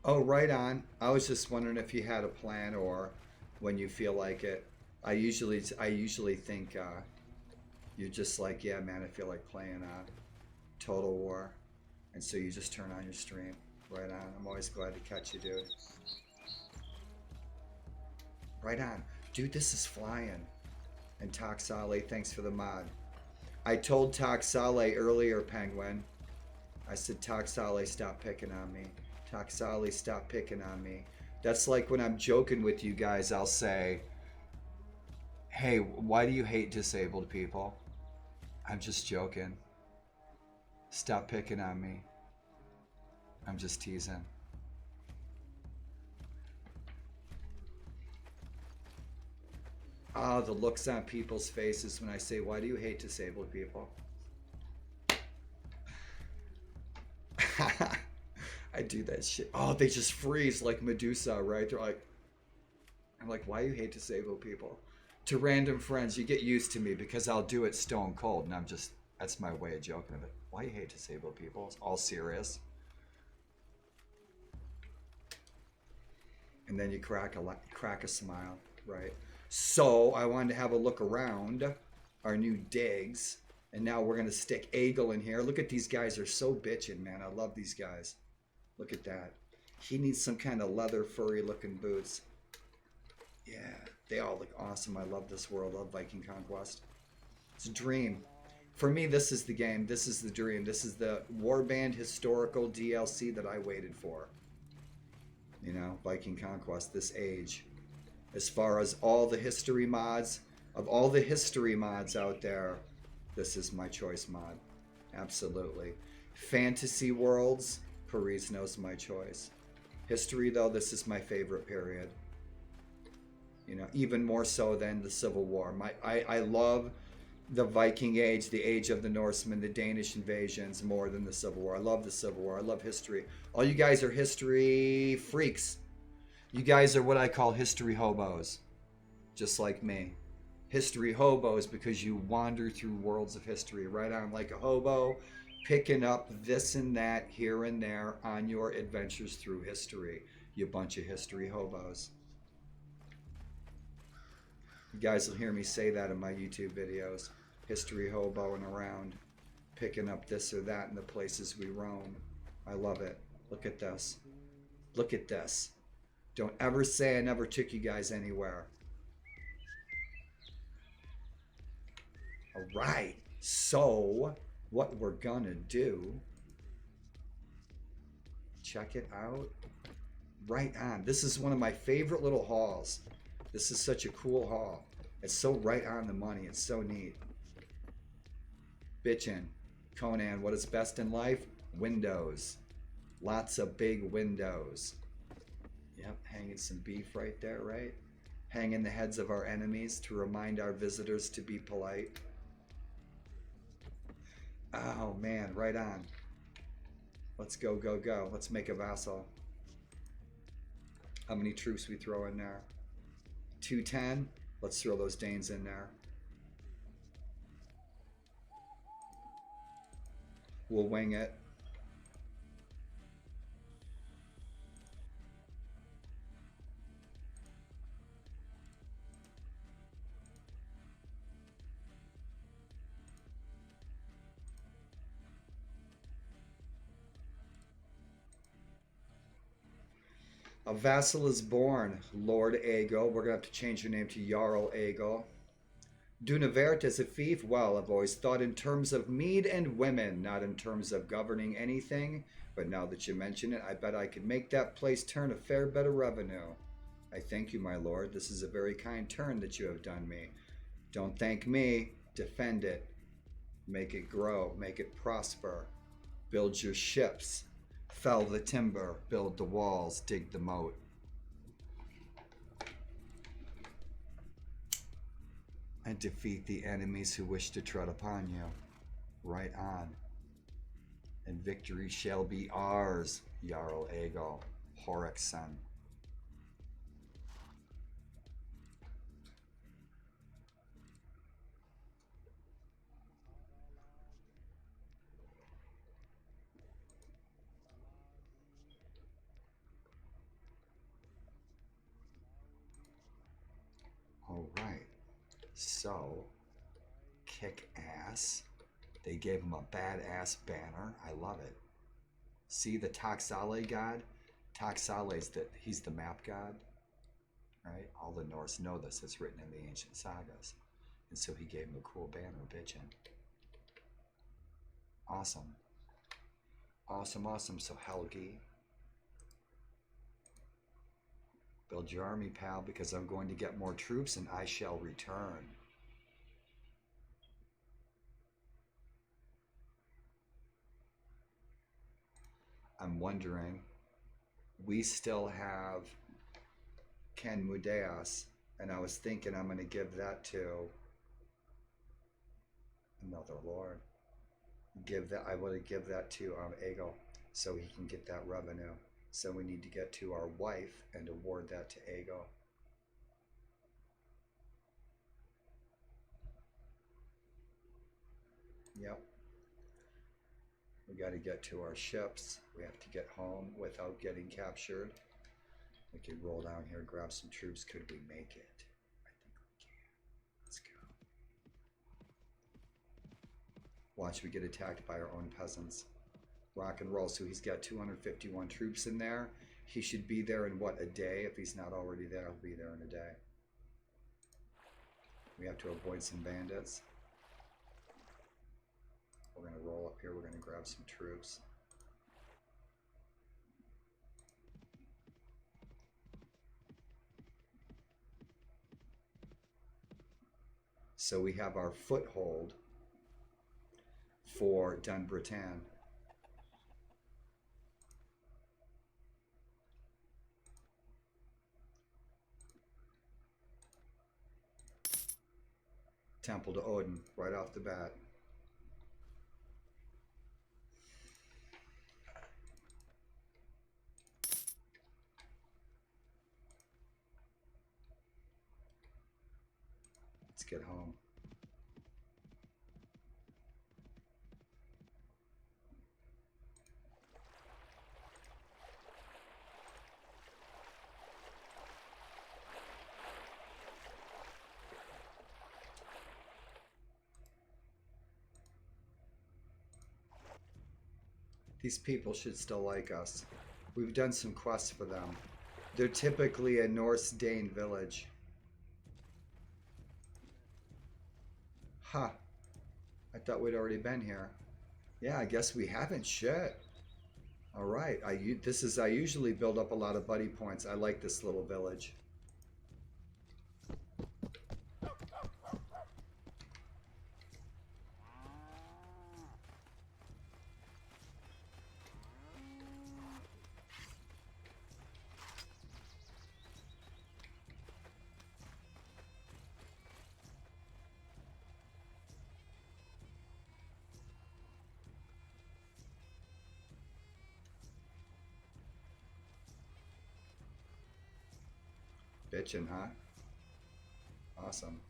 Oh, right on. I was just wondering if you had a plan or when you feel like it. I usually think you're just like, yeah, man, I feel like playing Total War, and so you just turn on your stream. Right on. I'm always glad to catch you, dude. Right on, dude. This is flying. And Toxale, thanks for the mod. I told Toxale earlier, Penguin. I said, Toxale, stop picking on me. Toxale, stop picking on me. That's like when I'm joking with you guys, I'll say, hey, why do you hate disabled people? I'm just joking. Stop picking on me. I'm just teasing. Ah, the looks on people's faces when I say, why do you hate disabled people? I do that shit. Oh, they just freeze like Medusa, right? They're like, I'm like, why do you hate disabled people? To random friends, you get used to me because I'll do it stone cold, and I'm just, that's my way of joking of it. Why do you hate disabled people? It's all serious. And then you crack a smile, right? So I wanted to have a look around our new digs, and now we're gonna stick Eagle in here. Look at these guys, are so bitchin', man. I love these guys. Look at that. He needs some kind of leather, furry looking boots. Yeah, they all look awesome. I love this world. I love Viking Conquest. It's a dream. For me, this is the game. This is the dream. This is the Warband historical DLC that I waited for. You know, Viking Conquest, this age. As far as all the history mods, of all the history mods out there, this is my choice mod. Absolutely. Fantasy worlds, Paris knows my choice. History, though, this is my favorite period. You know, even more so than the Civil War. I love the Viking Age, the age of the Norsemen, the Danish invasions more than the Civil War. I love the Civil War. I love history. All you guys are history freaks. You guys are what I call history hobos. Just like me. History hobos because you wander through worlds of history. Right on like a hobo, picking up this and that here and there on your adventures through history. You bunch of history hobos. You guys will hear me say that in my YouTube videos. History hoboing around, picking up this or that in the places we roam. I love it. Look at this. Look at this. Don't ever say I never took you guys anywhere. All right. So, what we're gonna do, check it out. Right on. This is one of my favorite little hauls. This is such a cool haul. It's so right on the money. It's so neat. Bitchin'. Conan, what is best in life? Windows. Lots of big windows. Yep, hanging some beef right there, right? Hanging the heads of our enemies to remind our visitors to be polite. Oh man, right on. Let's go, go, go. Let's make a vassal. How many troops we throw in there? 210. Let's throw those Danes in there. We'll wing it. A vassal is born, Lord Aegle. We're going to have to change your name to Jarl Aegle. Dunavert as a fief? Well, I've always thought in terms of mead and women, not in terms of governing anything. But now that you mention it, I bet I could make that place turn a fair bit of revenue. I thank you, my lord. This is a very kind turn that you have done me. Don't thank me. Defend it. Make it grow. Make it prosper. Build your ships. Fell the timber. Build the walls. Dig the moat. And defeat the enemies who wish to tread upon you. Right on. And victory shall be ours, Jarl Aegle, Horik's son. All right. So, kick ass. They gave him a badass banner. I love it. See the Taxale god? Taxale's he's the map god, right? All the Norse know this. It's written in the ancient sagas. And so he gave him a cool banner, bitchin'. Awesome. Awesome, awesome. So Helgi, build your army, pal, because I'm going to get more troops and I shall return. I'm wondering, we still have Ken Mudeas, and I was thinking I'm going to give that to another lord. I want to give that to Aegle so he can get that revenue. So we need to get to our wife and award that to Aegle. Yep. We got to get to our ships. We have to get home without getting captured. We could roll down here, grab some troops. Could we make it? I think we can. Let's go. Watch, we get attacked by our own peasants. Rock and roll. So he's got 251 troops in there. He should be there in what, a day? If he's not already there, he'll be there in a day. We have to avoid some bandits. We're going to roll up here. We're going to grab some troops. So we have our foothold for Dunbritain. Temple to Odin, right off the bat. Let's get home. These people should still like us. We've done some quests for them. They're typically a Norse Dane village. Huh. I thought we'd already been here. Yeah, I guess we haven't. Shit. All right. I usually build up a lot of buddy points. I like this little village. Bitchin', huh? Awesome.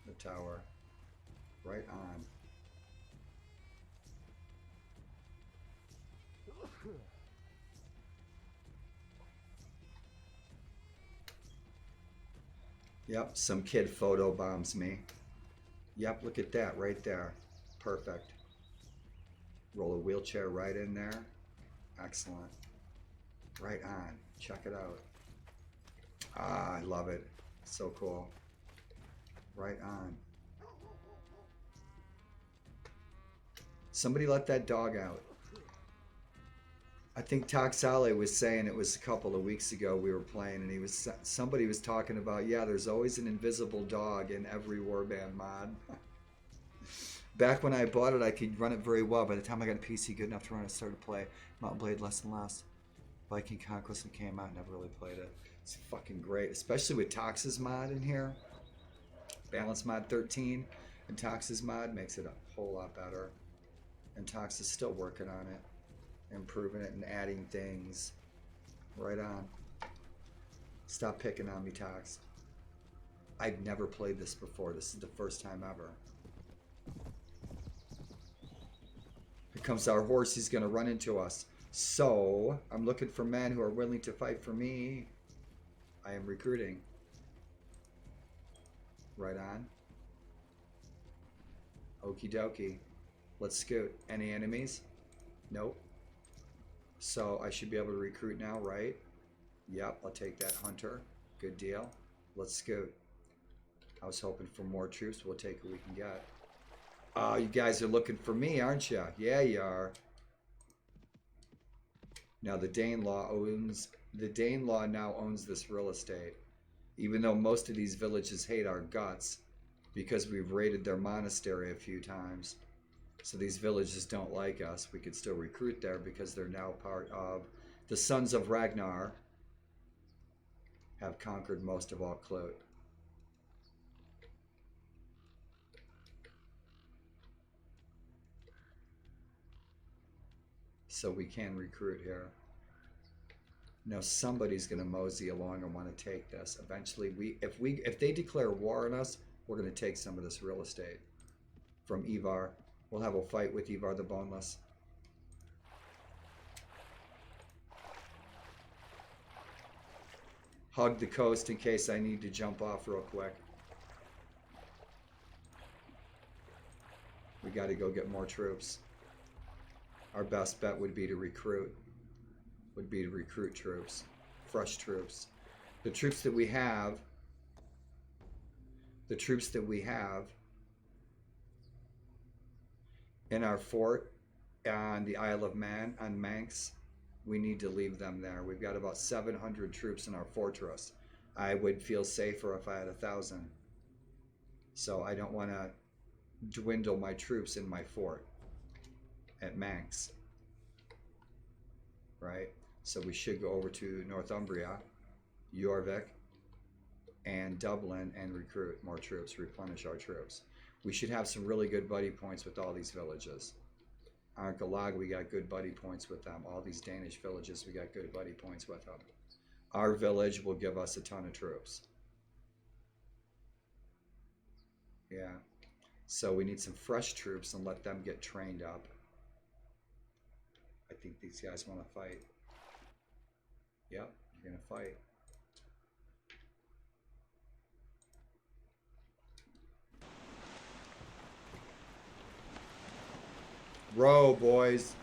The tower. Right on. Yep, some kid photo bombs me. Yep, look at that right there. Perfect. Roll a wheelchair right in there. Excellent. Right on. Check it out. Ah, I love it. So cool. Right on. Somebody let that dog out. I think Toxale was saying it was a couple of weeks ago we were playing, and somebody was talking about, yeah, there's always an invisible dog in every Warband mod. Back when I bought it, I could run it very well. By the time I got a PC good enough to run it, I started to play Mountain Blade less and less. Viking Conquest and came out, never really played it. It's fucking great, especially with Tox's mod in here. Balance mod 13 and Tox's mod makes it a whole lot better. And Tox is still working on it, improving it and adding things. Right on. Stop picking on me, Tox. I've never played this before. This is the first time ever. Here comes our horse. He's going to run into us. So, I'm looking for men who are willing to fight for me. I am recruiting. Right on. Okie dokie. Let's scoot. Any enemies? Nope. So I should be able to recruit now, right? Yep, I'll take that hunter. Good deal. Let's scoot. I was hoping for more troops. We'll take what we can get. Oh, you guys are looking for me, aren't you? Yeah, you are. Now the Danelaw now owns this real estate. Even though most of these villages hate our guts because we've raided their monastery a few times. So these villages don't like us. We could still recruit there because they're now part of the Sons of Ragnar have conquered most of all Clote. So we can recruit here. Now somebody's going to mosey along and want to take this. Eventually, if they declare war on us, we're going to take some of this real estate from Ivar. We'll have a fight with Ivar the Boneless. Hug the coast in case I need to jump off real quick. We got to go get more troops. Our best bet would be to recruit. Troops. Fresh troops. The troops that we have in our fort on the Isle of Man, on Manx, we need to leave them there. We've got about 700 troops in our fortress. I would feel safer if I had 1,000. So I don't want to dwindle my troops in my fort at Manx. Right? So we should go over to Northumbria, Jorvik, and Dublin and recruit more troops, replenish our troops. We should have some really good buddy points with all these villages. Arkalag, we got good buddy points with them. All these Danish villages, we got good buddy points with them. Our village will give us a ton of troops. Yeah. So we need some fresh troops and let them get trained up. I think these guys want to fight. Yep, you're going to fight. Row, boys.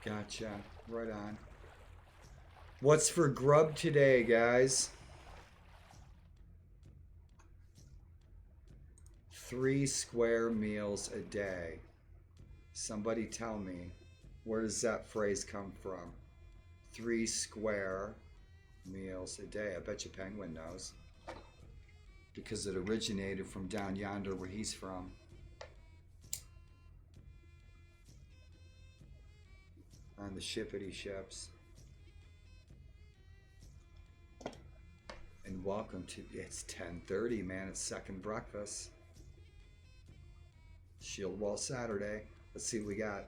Gotcha. Right on. What's for grub today, guys? 3 square meals a day. Somebody tell me, where does that phrase come from? 3 square meals a day. I bet you Penguin knows. Because it originated from down yonder where he's from. On the shippity ships. And welcome to, it's 10:30, man, it's second breakfast. Shieldwall Saturday. Let's see what we got.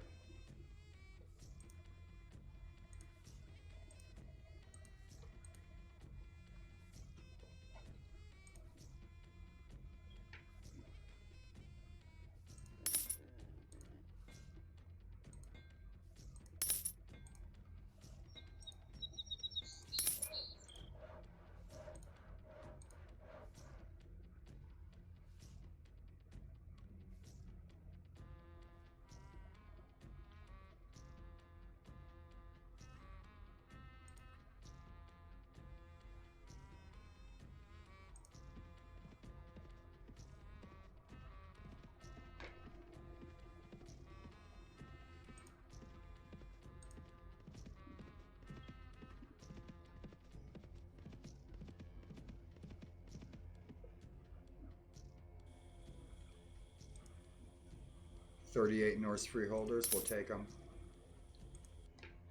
$38 Norse freeholders, we'll take them.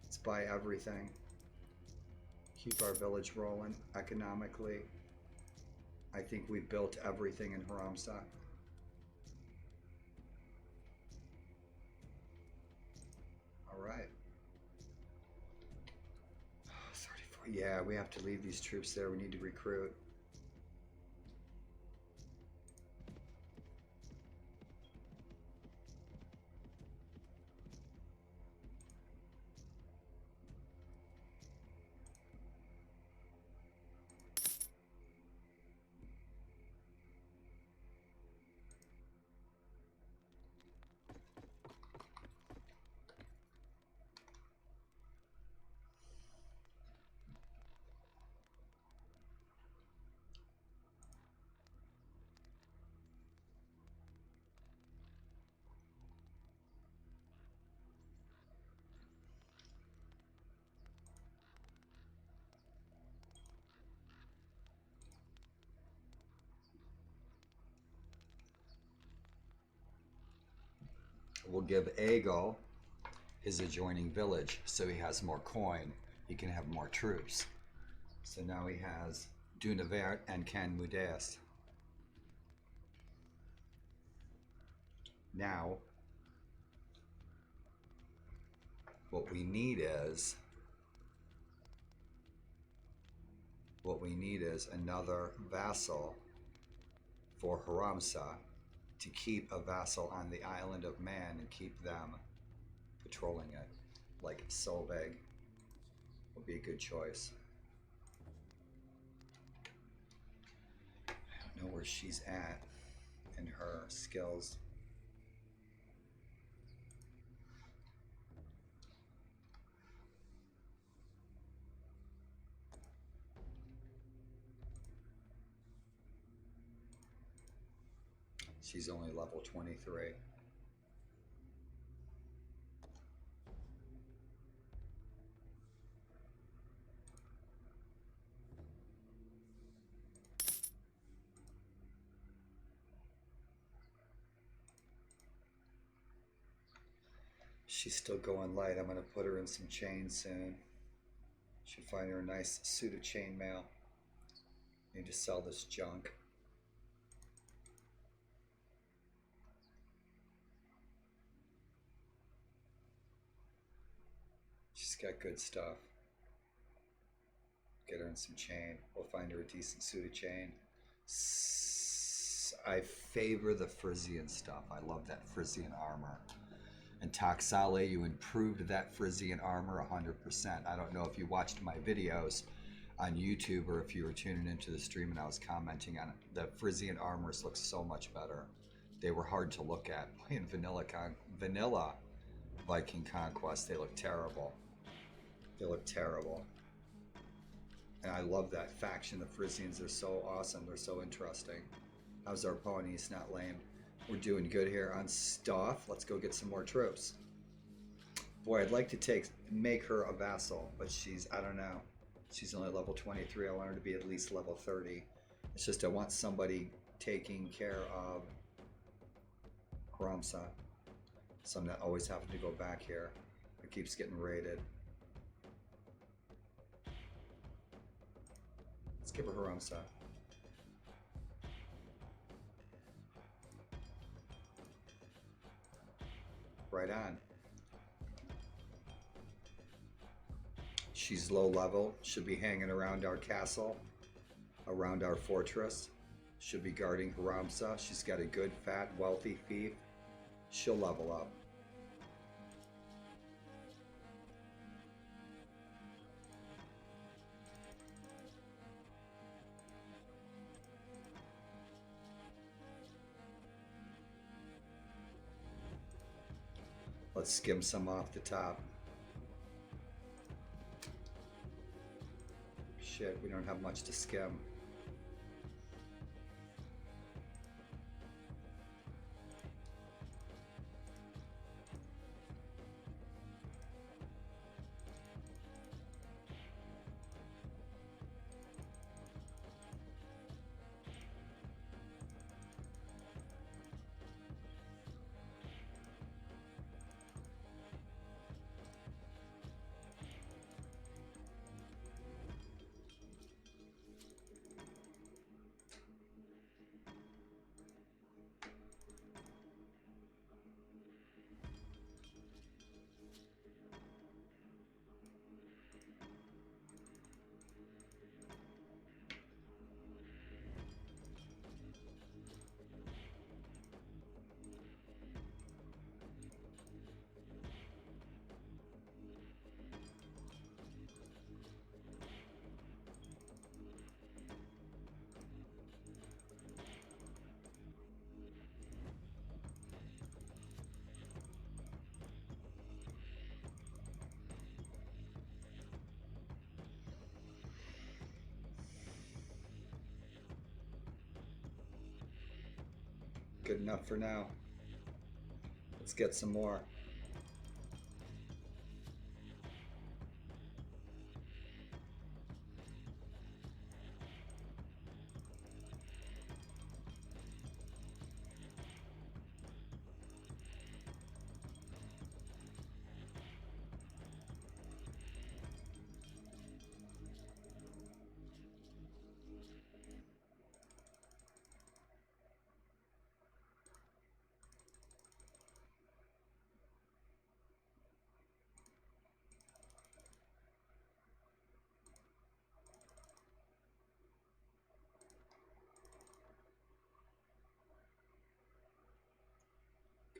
Let's buy everything. Keep our village rolling economically. I think we've built everything in Haramsa. All right. 34. Yeah, we have to leave these troops there. We need to recruit. We'll give Aegal his adjoining village so he has more coin. He can have more troops. So now he has Dunavert and Can Mudest. Now, what we need is another vassal for Haramsa to keep a vassal on the island of Man and keep them patrolling it. Like Solveig would be a good choice. I don't know where she's at in her skills. She's only level 23. She's still going light. I'm going to put her in some chain soon. Should find her a nice suit of chainmail. Need to sell this junk. She's got good stuff. Get her in some chain. We'll find her a decent suit of chain. I favor the Frisian stuff. I love that Frisian armor. And Taxale, you improved that Frisian armor 100%. I don't know if you watched my videos on YouTube or if you were tuning into the stream and I was commenting on it. The Frisian armors look so much better. They were hard to look at. Playing vanilla Viking Conquest. They look terrible. They look terrible. And I love that faction. The Frisians are so awesome. They're so interesting. How's our pony? It's not lame. We're doing good here on stuff. Let's go get some more troops. Boy, I'd like to make her a vassal, but she's, I don't know. She's only level 23. I want her to be at least level 30. It's just I want somebody taking care of Haramsa. So I'm not always having to go back here. It keeps getting raided. Let's give her Haramsa. Right on. She's low level, should be hanging around our castle, around our fortress, should be guarding Haramsa. She's got a good, fat, wealthy fief. She'll level up. Let's skim some off the top. Shit, we don't have much to skim. Good enough for now. Let's get some more.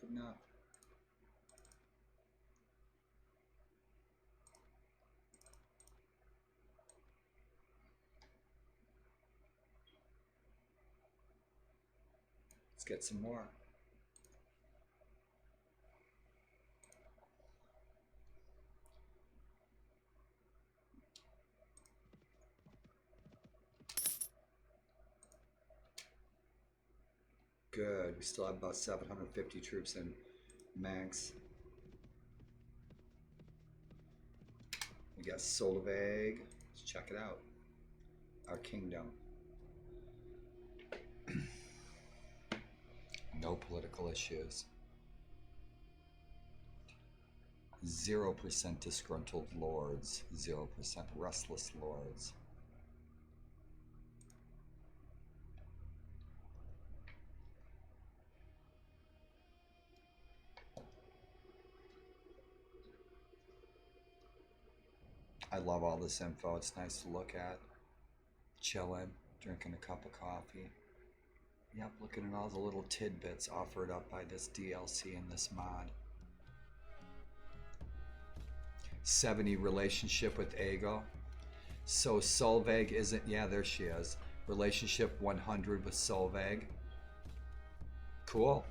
Good enough. Let's get some more. Good. We still have about 750 troops in Manx. We got Solveig. Let's check it out. Our kingdom. No political issues. 0% disgruntled lords. 0% restless lords. I love all this info. It's nice to look at. Chilling, drinking a cup of coffee. Yep, looking at all the little tidbits offered up by this DLC and this mod. 70 relationship with Aego. So Solveig isn't, yeah, there she is. Relationship 100 with Solveig. Cool.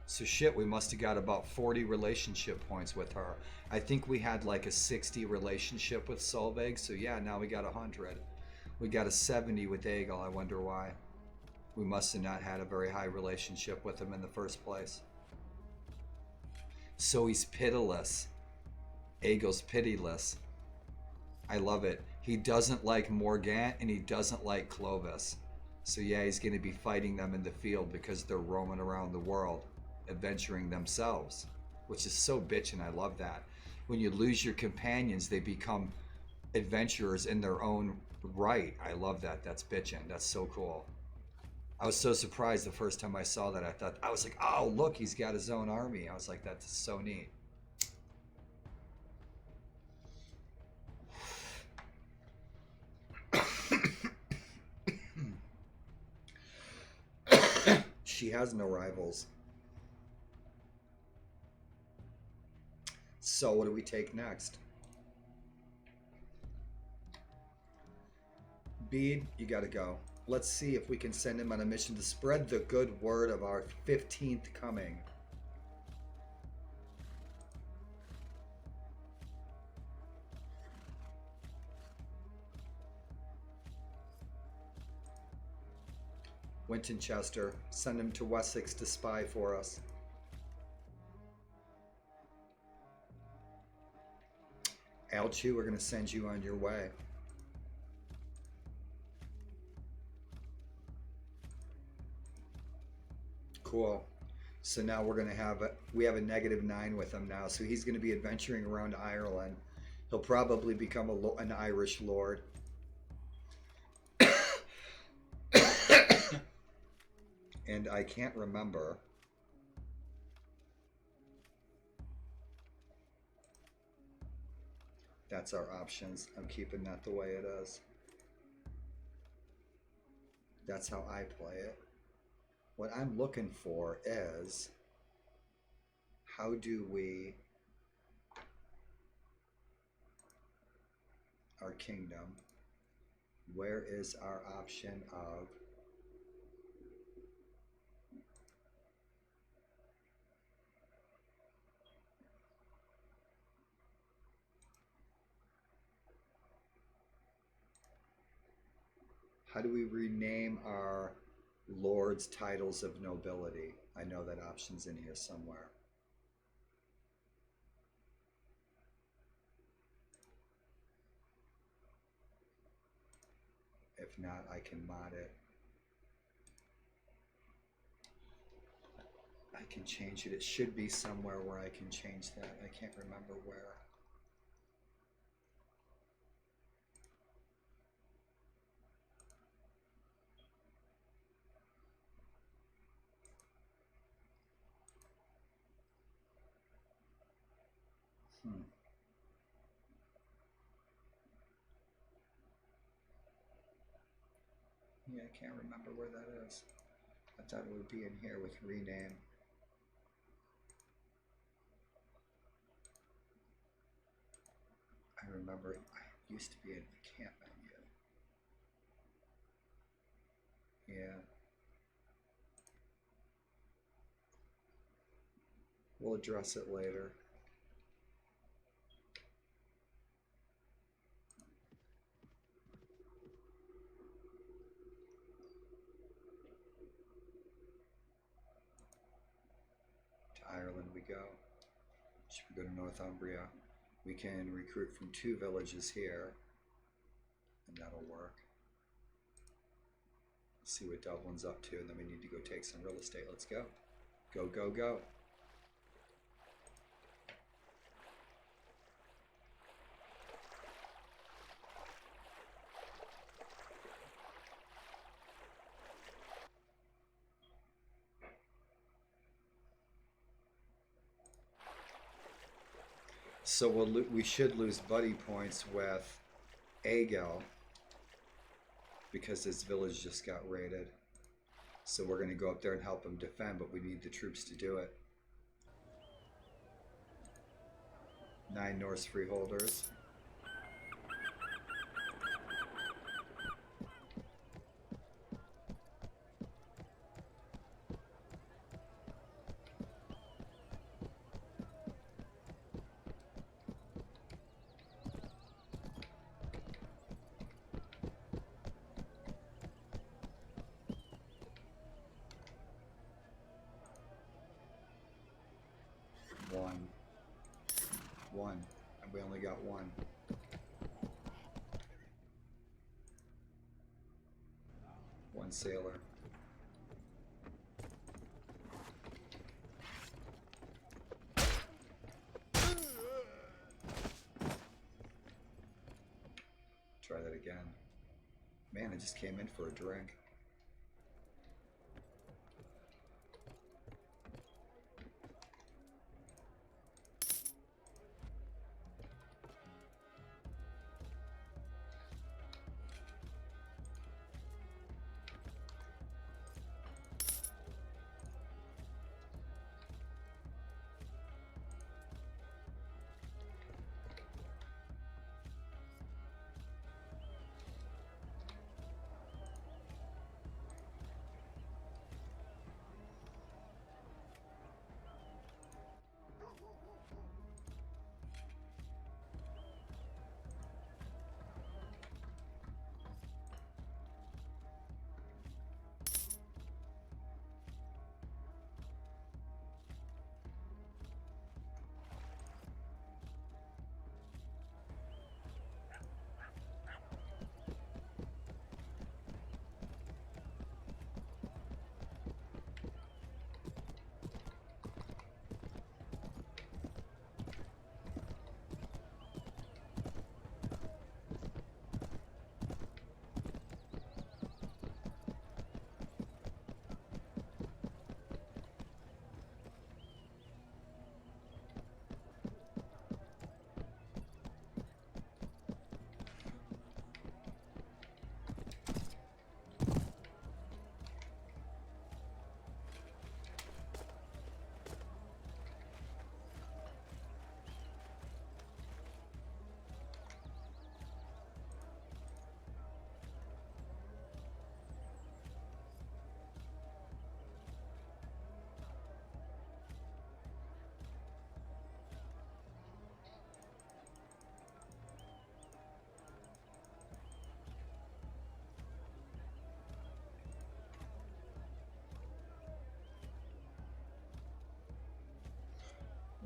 So shit, we must have got about 40 relationship points with her. I think we had like a 60 relationship with Solveig, so yeah, now we got 100. We got a 70 with Egil, I wonder why. We must have not had a very high relationship with him in the first place. So he's pitiless. Egil's pitiless. I love it. He doesn't like Morgant and he doesn't like Clovis. So yeah, he's going to be fighting them in the field because they're roaming around the world, adventuring themselves, which is so bitchin'. I love that. When you lose your companions, they become adventurers in their own right. I love that. That's bitchin'. That's so cool. I was so surprised the first time I saw that. I was like, oh, look, he's got his own army. I was like, that's so neat. She has no rivals. So what do we take next? Bede, you gotta go. Let's see if we can send him on a mission to spread the good word of our 15th coming. Winchester, send him to Wessex to spy for us. Alchu, we're gonna send you on your way. Cool. So now we're gonna have we have a -9 with him now. So he's gonna be adventuring around Ireland. He'll probably become an Irish lord. And I can't remember. That's our options. I'm keeping that the way it is. That's how I play it. What I'm looking for is, how do we, our kingdom, where is our option of how do we rename our lord's titles of nobility? I know that option's in here somewhere. If not, I can mod it. I can change it. It should be somewhere where I can change that. I can't remember where. Yeah, I can't remember where that is. I thought it would be in here with rename. I remember it used to be in the camp menu. Yeah. We'll address it later. To Ireland we go. Should we go to Northumbria? We can recruit from 2 villages here, and that'll work. See what Dublin's up to, and then we need to go take some real estate. Let's go. Go, go, go. So we should lose buddy points with Egil because his village just got raided. So we're going to go up there and help him defend, but we need the troops to do it. 9 Norse freeholders. only got one. One sailor. Try that again. Man, I just came in for a drink.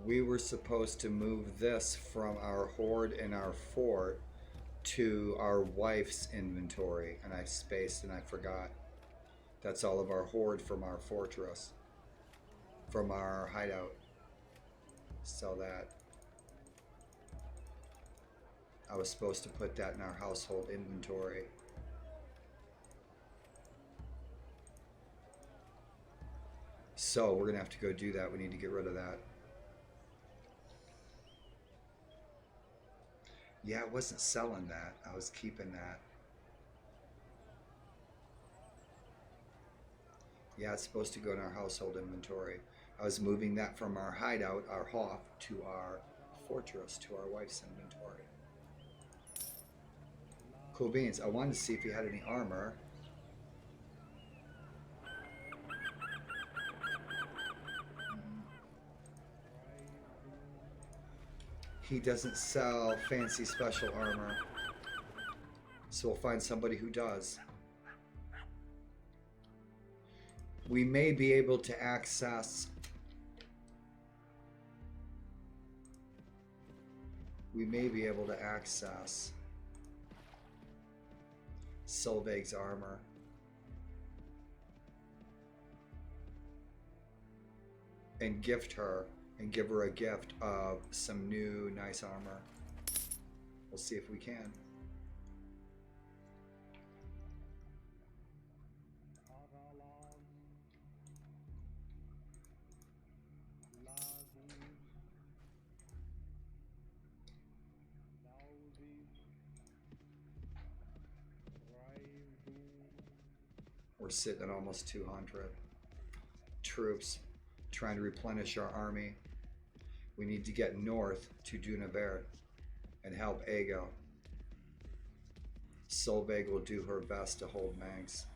We were supposed to move this from our hoard in our fort to our wife's inventory, and I spaced and I forgot. That's all of our hoard from our fortress, from our hideout. Sell that. I was supposed to put that in our household inventory. So we're gonna have to go do that. We need to get rid of that. Yeah, I wasn't selling that. I was keeping that. Yeah, it's supposed to go in our household inventory. I was moving that from our hideout, our hof, to our fortress, to our wife's inventory. Cool beans. I wanted to see if he had any armor. He doesn't sell fancy special armor. So we'll find somebody who does. We may be able to access... Solveig's armor. And gift her, and give her a gift of some new nice armor. We'll see if we can. We're sitting at almost 200 troops trying to replenish our army. We need to get north to Dunaver and help Ego. Solveig will do her best to hold Manx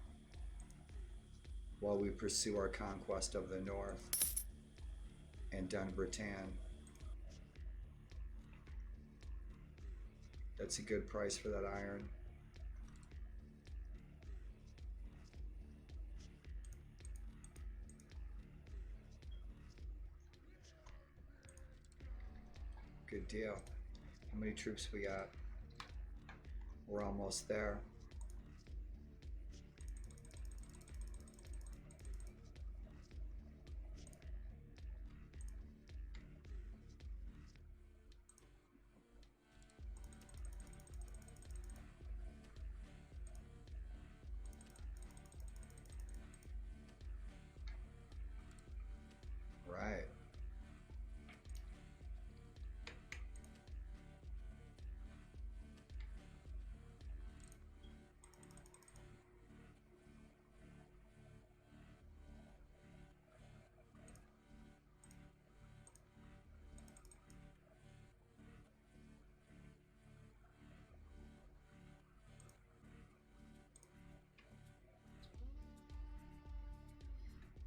while we pursue our conquest of the north and Dunbritain. That's a good price for that iron. Good deal. How many troops we got? We're almost there. Right.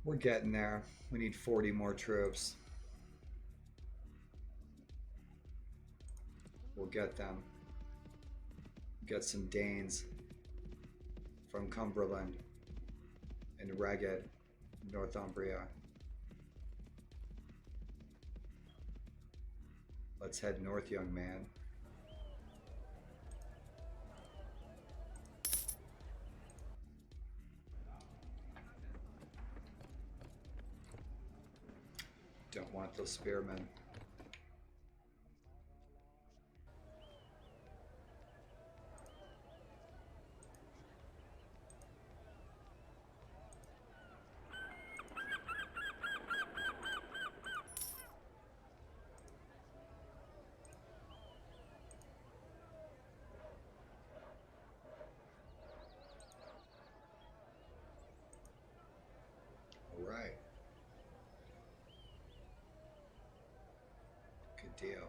We're getting there. We need 40 more troops. We'll get them. Get some Danes from Cumberland and Reggit, Northumbria. Let's head north, young man. Don't want those spearmen. All right. Good deal.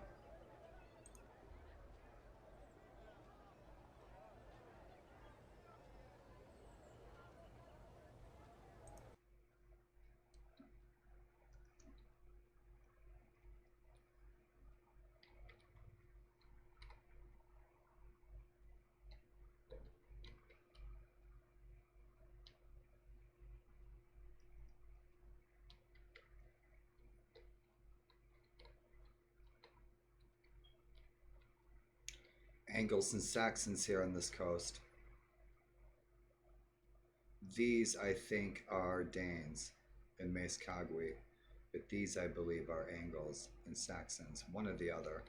Angles and Saxons here on this coast. These, I think, are Danes and Mace Cogwe, but these, I believe, are Angles and Saxons. One or the other.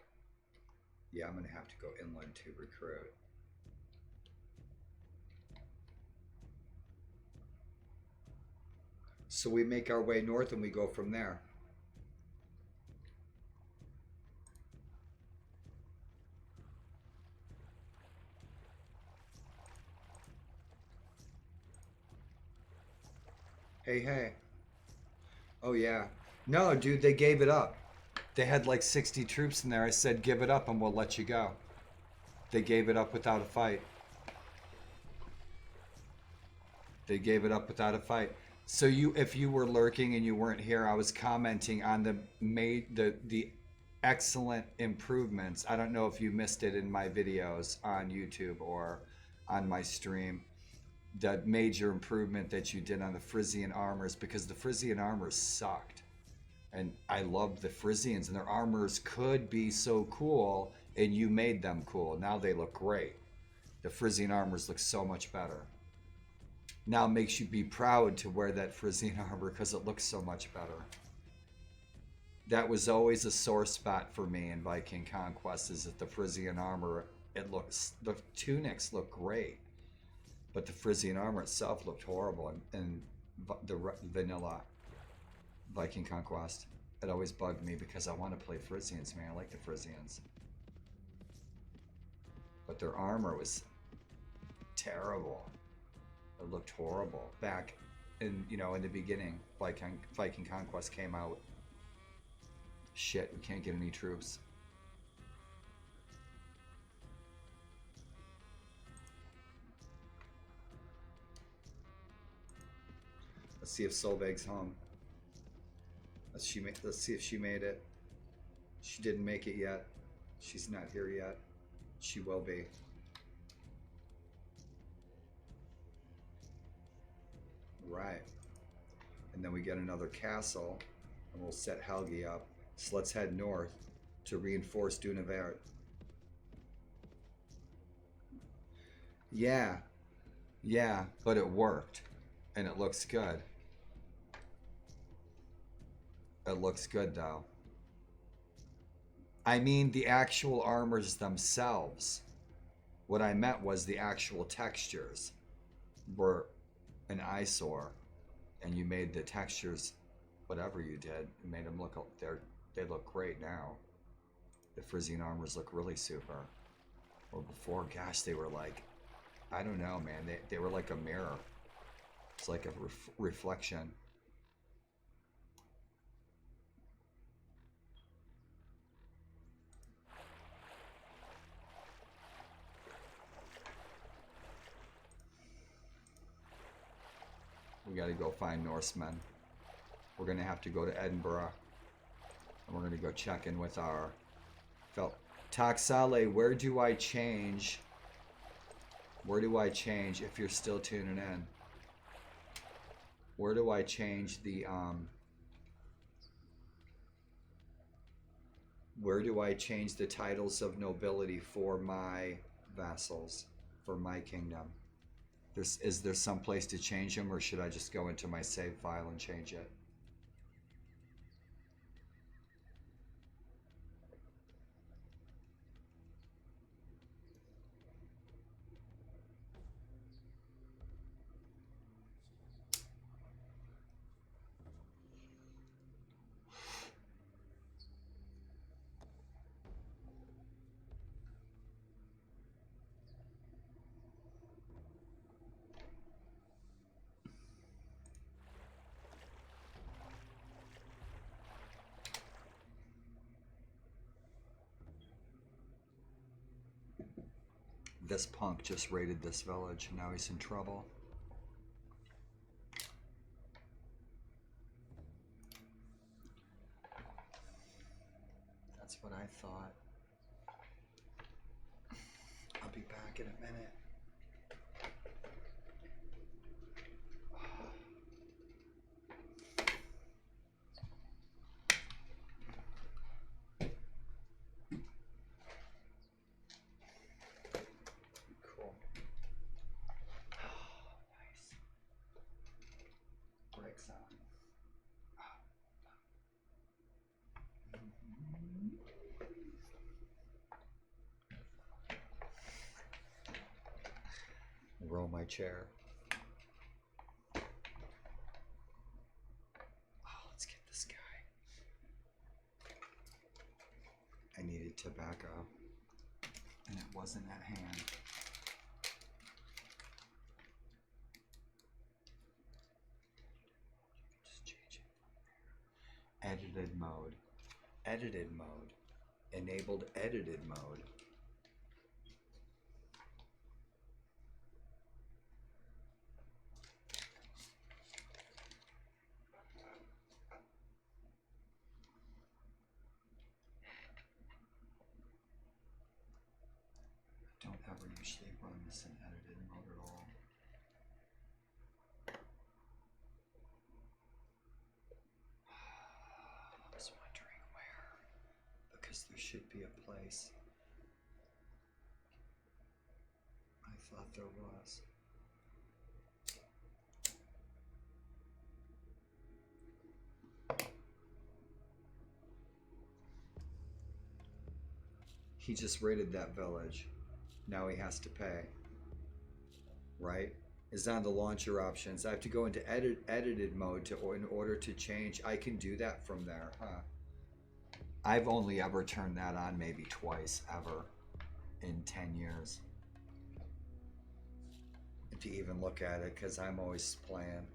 Yeah, I'm going to have to go inland to recruit. So we make our way north and we go from there. Hey, hey. Oh, yeah. No, dude, they gave it up. They had like 60 troops in there. I said, give it up and we'll let you go. They gave it up without a fight. They gave it up without a fight. So if you were lurking and you weren't here, I was commenting on the excellent improvements. I don't know if you missed it in my videos on YouTube or on my stream. That major improvement that you did on the Frisian armors, because the Frisian armors sucked. And I loved the Frisians, and their armors could be so cool, and you made them cool. Now they look great. The Frisian armors look so much better. Now it makes you be proud to wear that Frisian armor because it looks so much better. That was always a sore spot for me in Viking Conquest, is that the Frisian armor, the tunics look great, but the Frisian armor itself looked horrible in the vanilla Viking Conquest. It always bugged me because I want to play Frisians, man. I like the Frisians. But their armor was terrible. It looked horrible back in the beginning. Viking Conquest came out. Shit, we can't get any troops. Let's see if Solveig's home. Let's see if she made it. She didn't make it yet. She's not here yet. She will be. Right. And then we get another castle, and we'll set Helgi up. So let's head north to reinforce Dunavert. Yeah. Yeah, but it worked. And it looks good. It looks good, though. I mean, the actual armors themselves. What I meant was the actual textures were an eyesore. And you made the textures, whatever you did, you made them look, they look great now. The Frisian armors look really super. Or before, gosh, they were like, I don't know, man. They were like a mirror. It's like a reflection. We gotta go find Norsemen. We're gonna have to go to Edinburgh. And we're gonna go check in with our Taxale, where do I change? Where do I change if you're still tuning in? Where do I change the where do I change the titles of nobility for my vassals, for my kingdom? Is there some place to change them, or should I just go into my save file and change it? This punk just raided this village, and now he's in trouble. That's what I thought. I'll be back in a minute. Cool. Nice. Break sound. Roll my chair. Oh, let's get this guy. I needed tobacco, and it wasn't at hand. Just change it. Edited mode. Edited mode. Enabled edited mode. Don't ever usually run this in edited mode at all. I was wondering where, because there should be a place. I thought there was. He just raided that village. Now he has to pay. Right? Is on the launcher options. I have to go into edited mode in order to change. I can do that from there, huh? I've only ever turned that on maybe twice ever in 10 years. If you even look at it, because I'm always playing.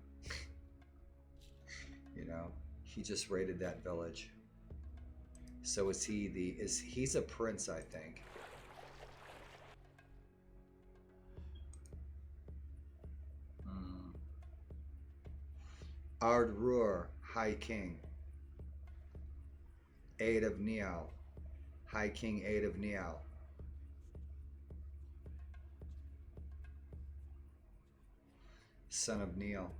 You know, he just raided that village. So is he he's a prince, I think. Ardrur, High King. Aid of Nial. High King, Aid of Nial. Son of Nial.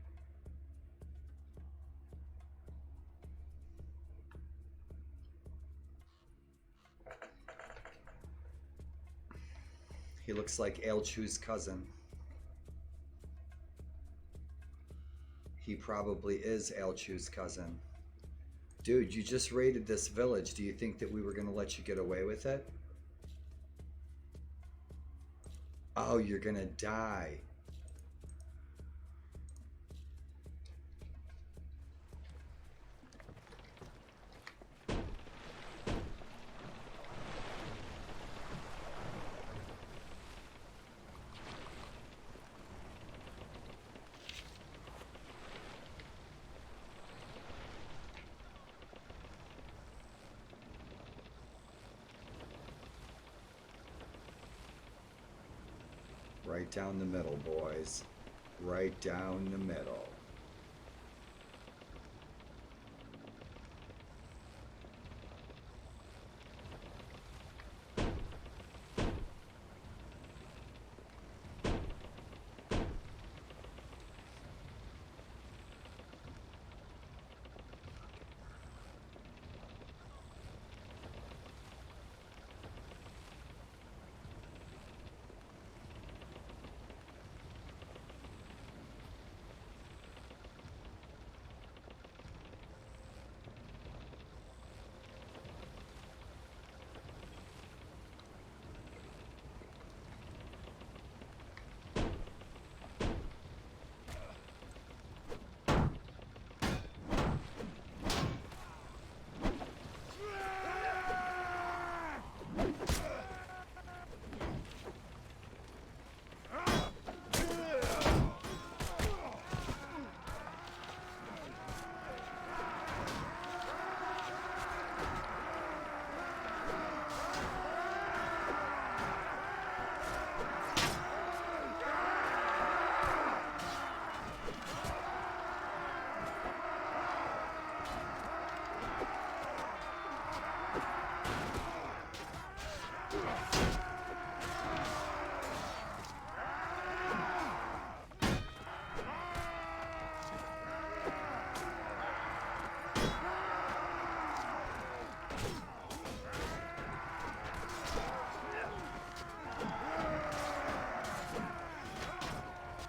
He looks like Aelchu's cousin. He probably is Aelchu's cousin. Dude, you just raided this village. Do you think that we were going to let you get away with it? Oh, you're going to die. Right down the middle, boys. Right down the middle.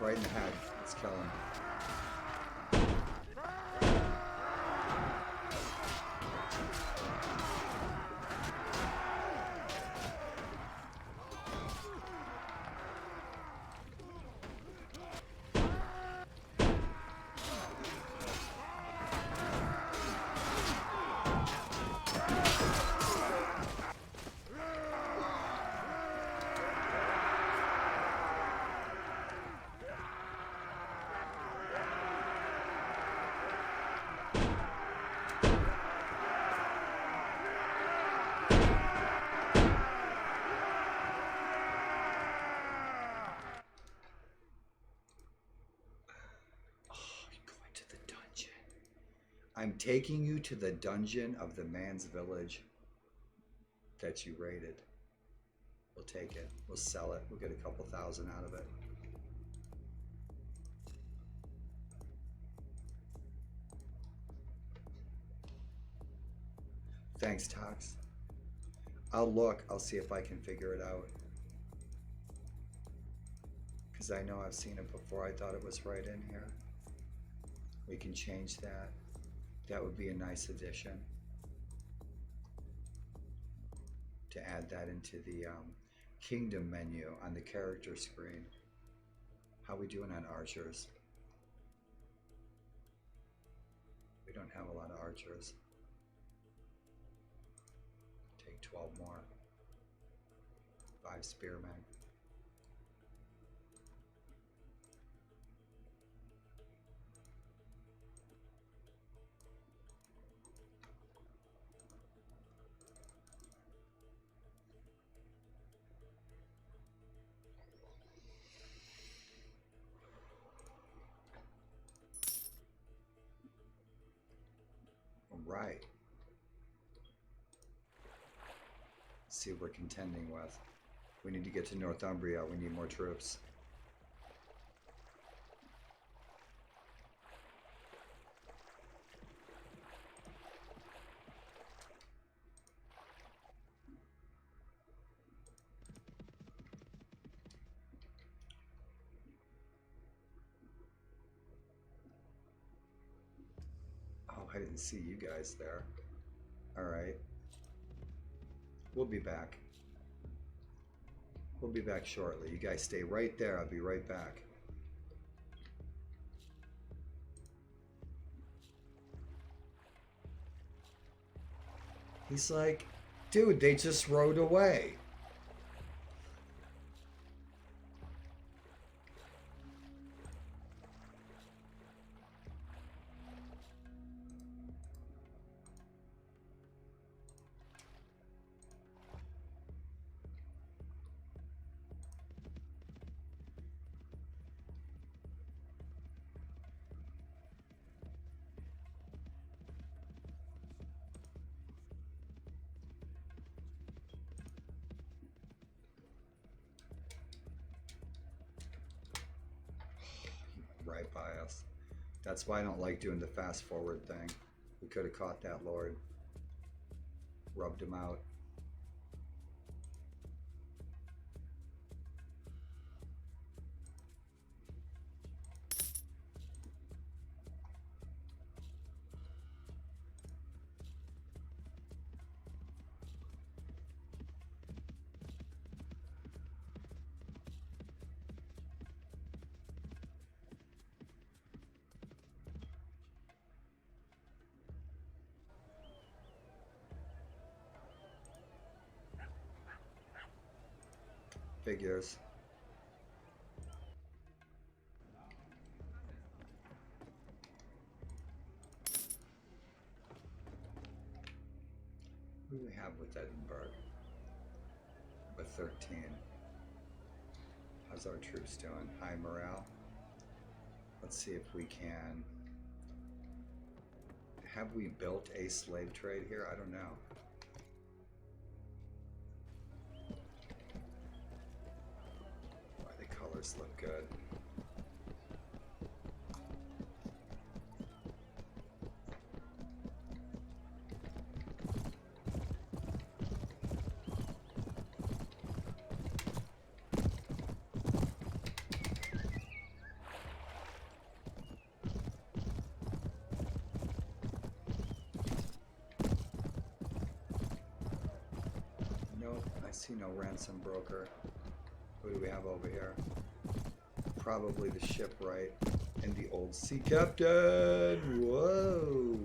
Right in the head. Let's kill him. I'm taking you to the dungeon of the man's village that you raided. We'll take it. We'll sell it. We'll get a couple thousand out of it. Thanks, Tox. I'll look. I'll see if I can figure it out. Because I know I've seen it before. I thought it was right in here. We can change that. That would be a nice addition. To add that into the kingdom menu on the character screen. How we doing on archers? We don't have a lot of archers. Take 12 more. 5 spearmen. Right. Let's see what we're contending with. We need to get to Northumbria. We need more troops. I didn't see you guys there. Alright. We'll be back. We'll be back shortly. You guys stay right there. I'll be right back. He's like, dude, they just rode away. Right by us. That's why I don't like doing the fast forward thing. We could have caught that Lord. Rubbed him out. Figures. Who do we have with Edinburgh? With 13. How's our troops doing? High morale. Let's see if we can. Have we built a slave trade here? I don't know. Look good. Nope, I see no ransom broker. Who do we have over here? Probably the shipwright and the old sea captain. Whoa.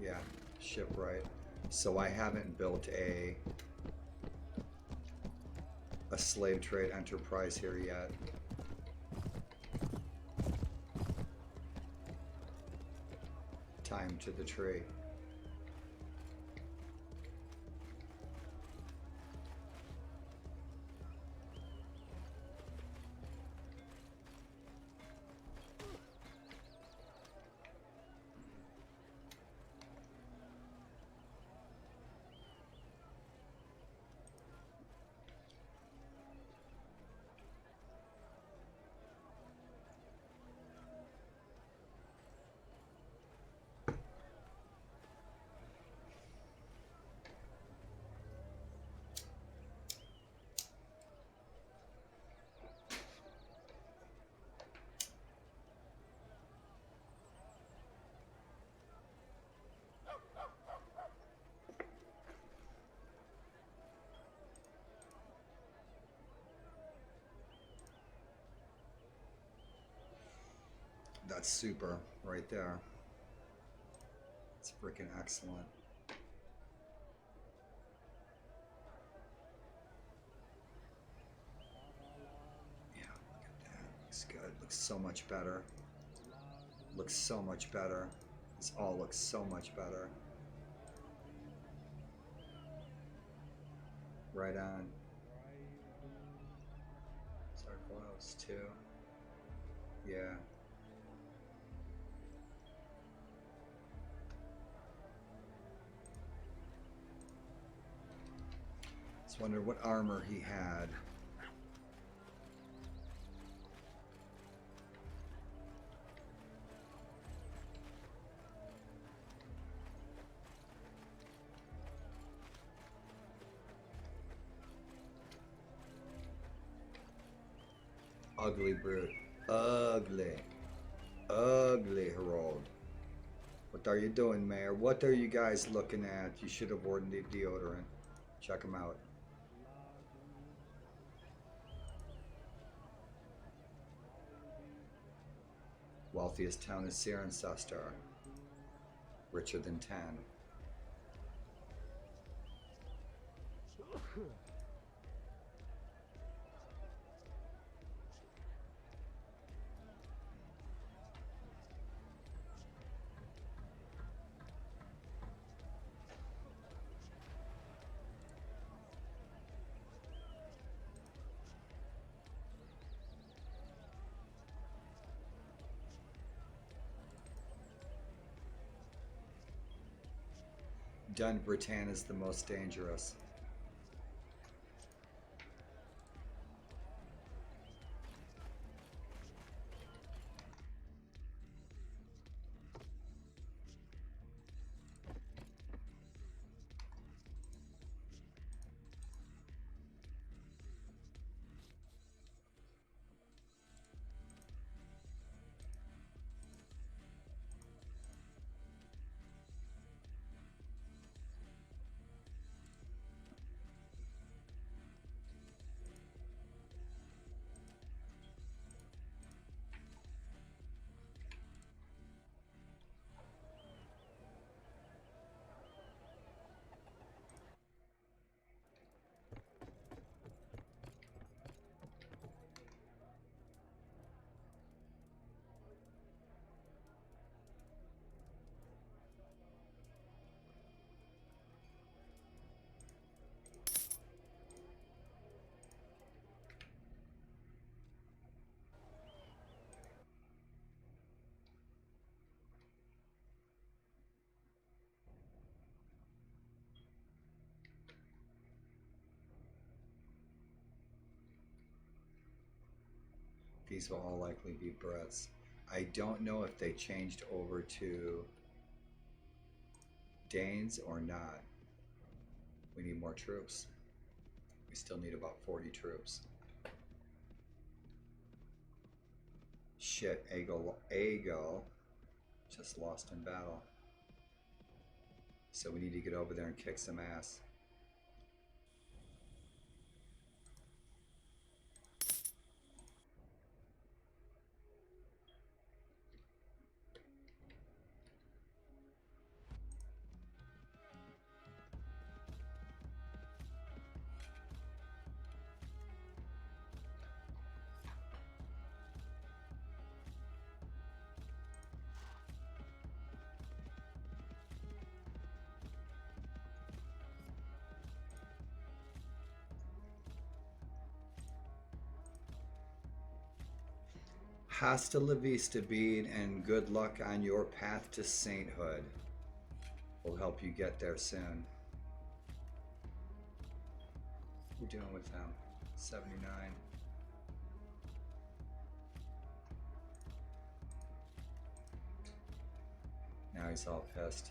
Yeah, shipwright. So I haven't built a slave trade enterprise here yet. Time to the tree. That's super right there. It's freaking excellent. Yeah, look at that. Looks good. Looks so much better. Looks so much better. This all looks so much better. Right on. Start close too. Yeah. Just wonder what armor he had. ugly brute. Ugly. Ugly, Harold. What are you doing, Mayor? What are you guys looking at? You should have worn the deodorant. Check them out. Wealthiest town is Cirencester. Richer than 10. Dun Britann is the most dangerous. These will all likely be Brits. I don't know if they changed over to Danes or not. We need more troops. We still need about 40 troops. Shit, Aegle just lost in battle. So we need to get over there and kick some ass. Hasta la vista, Bede, and good luck on your path to sainthood. We'll help you get there soon. What are we doing with them? 79. Now he's all pissed.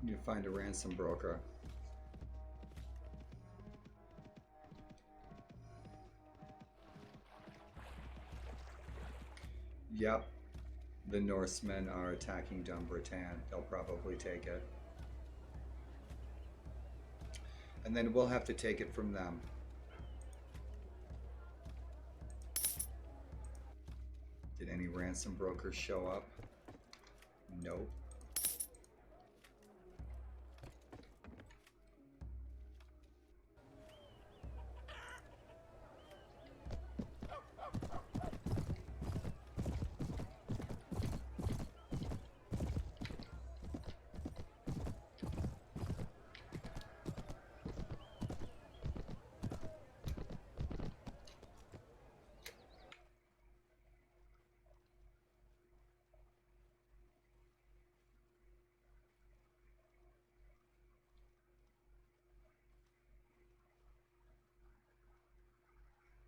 Need to find a ransom broker. Yep, the Norsemen are attacking Dun Britann. They'll probably take it. And then we'll have to take it from them. Did any ransom brokers show up? Nope.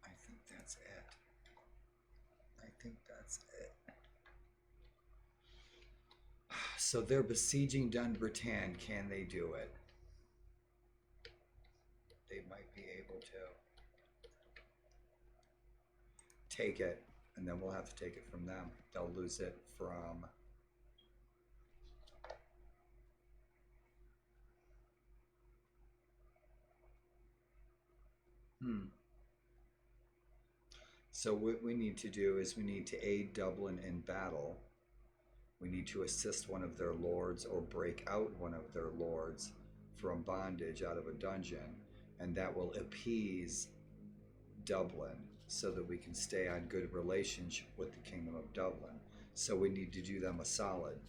I think that's it. I think that's it. So they're besieging Dunbarton. Can they do it? They might be able to. Take it, and then we'll have to take it from them. They'll lose it from... So what we need to do is we need to aid Dublin in battle. We need to assist one of their lords or break out one of their lords from bondage out of a dungeon, and that will appease Dublin so that we can stay on good relationship with the Kingdom of Dublin. So we need to do them a solid.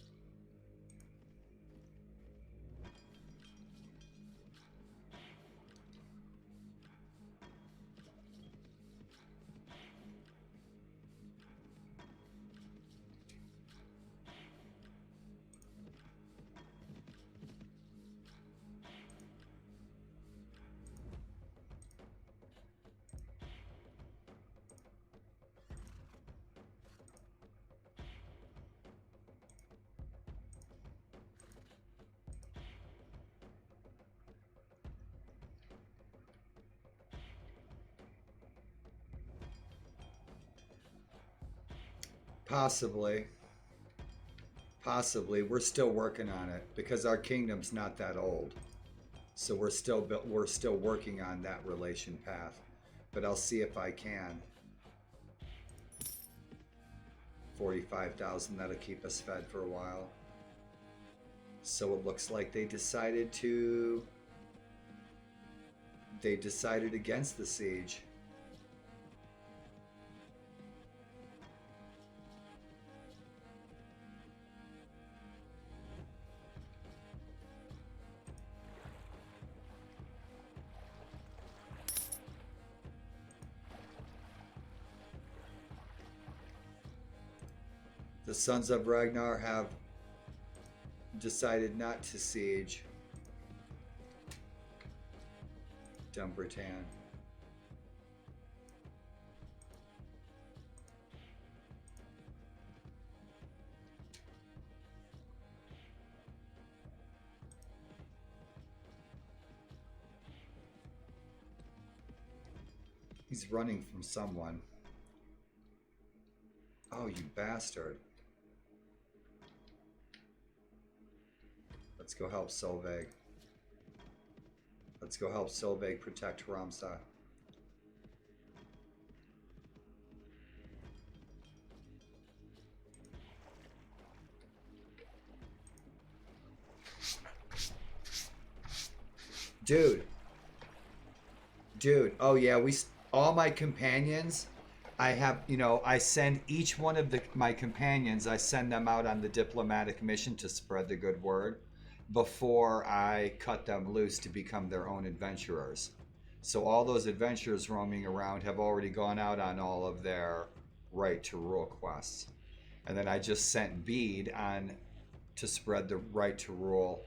Possibly. Possibly. We're still working on it because our kingdom's not that old. So we're still working on that relation path. But I'll see if I can. 45,000, that'll keep us fed for a while. So it looks like they decided against the siege. The Sons of Ragnar have decided not to siege Dunbarton. He's running from someone. Oh, you bastard. Let's go help Solveig. Let's go help Solveig protect Ramsa. Dude. Oh yeah, all my companions, I have, I send each one of my companions, I send them out on the diplomatic mission to spread the good word before I cut them loose to become their own adventurers. So all those adventurers roaming around have already gone out on all of their right to rule quests. And then I just sent Bede on to spread the right to rule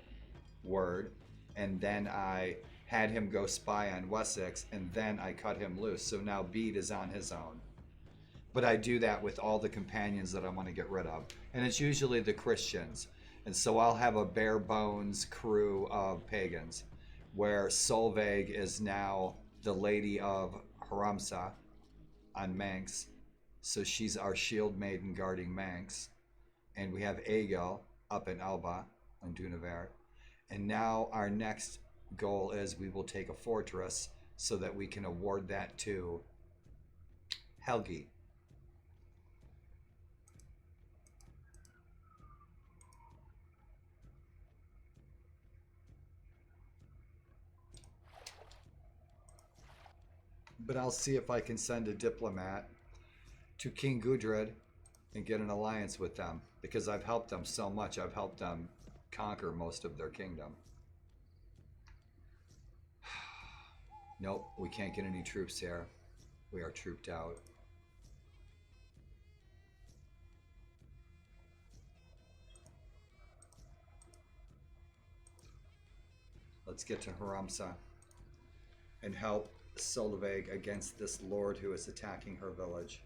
word. And then I had him go spy on Wessex, and then I cut him loose. So now Bede is on his own. But I do that with all the companions that I want to get rid of. And it's usually the Christians. And so I'll have a bare bones crew of pagans, where Solveig is now the Lady of Haramsa on Manx. So she's our shield maiden guarding Manx. And we have Aegil up in Alba on Dunaver. And now our next goal is we will take a fortress so that we can award that to Helgi. But I'll see if I can send a diplomat to King Gudrid and get an alliance with them, because I've helped them so much. I've helped them conquer most of their kingdom. Nope, we can't get any troops here. We are trooped out. Let's get to Haramsa and help Solveig against this lord who is attacking her village.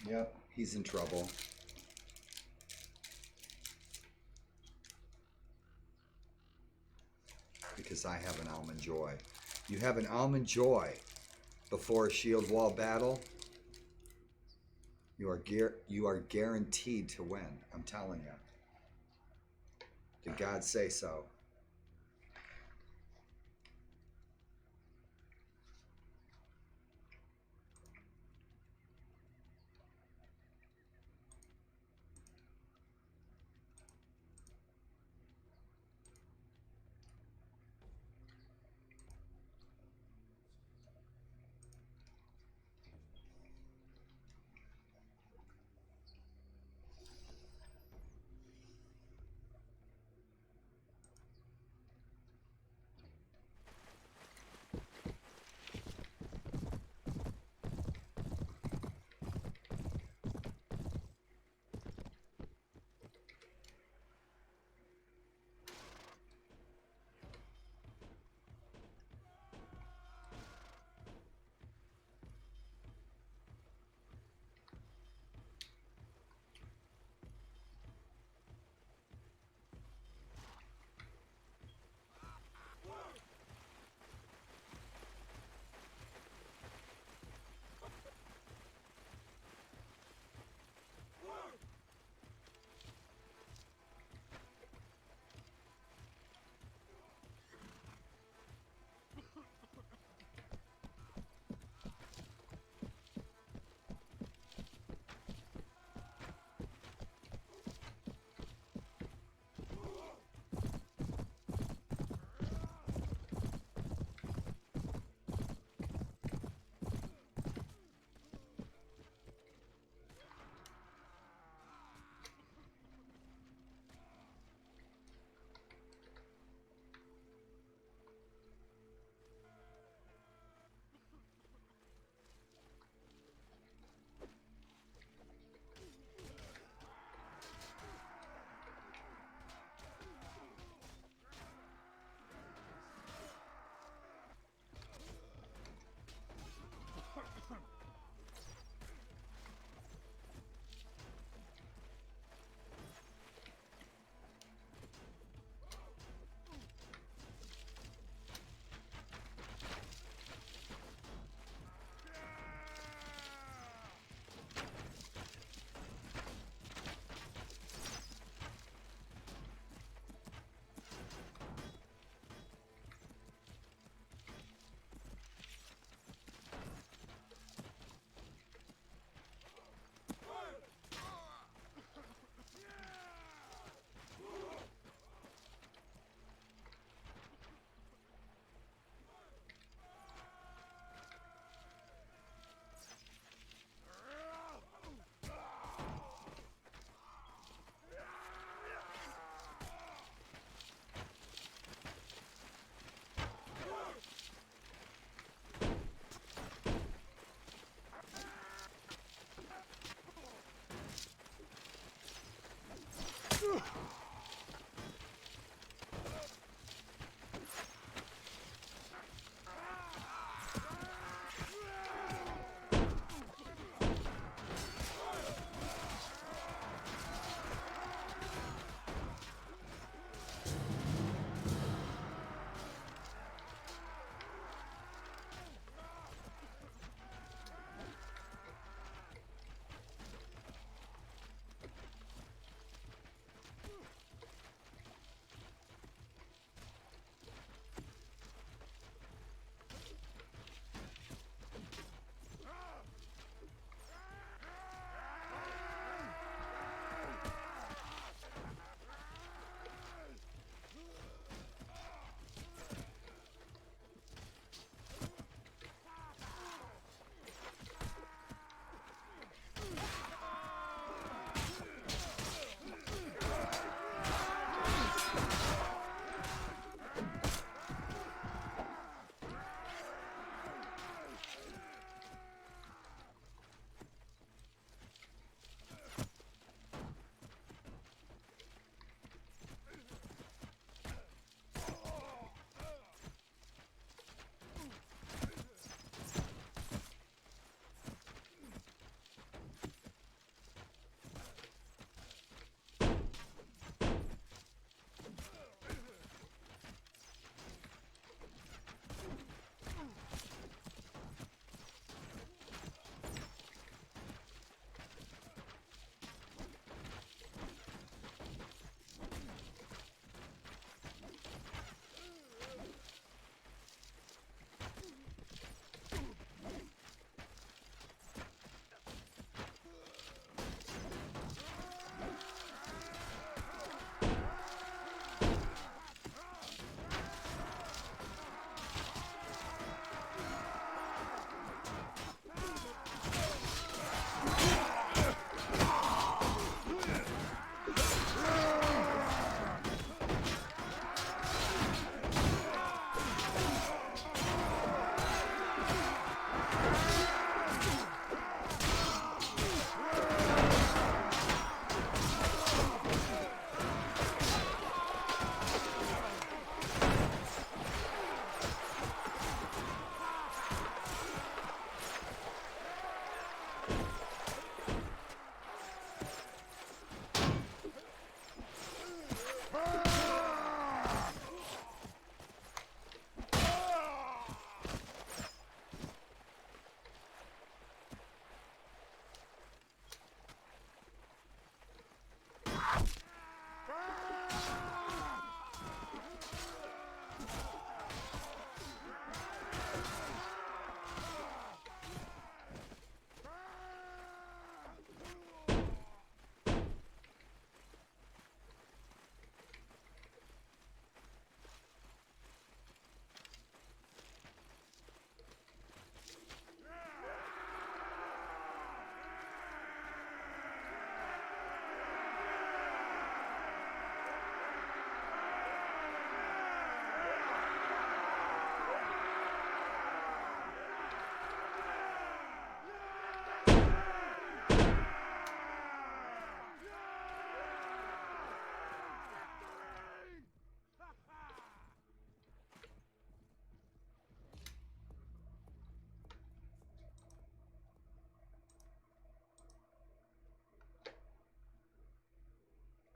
Yep, he's in trouble. Because I have an Almond Joy. You have an Almond Joy before a shield wall battle, you are guaranteed to win. I'm telling you. Did God say so?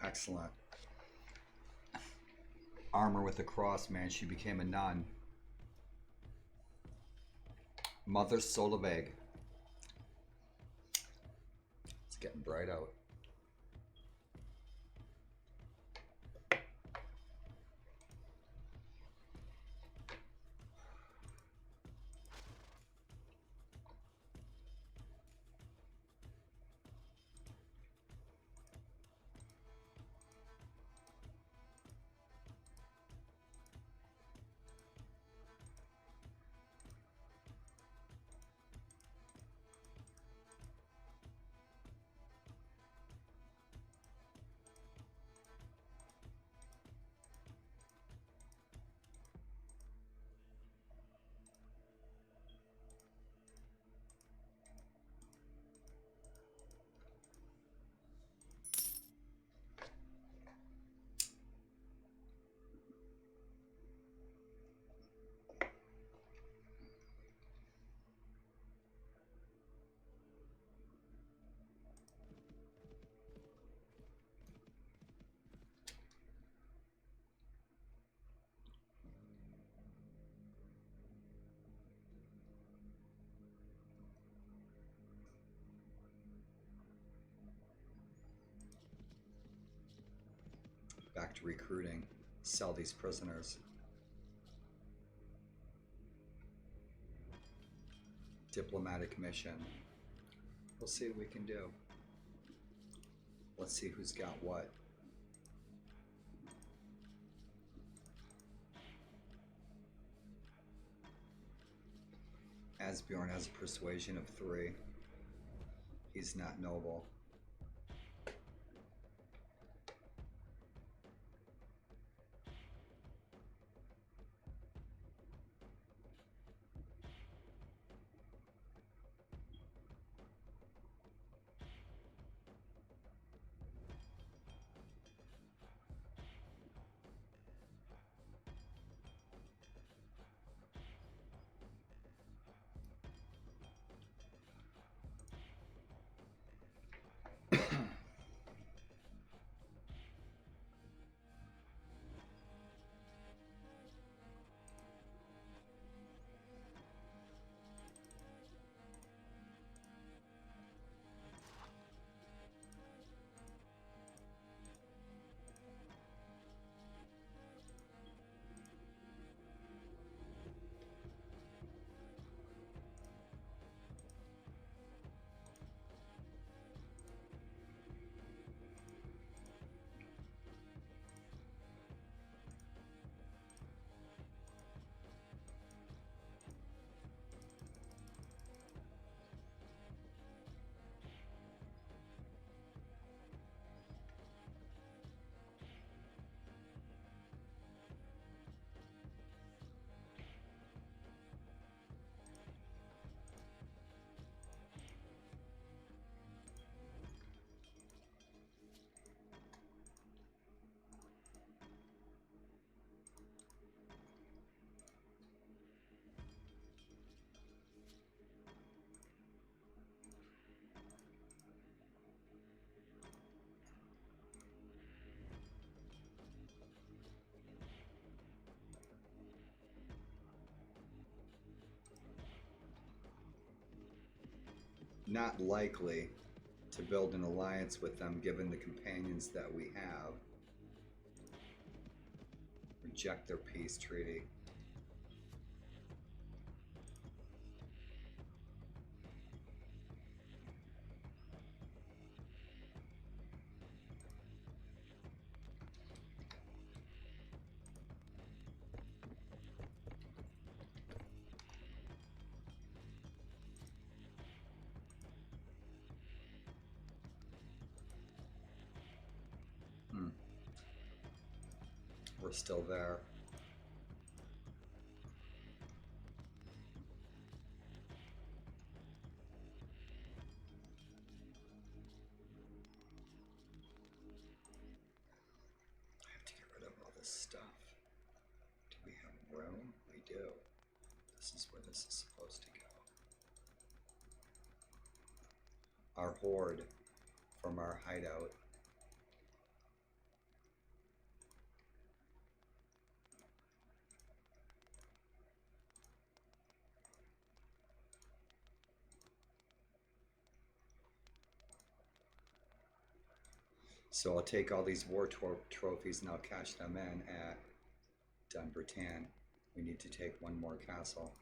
Excellent. Armor with the cross, man. She became a nun. Mother Soloveg. It's getting bright out. Back to recruiting. Sell these prisoners. Diplomatic mission. We'll see what we can do. Let's see who's got what. Asbjorn has a persuasion of 3. He's not noble. Not likely to build an alliance with them given the companions that we have. Reject their peace treaty. We're still there. I have to get rid of all this stuff. Do we have room? We do. This is where this is supposed to go. Our horde from our hideout. So I'll take all these war trophies and I'll cash them in at Dunbarton. We need to take one more castle.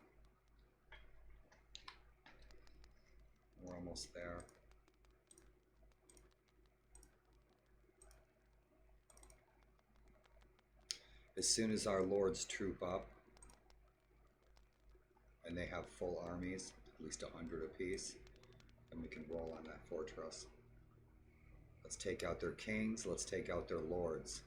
We're almost there. As soon as our lords troop up, and they have full armies, at least 100 apiece, then we can roll on that fortress. Let's take out their kings, let's take out their lords.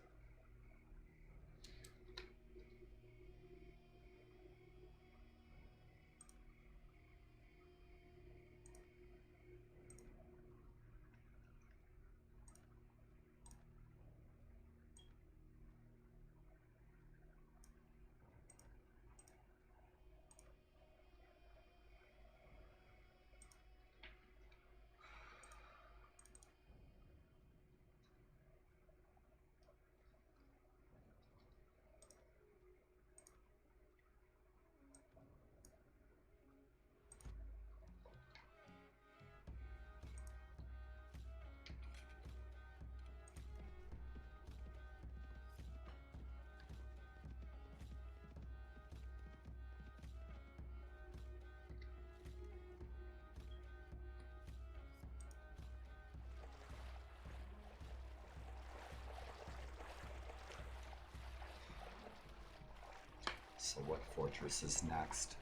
So what fortress is next?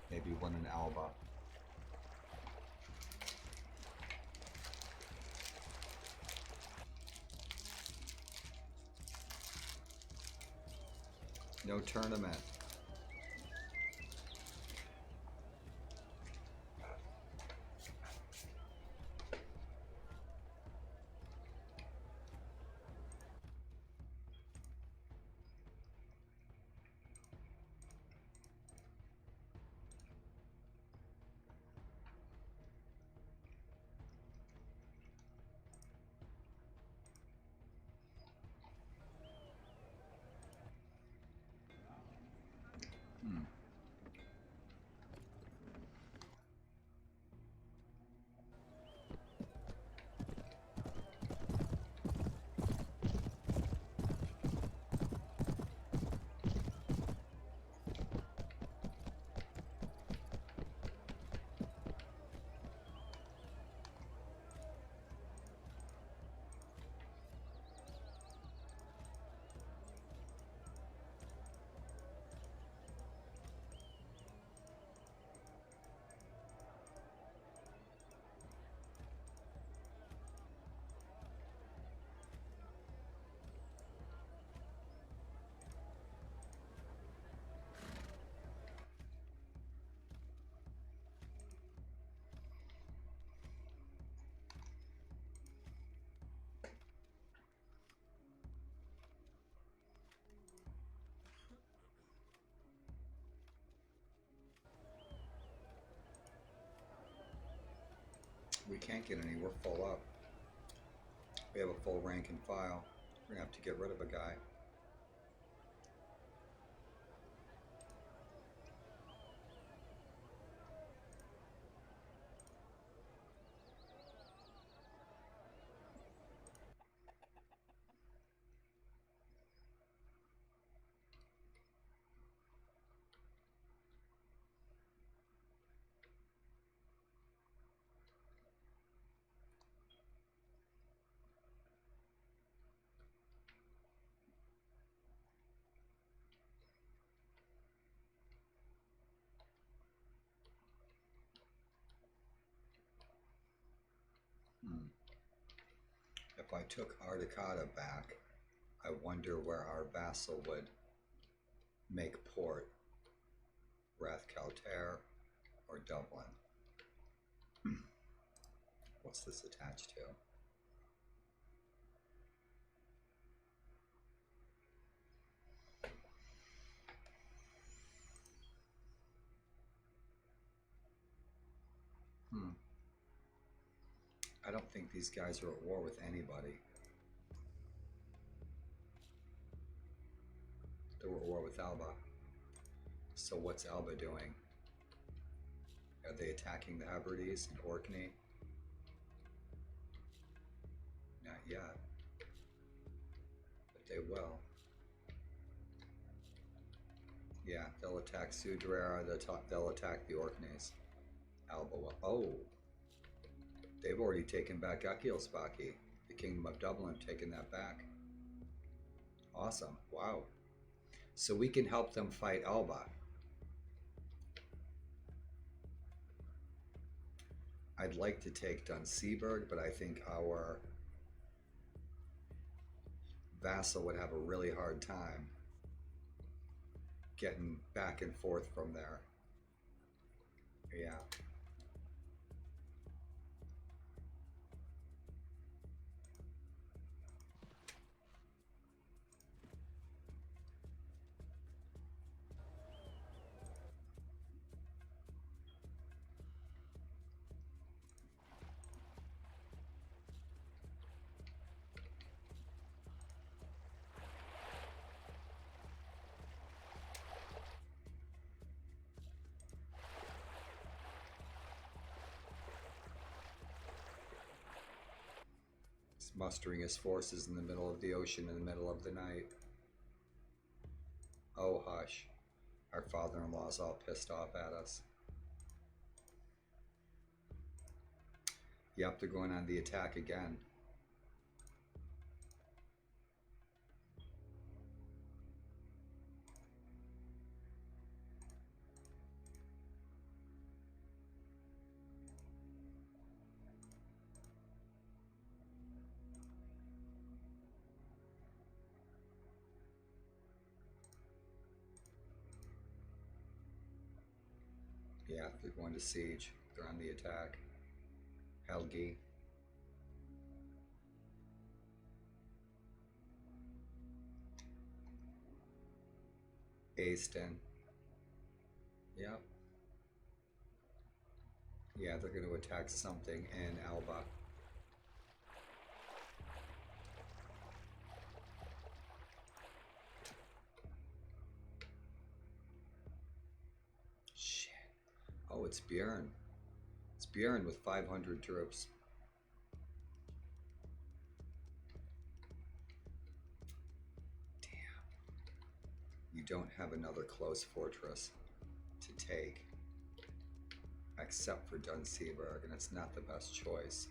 Maybe one in Alba. No tournament. We can't get any, we're full up. We have a full rank and file. We're gonna have to get rid of a guy. If I took Ardicata back, I wonder where our vassal would make port. Rathcalter or Dublin. What's this attached to? I don't think these guys are at war with anybody. They were at war with Alba. So what's Alba doing? Are they attacking the Hebrides and Orkney? Not yet. But they will. Yeah, they'll attack Sudrara, they'll attack the Orkneys. Alba will. Oh! They've already taken back Akilspaki. The Kingdom of Dublin have taken that back. Awesome. Wow. So we can help them fight Alba. I'd like to take Dunseaburg, but I think our vassal would have a really hard time getting back and forth from there. Yeah. Mustering his forces in the middle of the ocean in the middle of the night. Oh, hush. Our father-in-law's all pissed off at us. Yep, they're going on the attack again. Yeah, they're going to siege. They're on the attack. Helgi. Aston. Yep. Yeah, they're going to attack something in Alba. Shit. Oh, it's Bjorn. It's Bjorn with 500 troops. You don't have another close fortress to take, except for Dunseaburg, and it's not the best choice.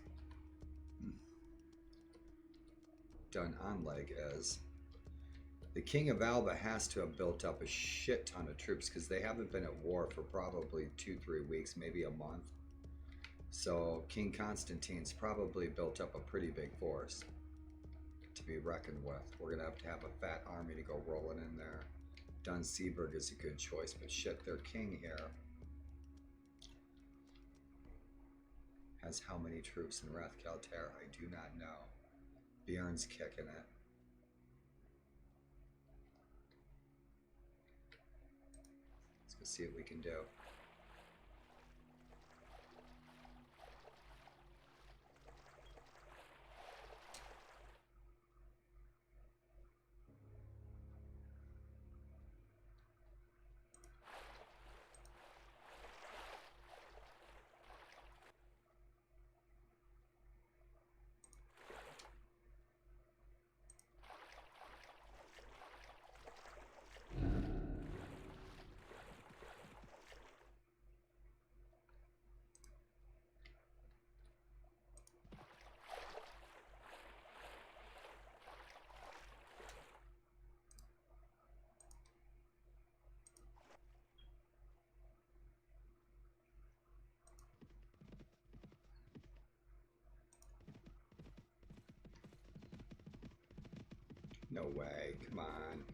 Dun Anleg is. The King of Alba has to have built up a shit ton of troops because they haven't been at war for probably 2-3 weeks, maybe a month. So King Constantine's probably built up a pretty big force to be reckoned with. We're gonna have a fat army to go rolling in there. Dunseaburg is a good choice, but shit, their king here has how many troops in Rathkelter? I do not know. Bjorn's kicking it. Let's go see what we can do. No way, come on.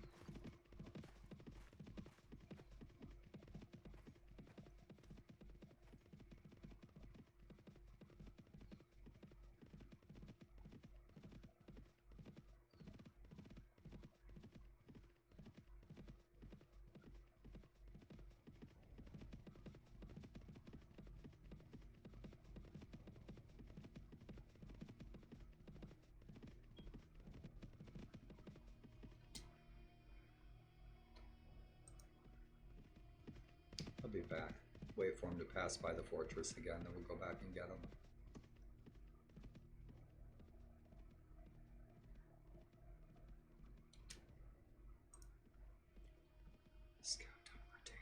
I'll be back. Wait for him to pass by the fortress again, then we'll go back and get him. Scout Tower, Dan.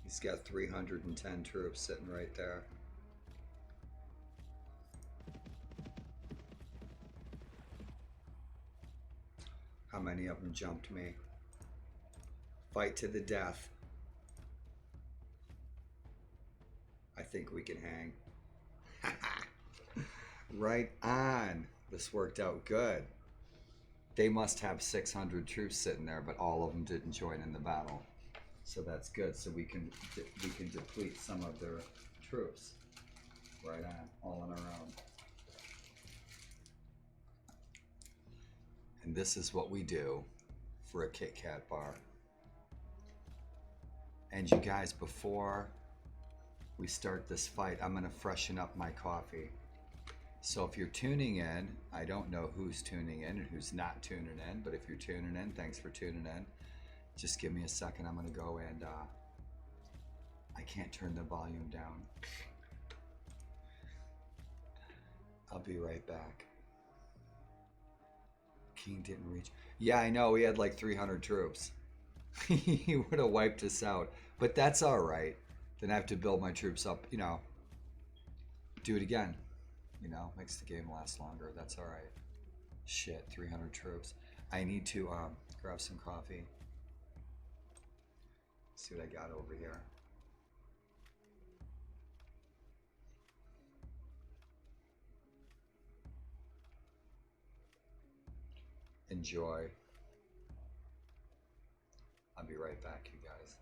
He's got 310 troops sitting right there. How many of them jumped me? Fight to the death. I think we can hang. Right on. This worked out good. They must have 600 troops sitting there, but all of them didn't join in the battle. So that's good. So we can deplete some of their troops. Right on, all on our own. And this is what we do for a Kit Kat bar. And you guys, before we start this fight, I'm gonna freshen up my coffee. So if you're tuning in, I don't know who's tuning in and who's not tuning in, but if you're tuning in, thanks for tuning in. Just give me a second. I'm going to go and I can't turn the volume down. I'll be right back. King didn't reach. Yeah, I know. We had like 300 troops. He would have wiped us out. But that's all right. Then I have to build my troops up, you know. Do it again. You know, makes the game last longer. That's all right. Shit, 300 troops. I need to grab some coffee. See what I got over here. Enjoy. I'll be right back, you guys.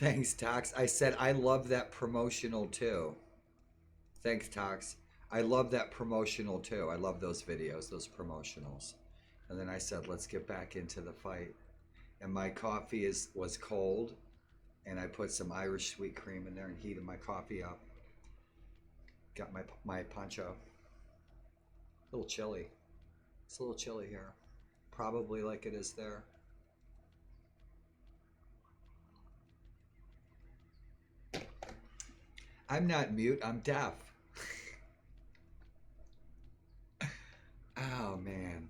Thanks, Tox. I said I love that promotional too. Thanks, Tox. I love that promotional too. I love those videos, those promotionals. And then I said, let's get back into the fight. And my coffee was cold, and I put some Irish sweet cream in there and heated my coffee up. Got my poncho. A little chilly. It's a little chilly here. Probably like it is there. I'm not mute, I'm deaf. Oh, man.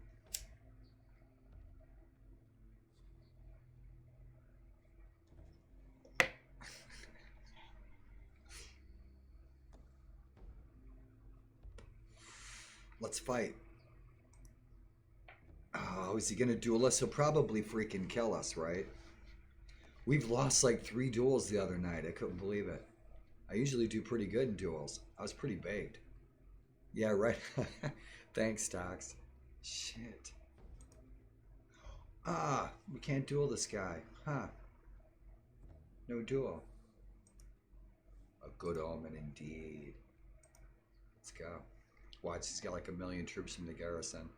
Let's fight. Oh, is he gonna duel us? He'll probably freaking kill us, right? We've lost like 3 duels the other night. I couldn't believe it. I usually do pretty good in duels. I was pretty baked. Yeah, right. Thanks, Tox. Shit. Ah, we can't duel this guy. Huh. No duel. A good omen indeed. Let's go. Watch, he's got like 1 million troops from the garrison.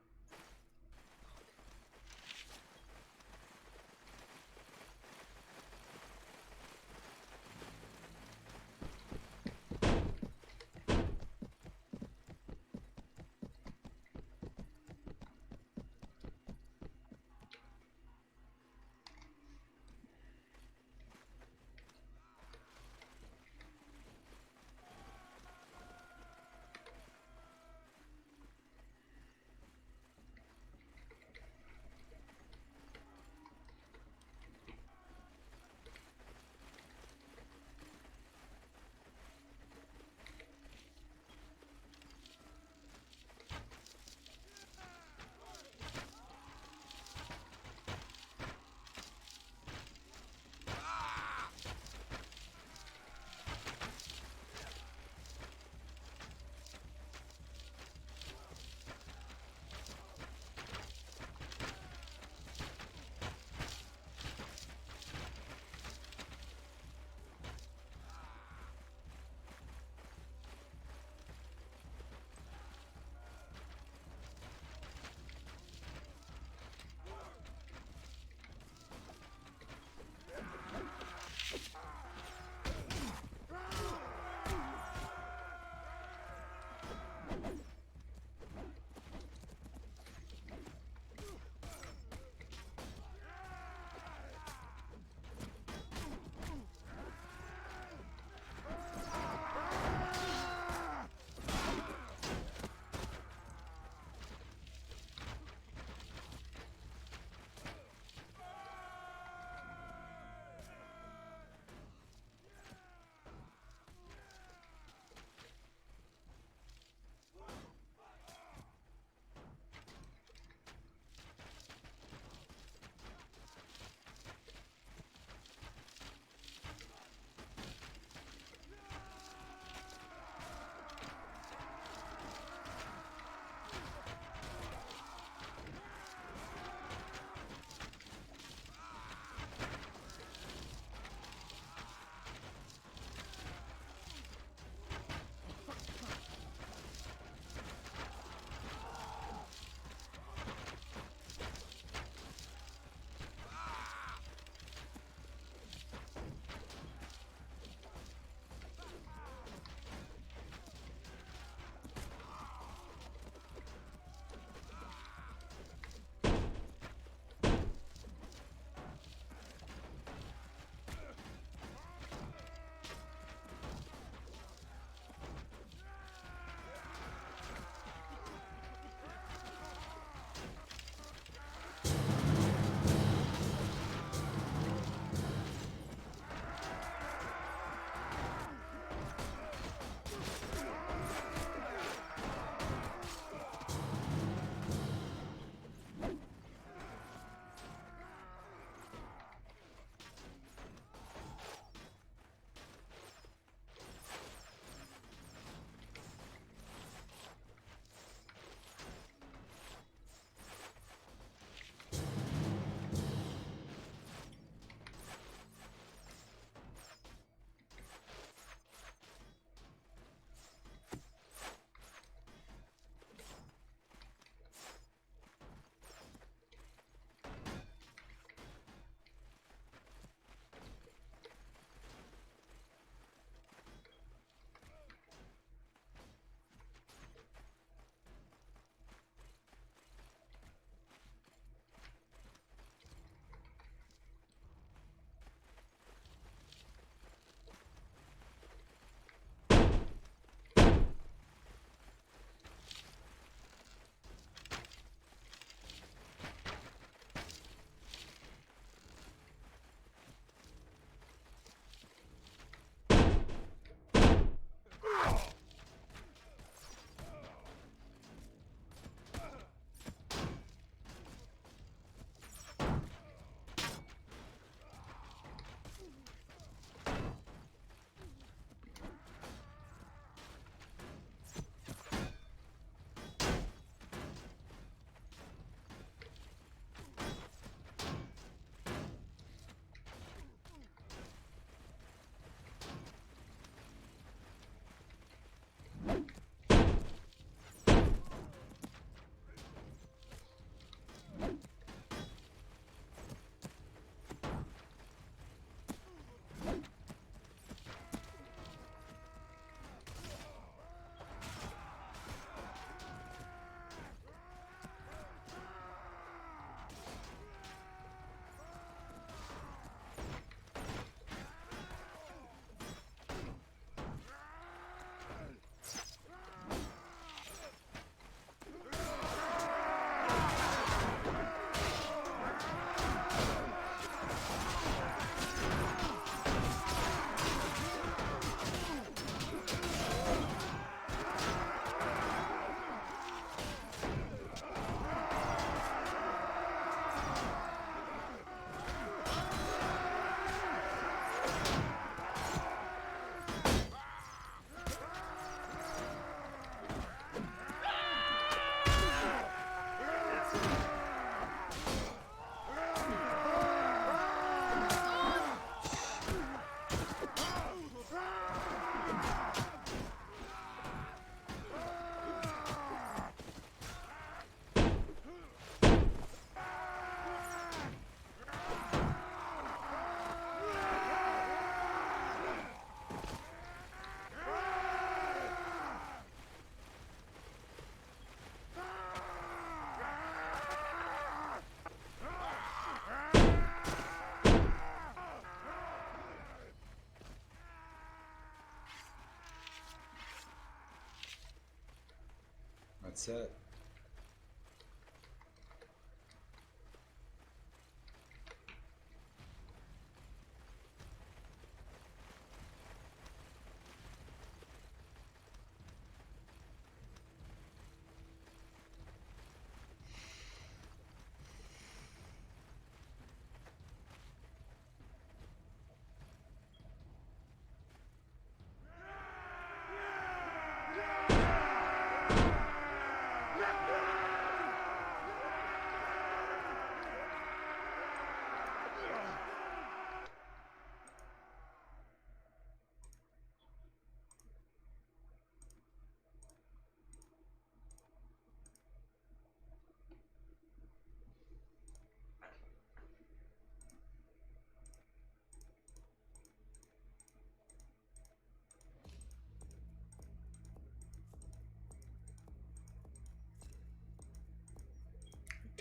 That's it.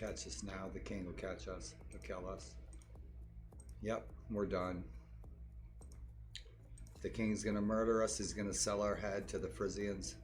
Catch us now. The king will catch us. He'll kill us. Yep, we're done. The king's gonna murder us. He's gonna sell our head to the Frisians.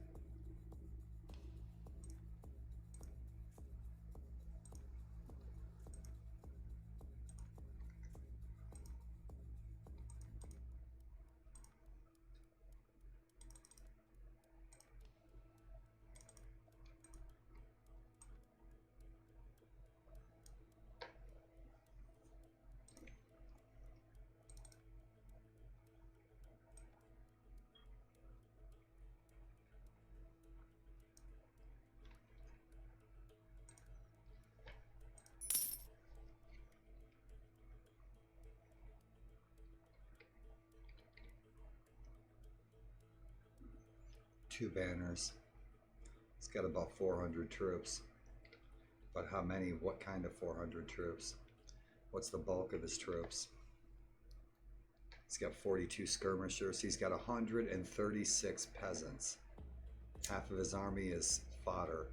Two banners. He's got about 400 troops. But how many? What kind of 400 troops? What's the bulk of his troops? He's got 42 skirmishers. He's got 136 peasants. Half of his army is fodder.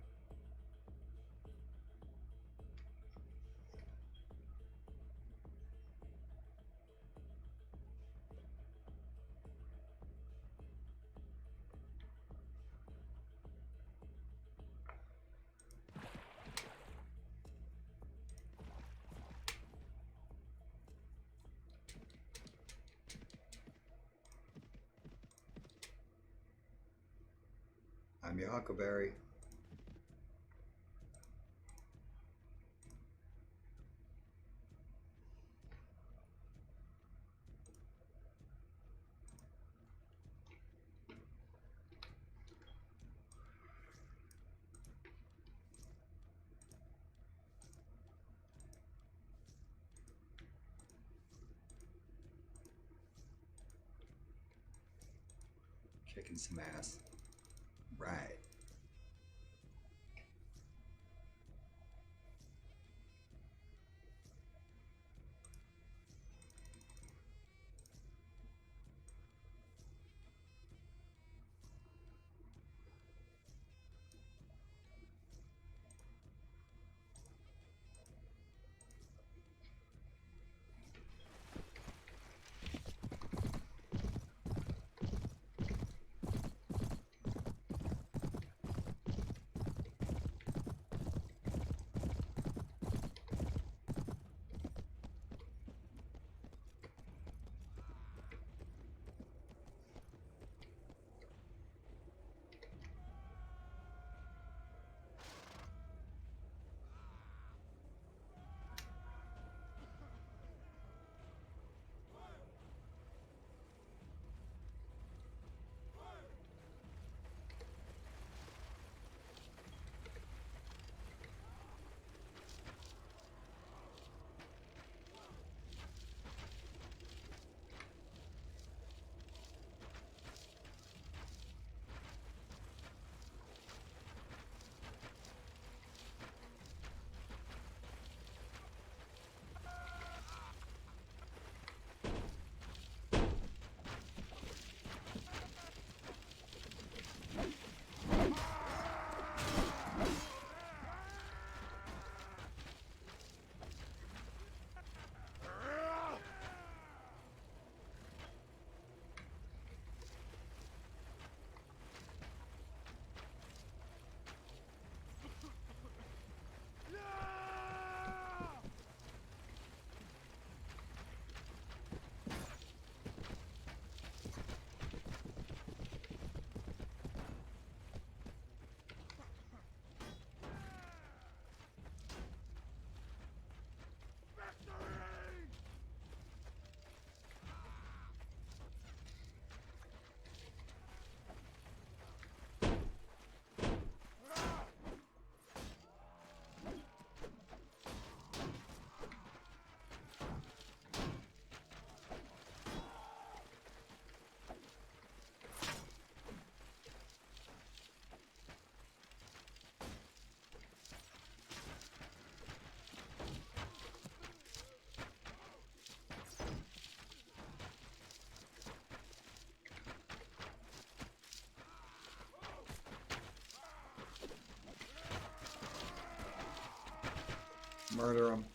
I'm your Huckleberry. Kicking some ass. Right. Murder him.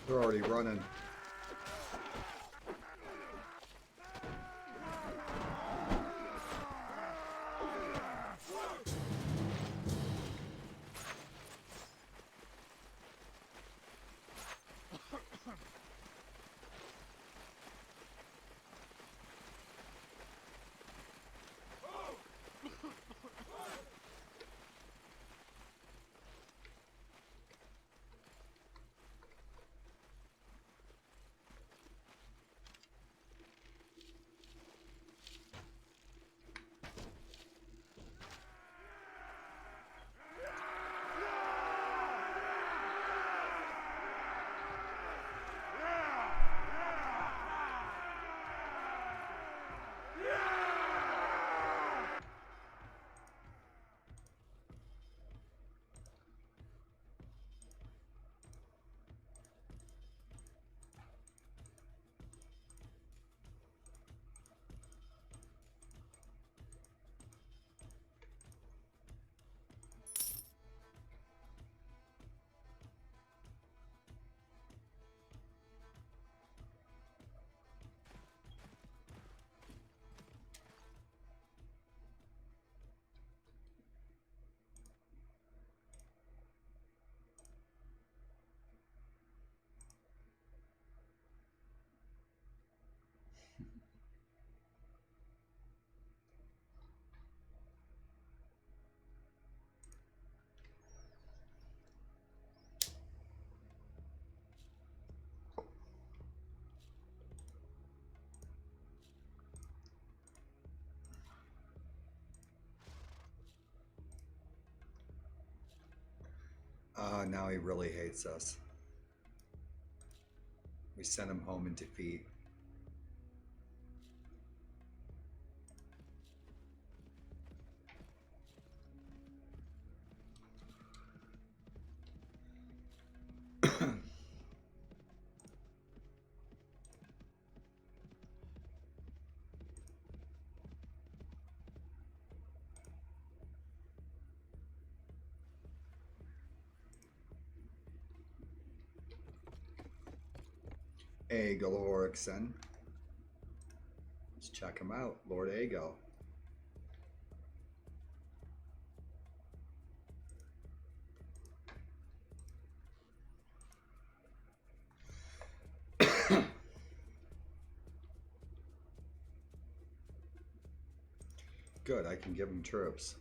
They're already running. Now he really hates us. We sent him home in defeat. Aegal Orixen. Let's check him out, Lord Aegal. Good, I can give him troops.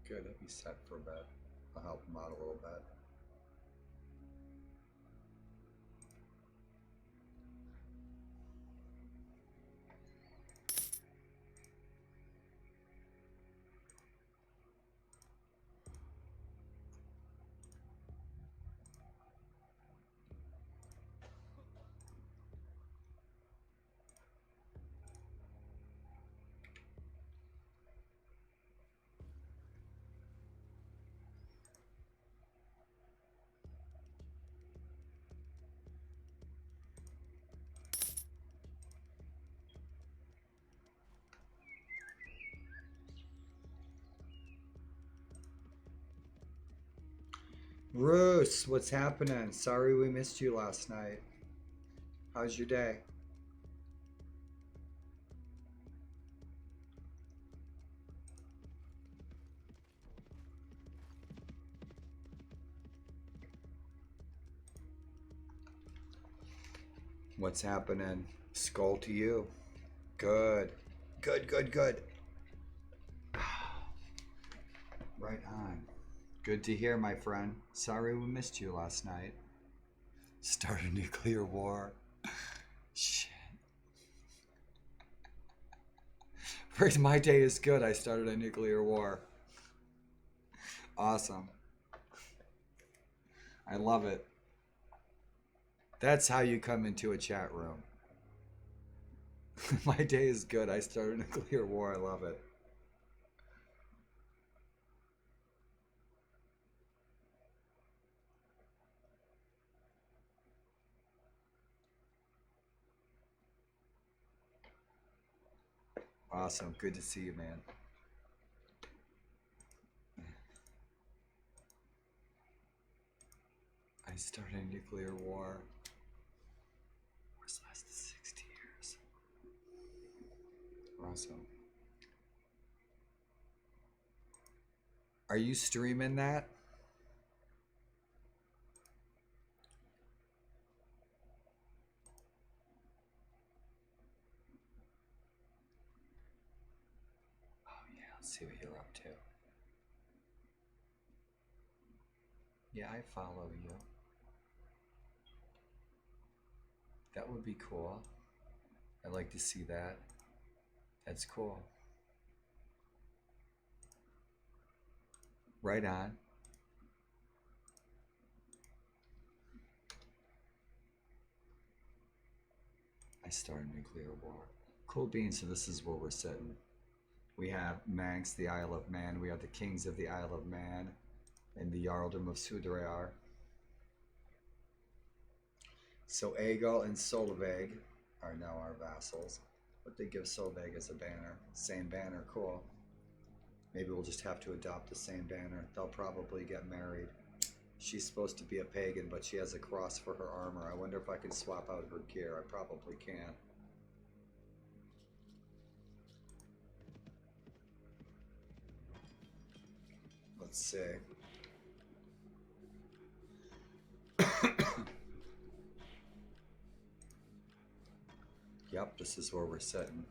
Good, he'll be set for a bit. I'll help him out a little bit. Bruce, what's happening? Sorry we missed you last night. How's your day? What's happening? Skull to you. Good. Good, good, good. Right on. Good to hear, my friend. Sorry we missed you last night. Start a nuclear war. Shit. First, my day is good. I started a nuclear war. Awesome. I love it. That's how you come into a chat room. My day is good. I started a nuclear war. I love it. Awesome. Good to see you, man. I started a nuclear war. Wars lasted 60 years. Awesome. Are you streaming that? Oh yeah, let's see what you're up to. Yeah, I follow you. That would be cool. I'd like to see that. That's cool. Right on. I started a nuclear war. Cool beans, so this is where we're sitting. We have Manx, the Isle of Man. We have the Kings of the Isle of Man and the Jarldom of Sudreyar. So Aegal and Solveig are now our vassals, but they give Solveig as a banner. Same banner, cool. Maybe we'll just have to adopt the same banner. They'll probably get married. She's supposed to be a pagan, but she has a cross for her armor. I wonder if I can swap out her gear. I probably can. Let's see. Yep, this is where we're sitting.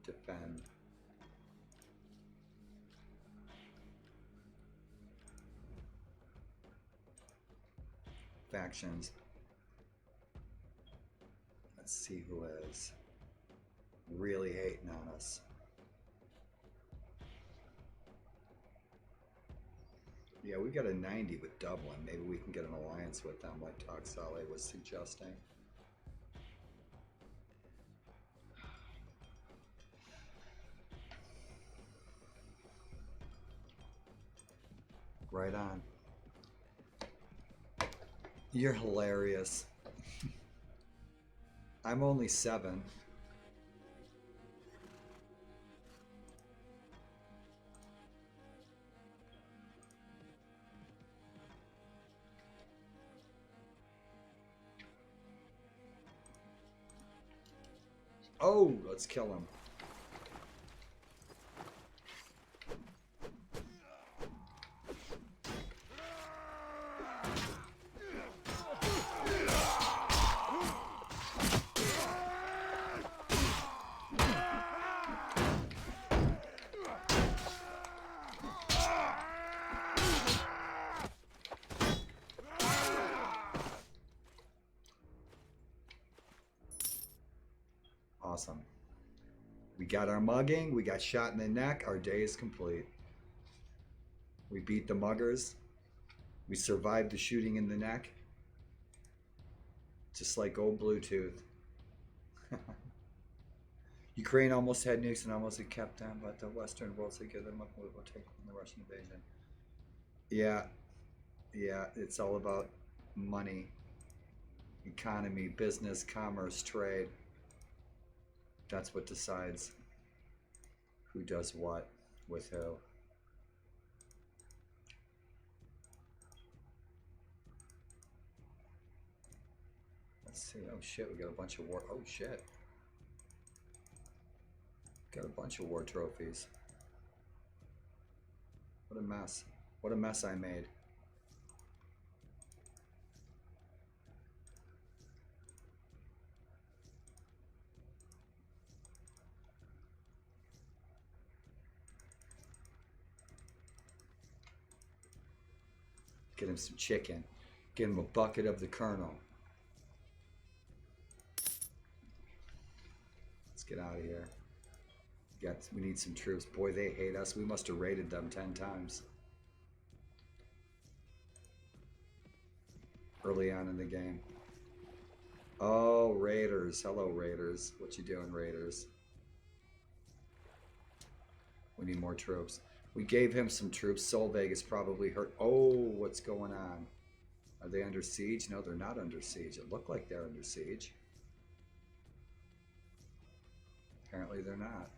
Defend. Factions. Let's see who is really hating on us. Yeah, we got a 90 with Dublin. Maybe we can get an alliance with them like Toxale was suggesting. Right on. You're hilarious. I'm only 7. Oh, let's kill him. Awesome. We got our mugging, we got shot in the neck, our day is complete. We beat the muggers. We survived the shooting in the neck. Just like old Bluetooth. Ukraine almost had nukes and almost kept them, but the Western world said give them up, we'll take the Russian invasion. Yeah, it's all about money, economy, business, commerce, trade. That's what decides who does what with who. Let's see. Oh shit, we got a bunch of war. Oh shit. Got a bunch of war trophies. What a mess. What a mess I made. get him some chicken. Get him a bucket of the Colonel. Let's get out of here. We need some troops. Boy, they hate us. We must have raided them 10 times. Early on in the game. Oh, Raiders. Hello, Raiders. What you doing, Raiders? We need more troops. We gave him some troops. Solveig is probably hurt. Oh, what's going on? Are they under siege? No, they're not under siege. It looked like they're under siege. Apparently they're not.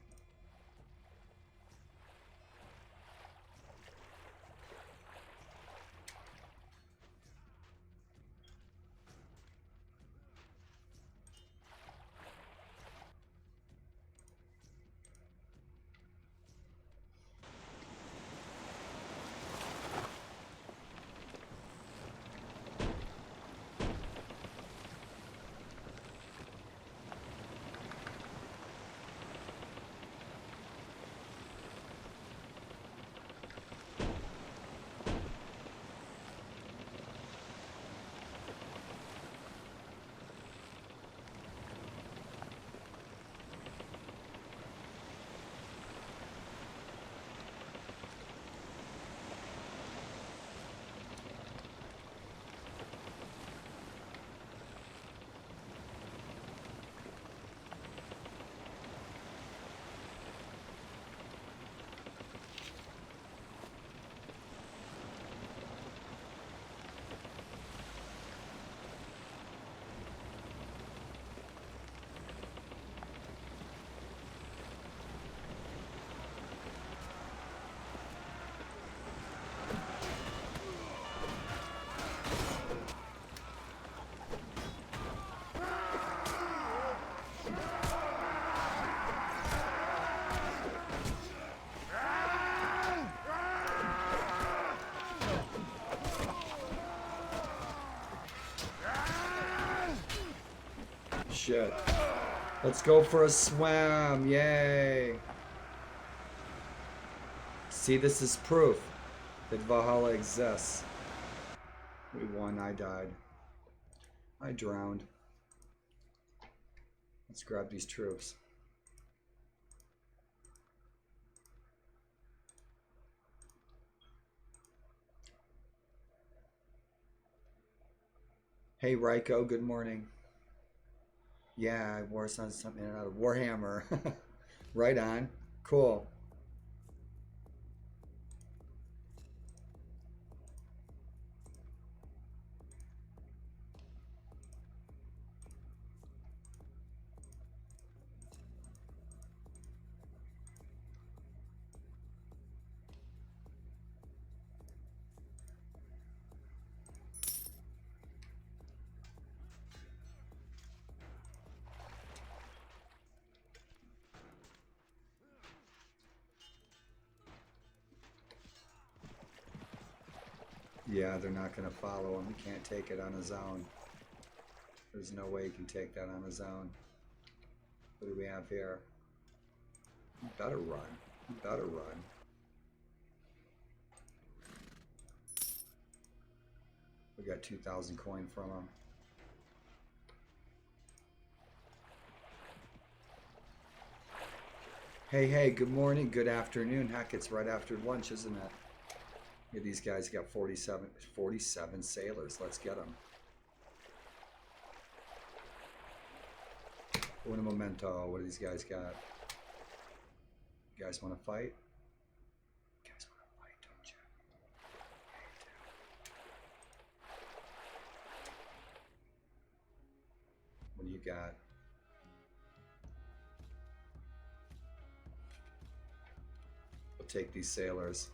Shit. Let's go for a swim. Yay. See, this is proof that Valhalla exists. We won. I died. I drowned. Let's grab these troops. Hey, Ryko. Good morning. Yeah, I wore something in and out of Warhammer. Right on. Cool. Yeah, they're not going to follow him. He can't take it on his own. There's no way he can take that on his own. What do we have here? He better run. He better run. We got 2,000 coin from him. Hey, good morning, good afternoon. Heck, it's right after lunch, isn't it? Yeah, these guys got 47 sailors. Let's get them. Un momento. What do these guys got? You guys want to fight? You guys want to fight, don't you? What do you got? We'll take these sailors.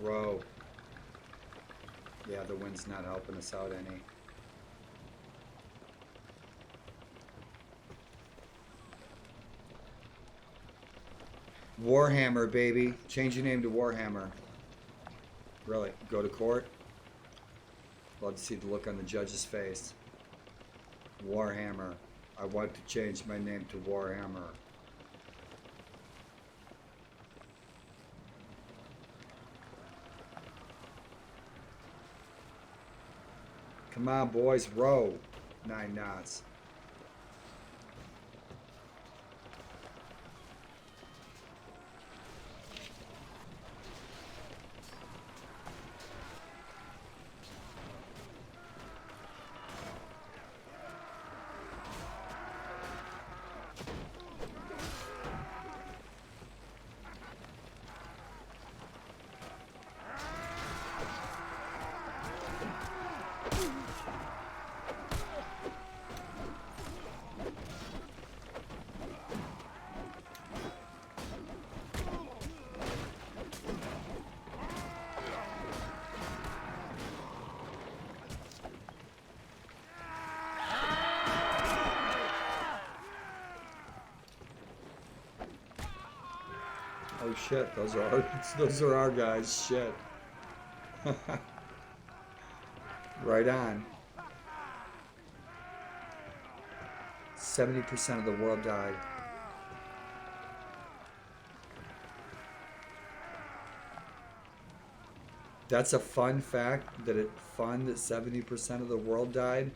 Row. Yeah, the wind's not helping us out any. Warhammer, baby. Change your name to Warhammer. Really? Go to court? Love to see the look on the judge's face. Warhammer. I want to change my name to Warhammer. Come on, boys, row. 9 knots. Oh shit, those are our guys. Shit. Right on. 70% of the world died. That's a fun fact that 70% of the world died?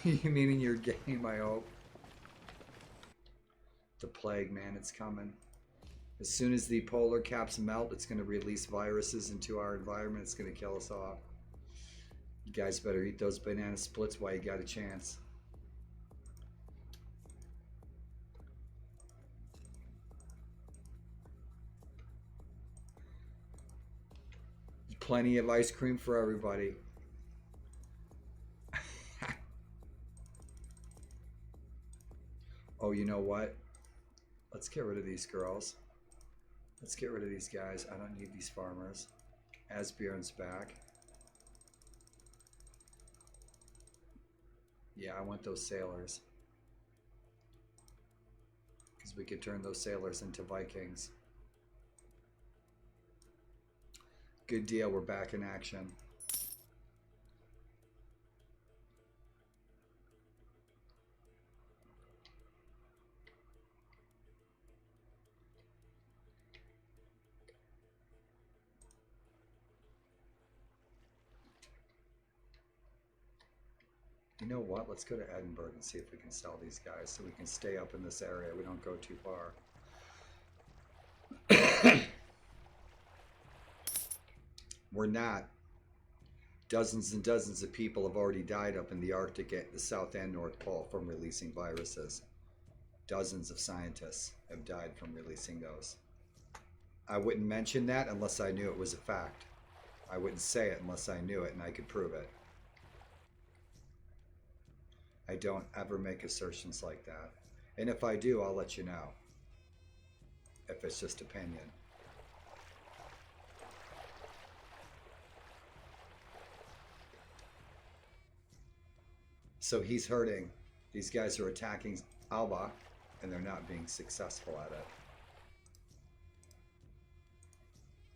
You mean in your game, I hope. The plague, man, it's coming. As soon as the polar caps melt, it's going to release viruses into our environment. It's going to kill us off. You guys better eat those banana splits while you got a chance. Plenty of ice cream for everybody. Oh, you know what? Let's get rid of these girls. Let's get rid of these guys. I don't need these farmers. Asbjorn's back. Yeah, I want those sailors. Because we could turn those sailors into Vikings. Good deal, we're back in action. You know what? Let's go to Edinburgh and see if we can sell these guys so we can stay up in this area. We don't go too far. We're not. Dozens and dozens of people have already died up in the Arctic at the South and North Pole from releasing viruses. Dozens of scientists have died from releasing those. I wouldn't mention that unless I knew it was a fact. I wouldn't say it unless I knew it and I could prove it. I don't ever make assertions like that. And if I do, I'll let you know. If it's just opinion. So he's hurting. These guys are attacking Alba, and they're not being successful at it.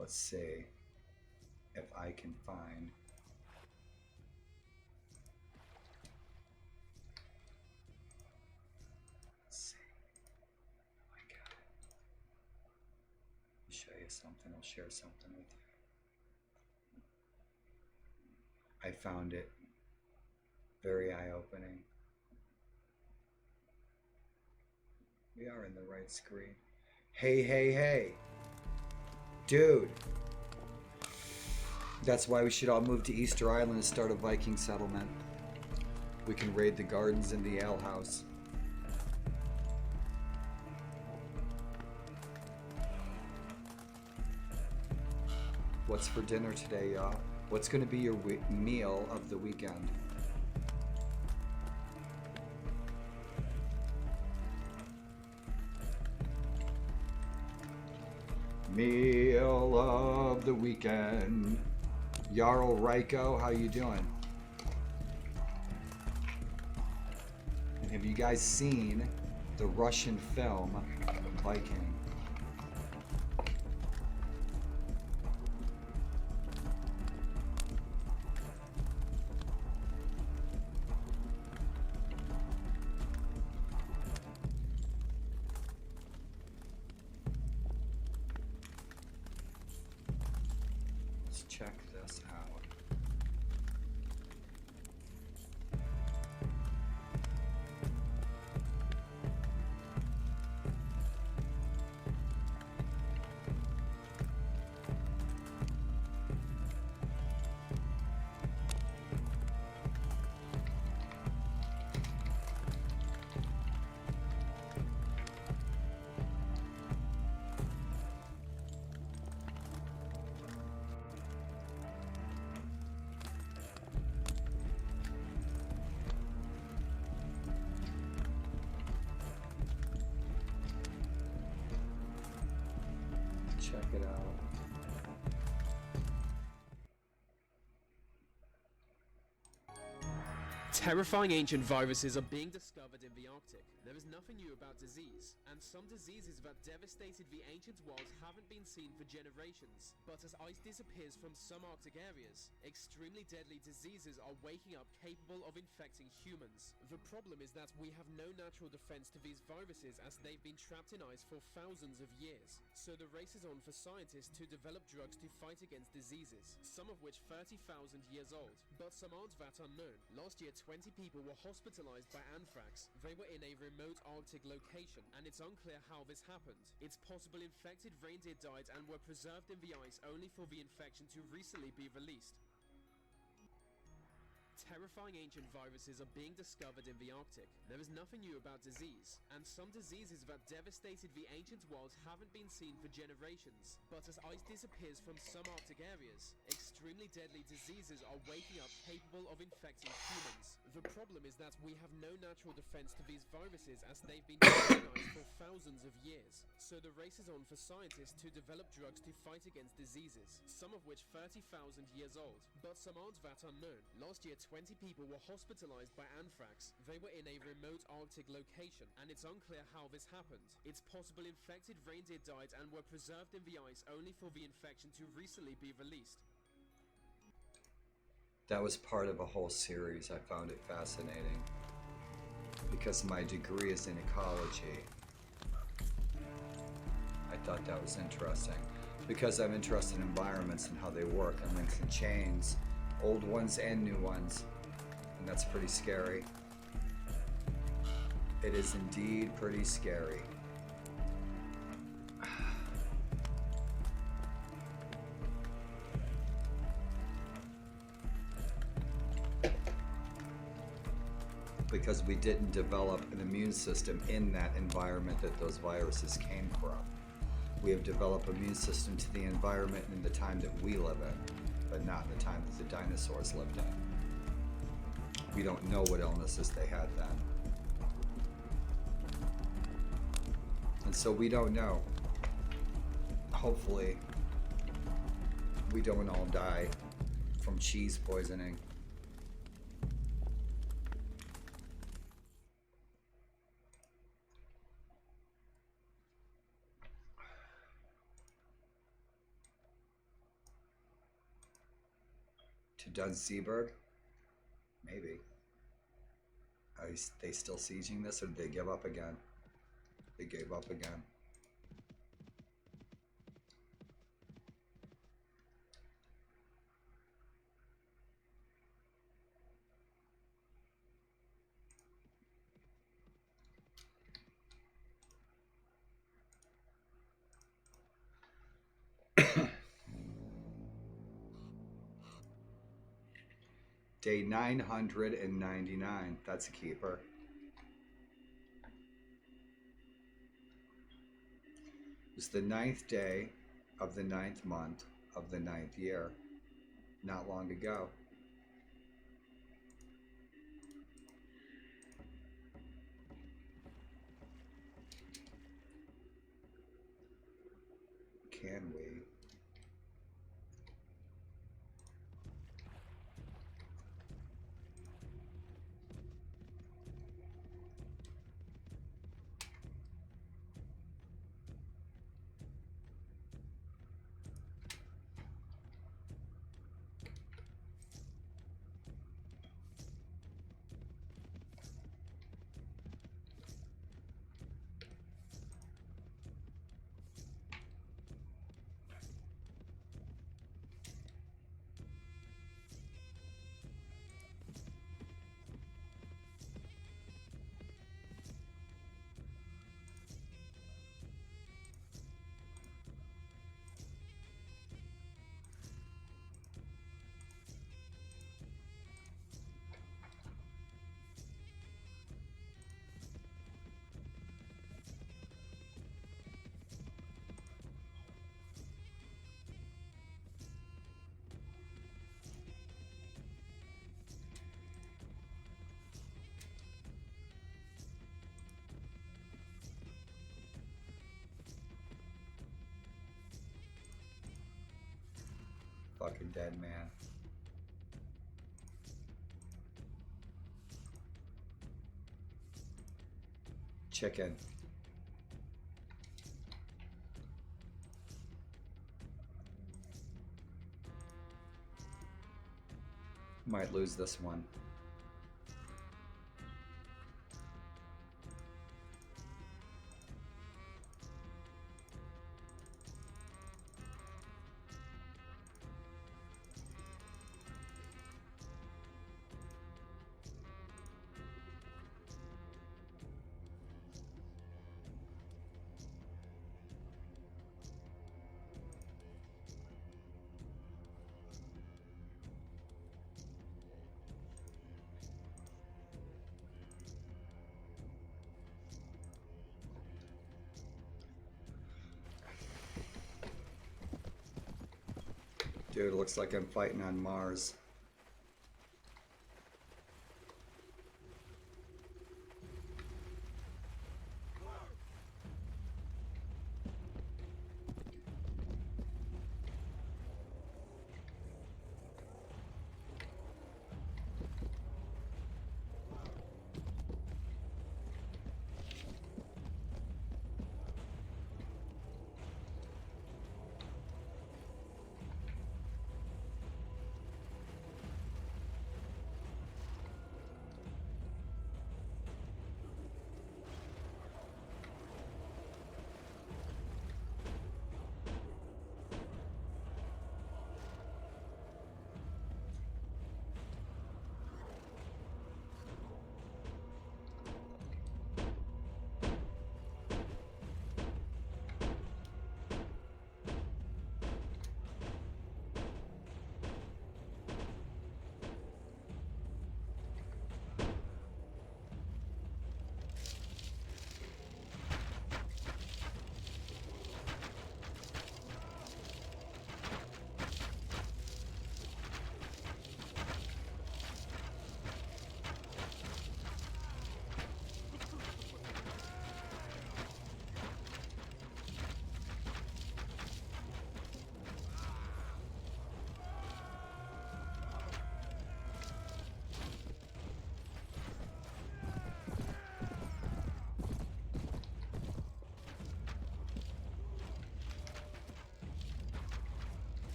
Let's see if I can find... Let's see. Oh my God. I'll show you something. I'll share something with you. I found it. Very eye-opening. We are in the right screen. Hey, hey, hey. Dude. That's why we should all move to Easter Island and start a Viking settlement. We can raid the gardens and the ale house. What's for dinner today, y'all? What's going to be your meal of the weekend? Meal of the weekend. Jarl Ryko, how you doing? And have you guys seen the Russian film Viking? Let's check this out. Check it out. Terrifying ancient viruses are being discovered in the Arctic. There is nothing new about disease, and some diseases that devastated the ancient world haven't been seen for generations. But as ice disappears from some Arctic areas, extremely deadly diseases are waking up capable of infecting humans. The problem is that we have no natural defense to these viruses as they've been trapped in ice for thousands of years. So the race is on for scientists to develop drugs to fight against diseases, some of which 30,000 years old. But some aren't that unknown. Last year, 20 people were hospitalized by anthrax. They were in a remote Arctic location, and it's unclear how this happened. It's possible infected reindeer died and were preserved in the ice only for the infection to recently be released. Terrifying ancient viruses are being discovered in the Arctic. There is nothing new about disease, and some diseases that devastated the ancient world haven't been seen for generations. But as ice disappears from some Arctic areas, extremely deadly diseases are waking up capable of infecting humans. The problem is that we have no natural defense to these viruses as they've been colonized for thousands of years. So the race is on for scientists to develop drugs to fight against diseases, some of which 30,000 years old. But some aren't that unknown. Last year, 20 people were hospitalized by anthrax. They were in a remote Arctic location, and it's unclear how this happened. It's possible infected reindeer died and were preserved in the ice only for the infection to recently be released. That was part of a whole series. I found it fascinating because my degree is in ecology. I thought that was interesting because I'm interested in environments and how they work and links and chains, old ones and new ones, and that's pretty scary. It is indeed pretty scary. Because we didn't develop an immune system in that environment that those viruses came from. We have developed an immune system to the environment in the time that we live in, but not in the time that the dinosaurs lived in. We don't know what illnesses they had then. And so we don't know. Hopefully, we don't all die from cheese poisoning. To Dunseaburg? Maybe. Are they still sieging this, or did they give up again? They gave up again. Day 999. That's a keeper. It was the 9th day of the 9th month of the 9th year, not long ago. can we? Fucking dead man. Chicken. Might lose this one. Dude, it looks like I'm fighting on Mars.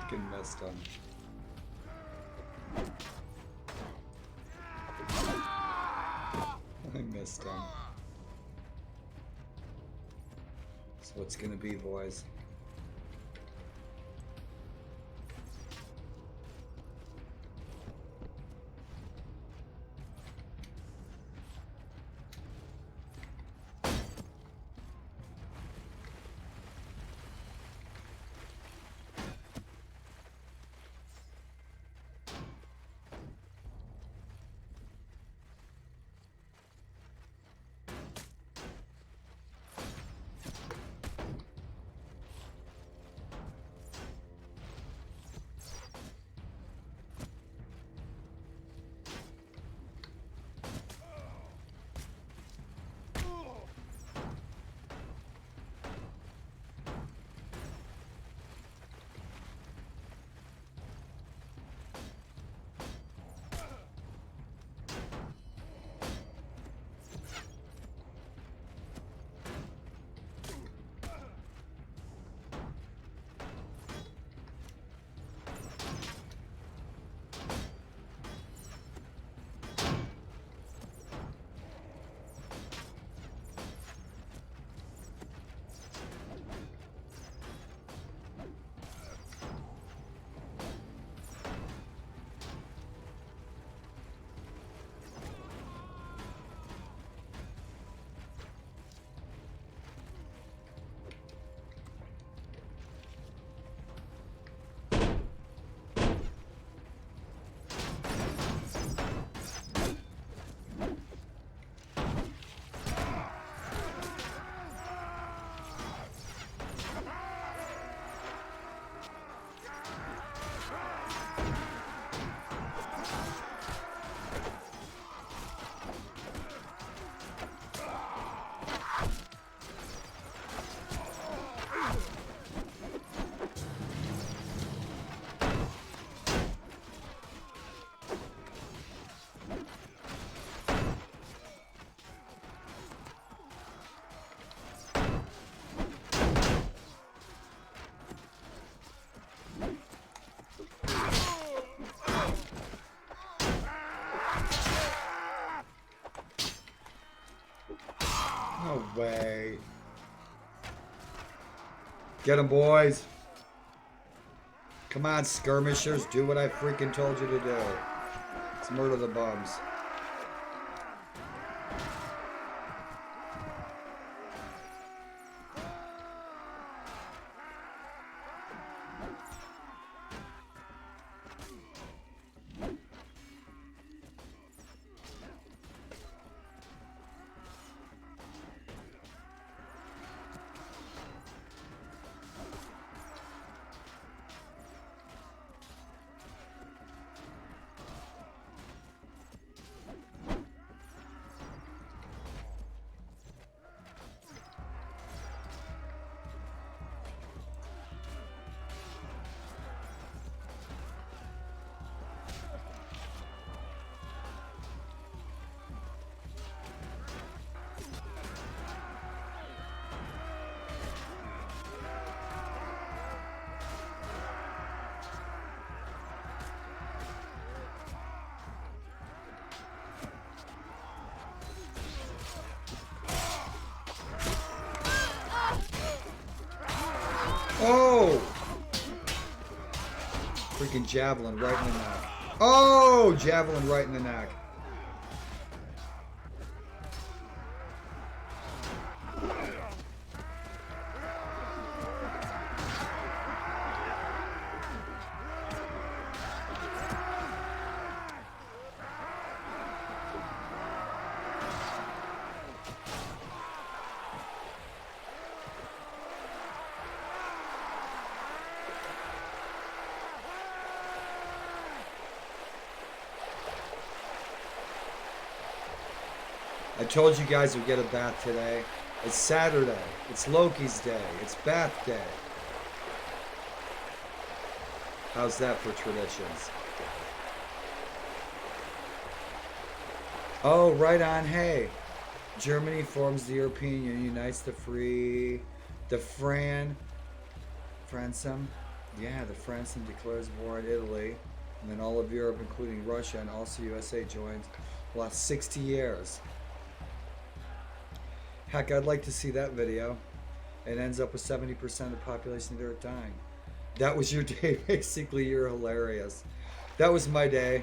Fucking missed him. I missed him. So it's gonna be, boys. No way. Get them, boys. Come on, skirmishers. Do what I freaking told you to do. Let's murder the bums. Oh! Freaking javelin right in the neck. Oh! Javelin right in the neck. I told you guys we'd get a bath today. It's Saturday. It's Loki's day. It's bath day. How's that for traditions? Oh, right on. Hey, Germany forms the European Union, unites the Fransum Yeah, the France declares war on Italy, and then all of Europe, including Russia, and also USA joins. Last 60 years. Heck, I'd like to see that video. It ends up with 70% of the population of the Earth dying. That was your day, basically. You're hilarious. That was my day.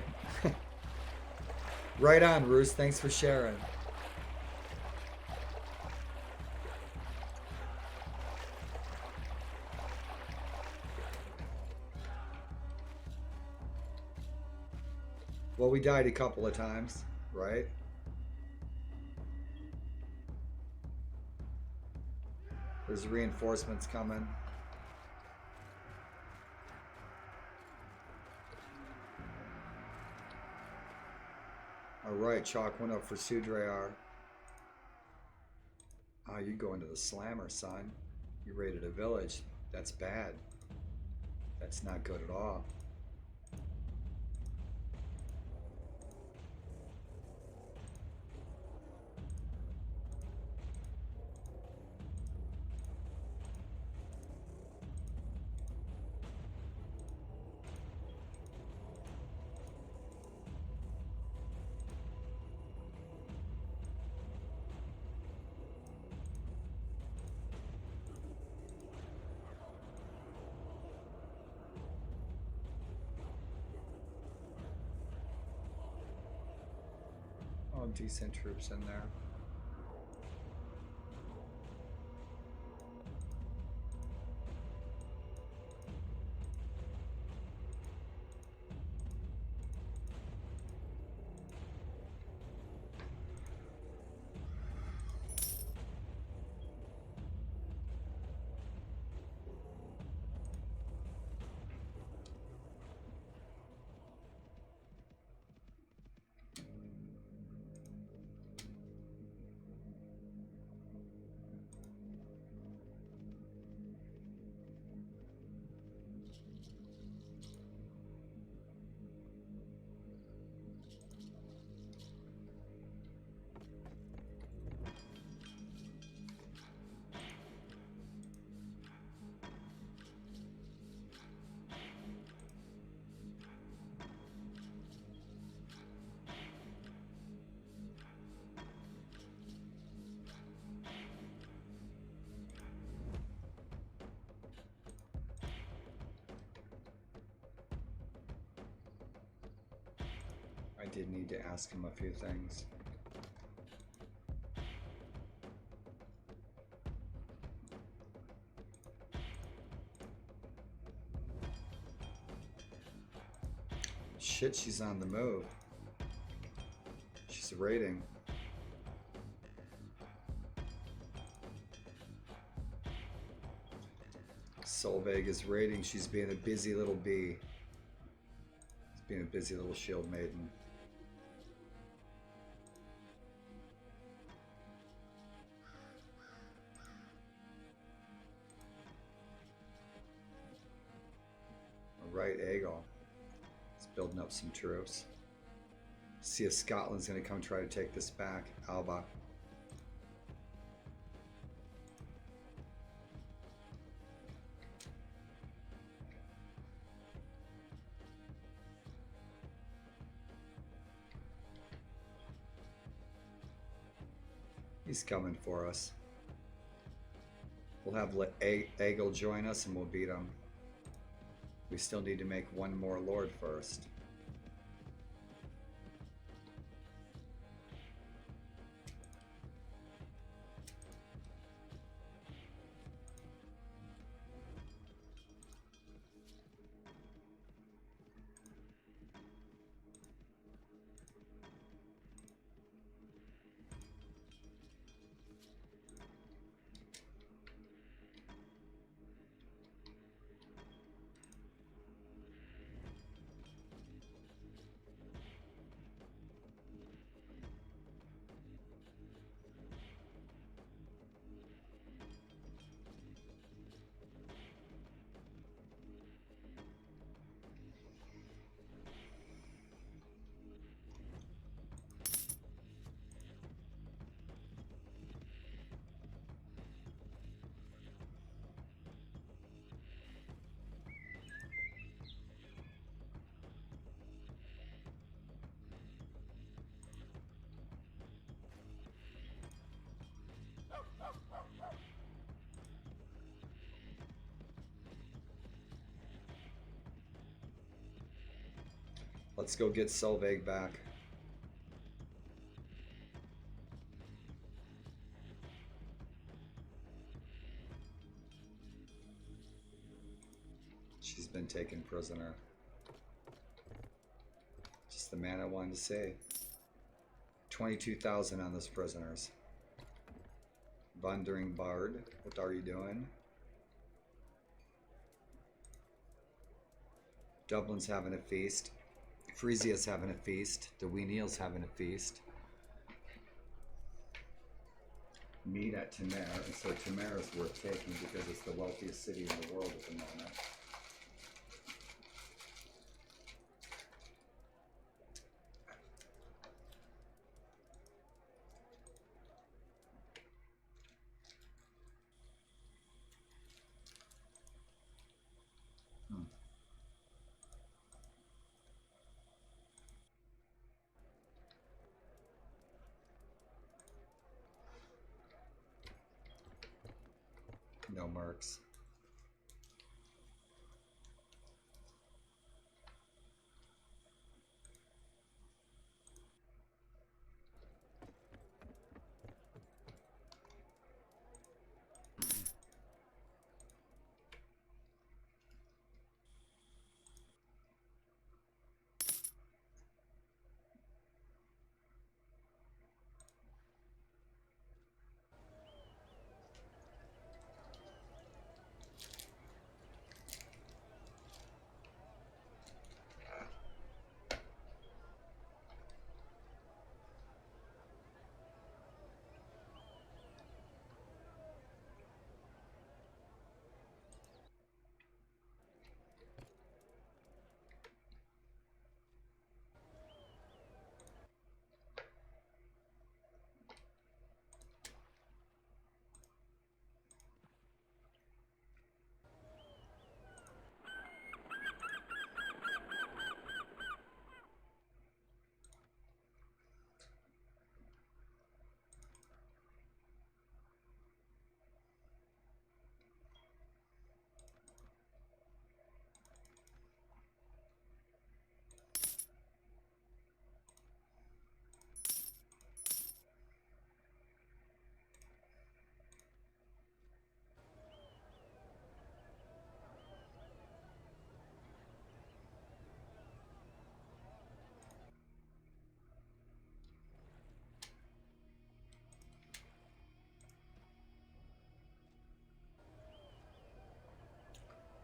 Right on, Roos. Thanks for sharing. Well, we died a couple of times, right? There's reinforcements coming. Alright, chalk one up for Sudrayar. Ah, you going to the slammer, son. You raided a village. That's bad. That's not good at all. Oh, decent troops in there. I did need to ask him a few things. Shit, she's on the move. She's raiding. Solveig is raiding. She's being a busy little bee. She's being a busy little shield maiden. Alright, Aegal. He's building up some troops. See if Scotland's going to come try to take this back. Alba. He's coming for us. We'll have Aegal join us and we'll beat him. We still need to make one more lord first. Let's go get Solveig back. She's been taken prisoner. Just the man I wanted to say. 22,000 on those prisoners. Wandering Bard, what are you doing? Dublin's having a feast. Frisia's having a feast. The Weeneel's having a feast. Meet at Tamer, and so Tamer is worth taking because it's the wealthiest city in the world at the moment. No mercs.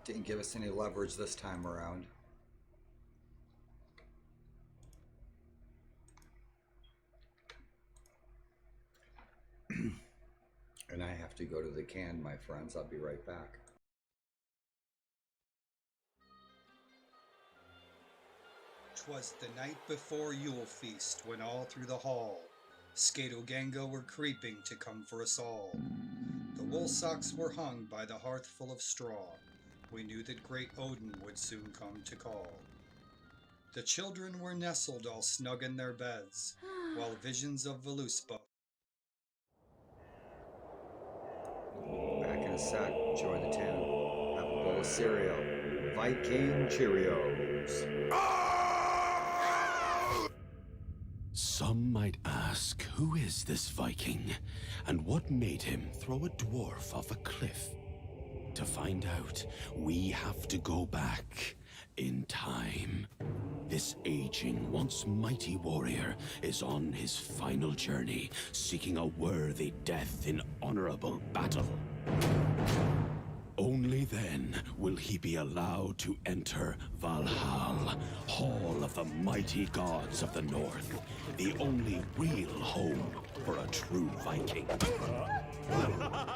Didn't give us any leverage this time around. And I have to go to the can, my friends. I'll be right back. "'Twas the night before Yule feast, when all through the hall Skadogango were creeping to come for us all. The wool socks were hung by the hearth full of straw. We knew that great Odin would soon come to call. The children were nestled all snug in their beds, while visions of Voluspa." Back in a sec. Enjoy the tune. Have a bowl of cereal. Viking Cheerios. Some might ask, who is this Viking, and what made him throw a dwarf off a cliff? To find out, we have to go back in time. This aging, once mighty warrior is on his final journey, seeking a worthy death in honorable battle. Only then will he be allowed to enter Valhalla, Hall of the mighty gods of the North, the only real home for a true Viking.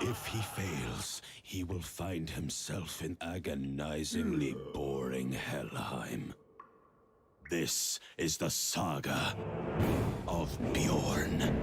If he fails, he will find himself in agonizingly boring Helheim. This is the saga of Bjorn.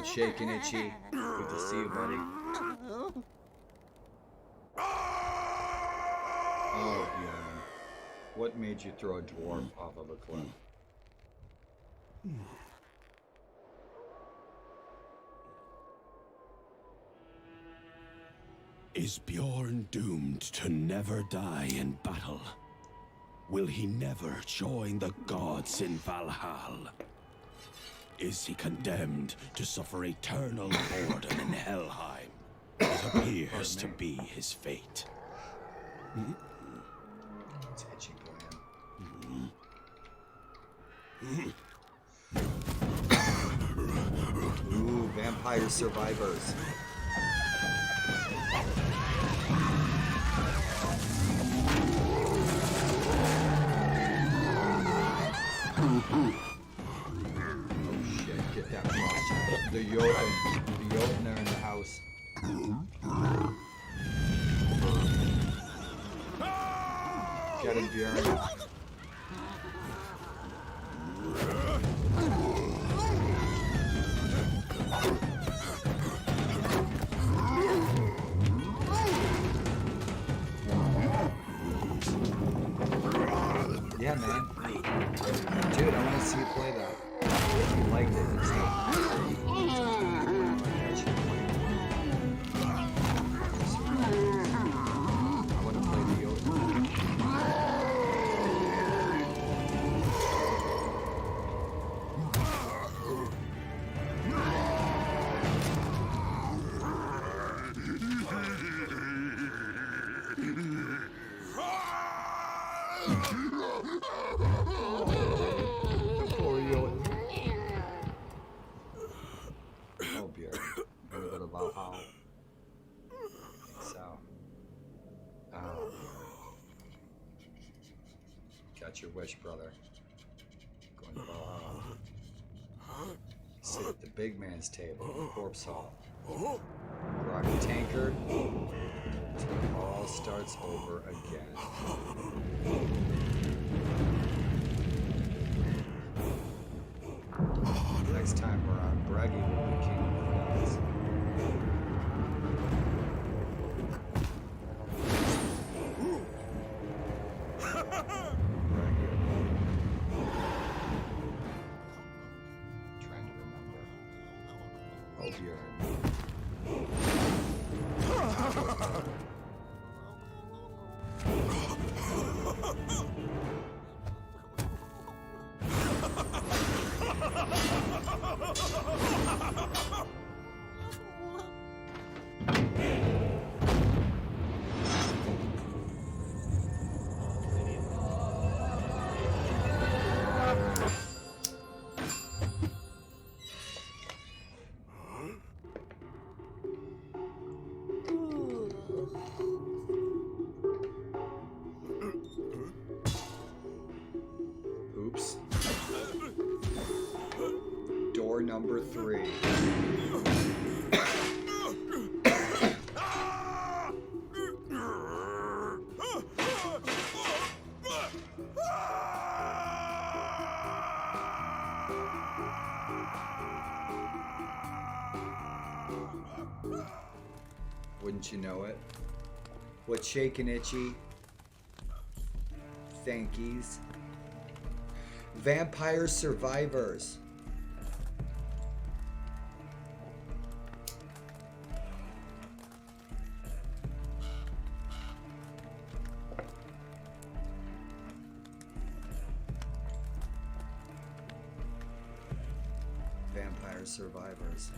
What's shaking, Itchy? Good to see you, buddy. Oh, yeah. What made you throw a dwarf off of a cliff? Is Bjorn doomed to never die in battle? Will he never join the gods in Valhalla? Is he condemned to suffer eternal boredom in Helheim? It appears to be his fate. It's Itchy playing. Ooh, Vampire Survivors. Get that frost. The Jotun are in the house. Get him, Bjorn. Yeah, man. Dude, I want to see you play that. You liked it. It's not. I want to play the Yoda. Oh, Bjorn. A little bit about how. So. Got your wish, brother. Going to Valhalla. Sit at the big man's table in the corpse hall. Grog a tankard until it all starts over again. Next time we're on, Braggy will be king of the gods. Braggy. Trying to remember. Oh, Bjorn. Oops. Door number 3. Wouldn't you know it? What's shaking, Itchy? Thankies. Vampire Survivors. Vampire Survivors.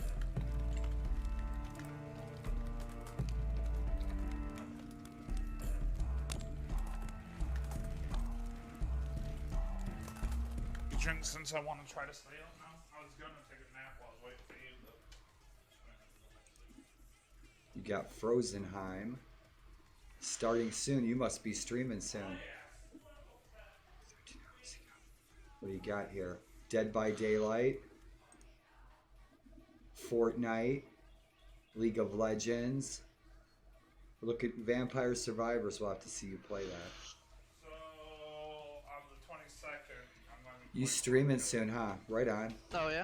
Drink since I want to try to stay up now. I was gonna take a nap while I was waiting for you, but... You got Frozenheim. Starting soon. You must be streaming soon. What do you got here? Dead by Daylight. Fortnite. League of Legends. Look at Vampire Survivors. We'll have to see you play that. So, on the 22nd, I'm going to... You streaming soon, huh? Right on. Oh, yeah?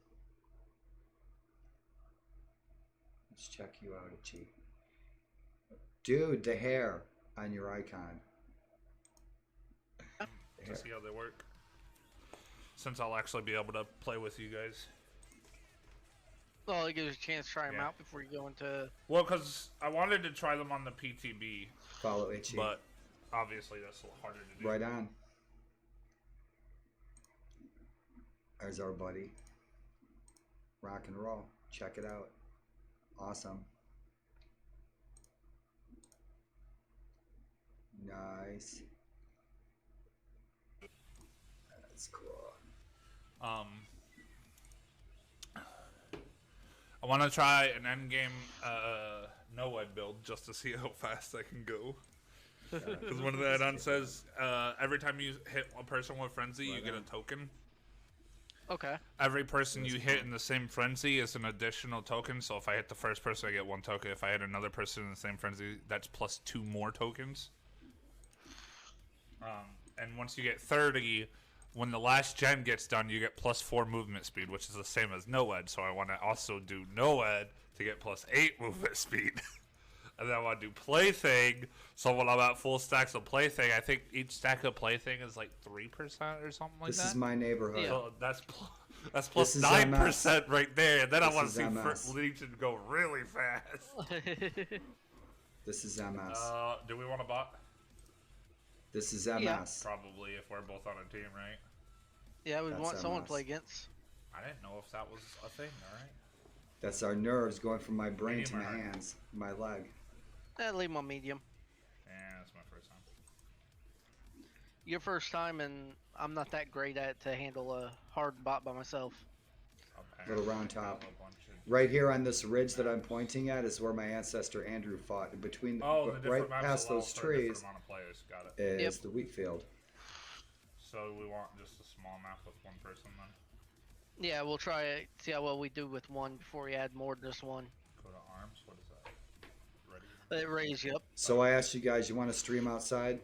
Let's check you out, Itchy. Dude, the hair on your icon. To see how they work. Since I'll actually be able to play with you guys. Well, it gives you a chance to try them out before you go into... Well, because I wanted to try them on the PTB. Follow Itchy. But obviously that's a little harder to do. Right on. There's our buddy. Rock and roll. Check it out. Awesome. Nice. That's cool. I want to try an endgame no-ed build just to see how fast I can go. Because one of the add-ons says every time you hit a person with frenzy, you get a token. Okay. Every person you hit in the same frenzy is an additional token. So if I hit the first person, I get 1 token. If I hit another person in the same frenzy, that's plus 2 more tokens. And once you get 30, when the last gen gets done, you get plus 4 movement speed, which is the same as no-ed. So I want to also do no-ed to get plus 8 movement speed. And then I want to do plaything. So when I'm at full stacks of plaything, I think each stack of plaything is like 3% or something like that. This is my neighborhood. So that's plus 9% right there. And then I want to see Legion go really fast. This is MS. Do we want a bot? This is MS. Yeah. Probably if we're both on a team, right? Yeah, we want someone to MS. play against. I didn't know if that was a thing, alright? That's our nerves going from my brain to my hands, my leg. Leave them on medium. Yeah, that's my first time. Your first time, and I'm not that great at to handle a hard bot by myself. Okay. Little round top. Right here on this ridge that I'm pointing at is where my ancestor Andrew fought. In between, the right past those trees, Got it. is the wheat field. So we want just a small map with 1 person then? Yeah, we'll try it. See how well we do with 1 before we add more than just 1. Go to arms. What is that? Ready? It raise you up. So I asked you guys, you want to stream outside?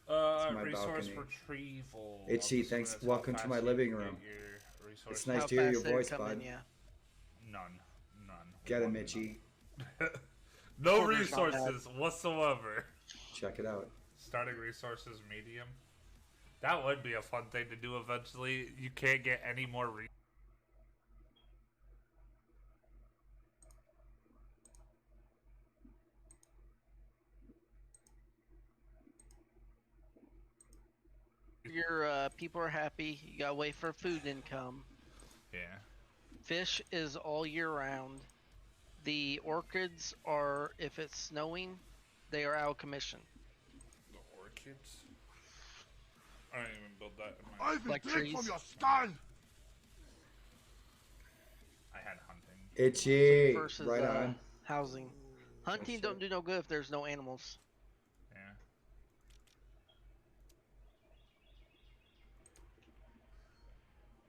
My Resource balcony. retrieval. Itchy, thanks. Welcome to my living room. It's nice to hear your voice, bud. None. Get him, Itchy. No resources whatsoever. Check it out. Starting resources medium. That would be a fun thing to do eventually. You can't get any more Your people are happy. You gotta wait for food income. Yeah. Fish is all year round. The orchids are, if it's snowing, they are out of commission. The orchids? I didn't even build that in I've been Like taken trees. from your skull. I had hunting. Itchy. Versus Right on. housing. Hunting don't do no good if there's no animals. Yeah.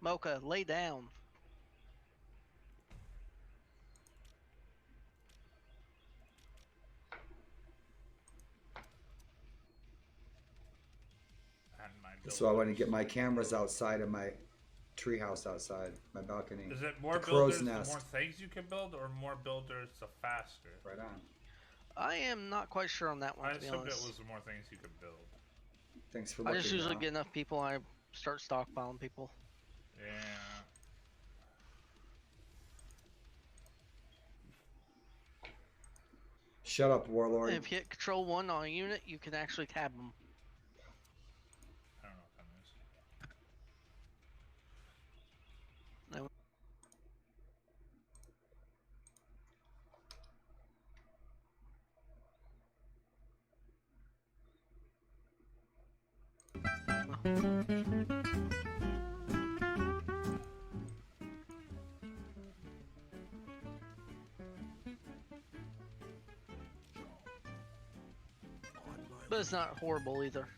Mocha, lay down. So I want to get my cameras outside of my treehouse outside, my balcony. Is it more the crow's builders, the nest. more things you can build, or more builders, the faster? Right on. I am not quite sure on that one, I to be assumed it honest. was the more things you could build. Thanks for I looking. just usually now. get enough people and I start stockpiling people. Yeah. Shut up, Warlord. And if you hit control 1 on a unit, you can actually tab them. I don't know what that is. But it's not horrible either.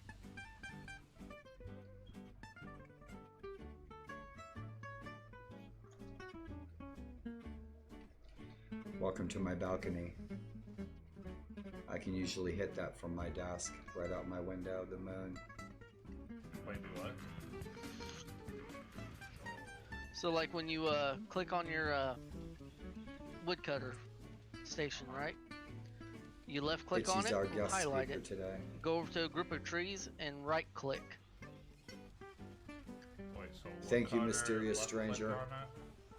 Welcome to my balcony. I can usually hit that from my desk, right out my window, the moon. Wait, do what? So like when you click on your woodcutter, station, right? You left click on Itchy's it, our and guest highlight speaker it. today. Go over to a group of trees and right click. Wait, so Thank you, Woodcutter, mysterious left click stranger. on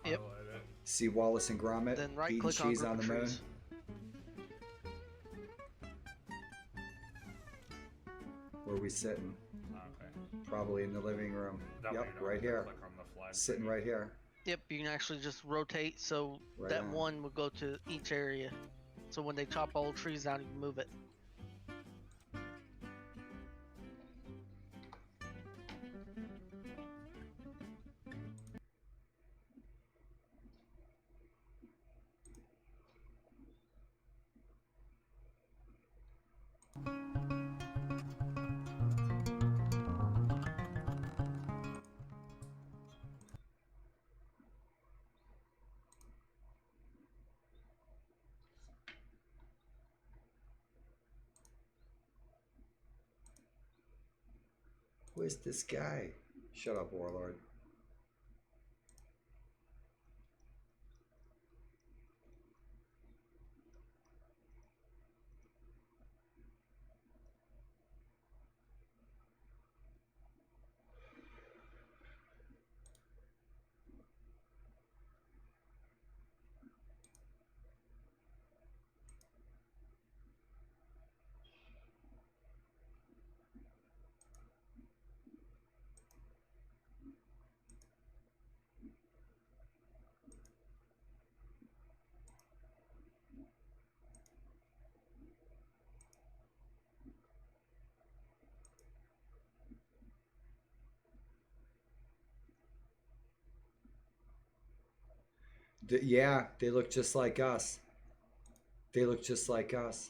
it, Yep. highlight it. See Wallace and Gromit Then right eating click on cheese group on the of moon. trees. Where we sitting? Okay. Probably in the living room. That way Yep, you don't right have to here. click on the flag Sitting thingy. right here. Yep, you can actually just rotate so Right that on. one would go to each area. So when they chop all the trees down, you can move it. Who is this guy? Shut up, Warlord. Yeah, they look just like us. They look just like us.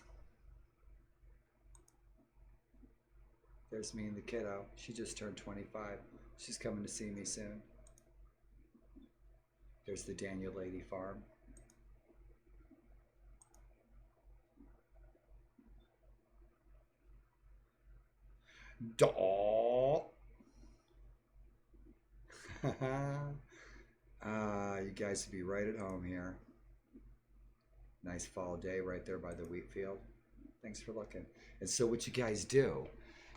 There's me and the kiddo. She just turned 25. She's coming to see me soon. There's the Daniel Lady Farm. Daw. You guys would be right at home here. Nice fall day right there by the wheat field. Thanks for looking. And so what you guys do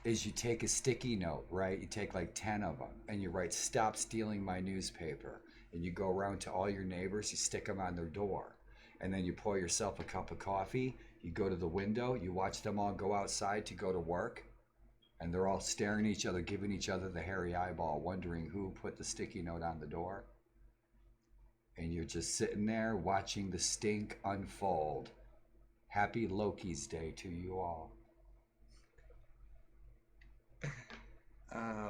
is you take a sticky note, right? You take like 10 of them and you write, "Stop stealing my newspaper." And you go around to all your neighbors, you stick them on their door. And then you pour yourself a cup of coffee, you go to the window, you watch them all go outside to go to work. And they're all staring at each other, giving each other the hairy eyeball, wondering who put the sticky note on the door. And you're just sitting there watching the stink unfold. Happy Loki's Day to you all.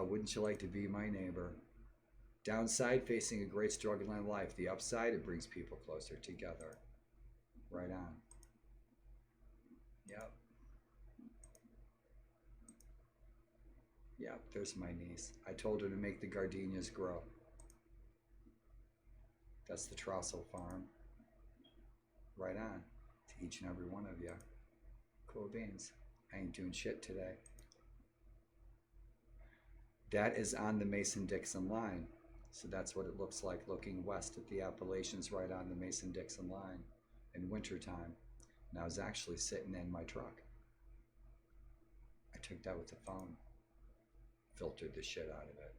Wouldn't you like to be my neighbor? Downside, facing a great struggle in life. The upside, it brings people closer together. Right on. Yep. Yep, there's my niece. I told her to make the gardenias grow. That's the Trossel farm. Right on. To each and every one of you. Cool beans. I ain't doing shit today. That is on the Mason-Dixon line. So that's what it looks like looking west at the Appalachians, right on the Mason-Dixon line in wintertime. And I was actually sitting in my truck. I took that with the phone. Filtered the shit out of it.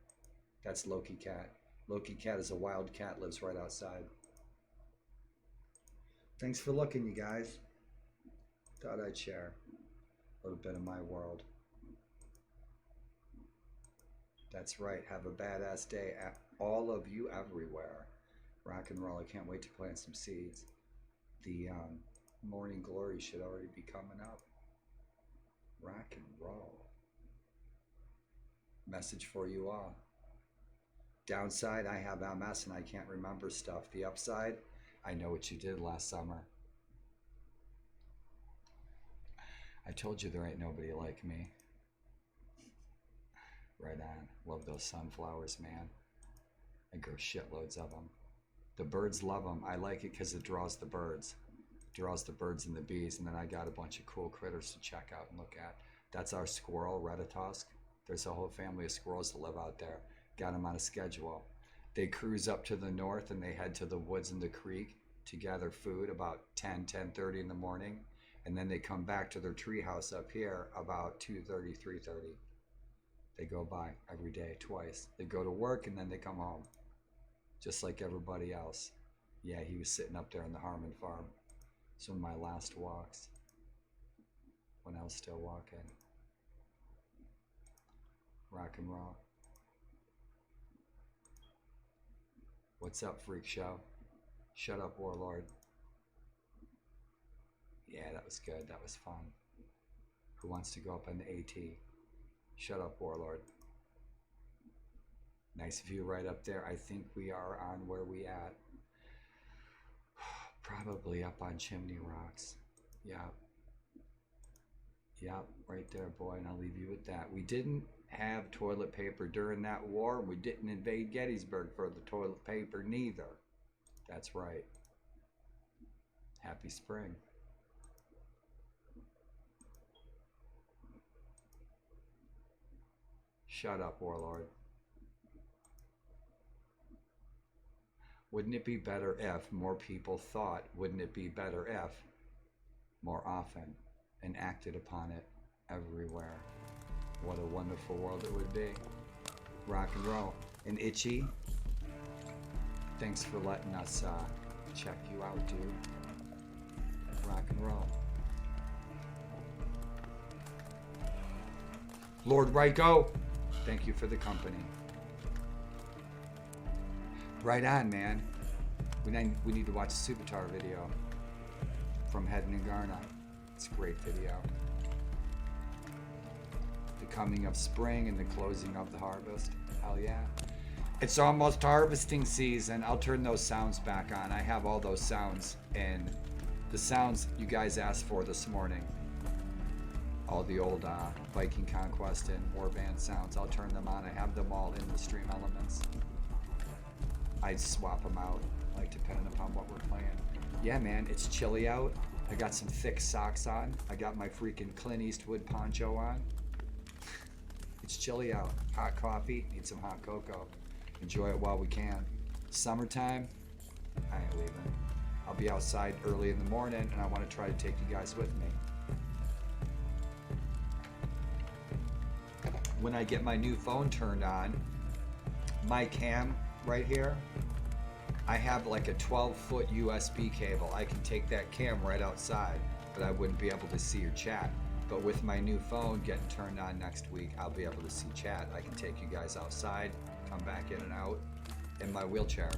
That's Loki Cat. Loki Cat is a wild cat, lives right outside. Thanks for looking, you guys. Thought I'd share a little bit of my world. That's right. Have a badass day. All of you everywhere. Rock and roll. I can't wait to plant some seeds. The morning glory should already be coming up. Rock and roll. Message for you all. Downside, I have MS and I can't remember stuff. The upside, I know what you did last summer. I told you there ain't nobody like me. Right on. Love those sunflowers, man. I grow shitloads of them. The birds love them. I like it because it draws the birds. It draws the birds and the bees, and then I got a bunch of cool critters to check out and look at. That's our squirrel, Reditusk. There's a whole family of squirrels that live out there. Got them on a schedule. They cruise up to the north and they head to the woods and the creek to gather food about 10:30 in the morning, and then they come back to their treehouse up here about 2:30, 3:30. They go by every day, twice. They go to work and then they come home, just like everybody else. Yeah, he was sitting up there on the Harmon farm. It's one of my last walks, when I was still walking. Rock and roll. What's up, Freak Show? Shut up, Warlord. Yeah, that was good. That was fun. Who wants to go up on the AT? Shut up, Warlord. Nice view right up there. I think we are on where we at. Probably up on Chimney Rocks. Yeah. Yep, right there, boy, and I'll leave you with that. We didn't have toilet paper during that war. We didn't invade Gettysburg for the toilet paper neither. That's right. Happy spring. Shut up, Warlord. Wouldn't it be better if more people thought, wouldn't it be better if more often, and acted upon it everywhere? What a wonderful world it would be. Rock and roll. And Itchy, thanks for letting us check you out, dude. Rock and roll. Lord Ryko, thank you for the company. Right on, man. We need to watch a Subitar video from Hedden and Garna. It's a great video. The coming of spring and the closing of the harvest. Hell yeah. It's almost harvesting season. I'll turn those sounds back on. I have all those sounds, and the sounds you guys asked for this morning. All the old Viking Conquest and Warband sounds. I'll turn them on. I have them all in the stream elements. I swap them out, like depending upon what we're playing. Yeah, man, it's chilly out. I got some thick socks on. I got my freaking Clint Eastwood poncho on. It's chilly out. Hot coffee, need some hot cocoa. Enjoy it while we can. Summertime, I ain't leaving. I'll be outside early in the morning, and I want to try to take you guys with me. When I get my new phone turned on, my cam right here, I have like a 12-foot USB cable. I can take that cam right outside, but I wouldn't be able to see your chat. But with my new phone getting turned on next week, I'll be able to see chat. I can take you guys outside, come back in and out in my wheelchair.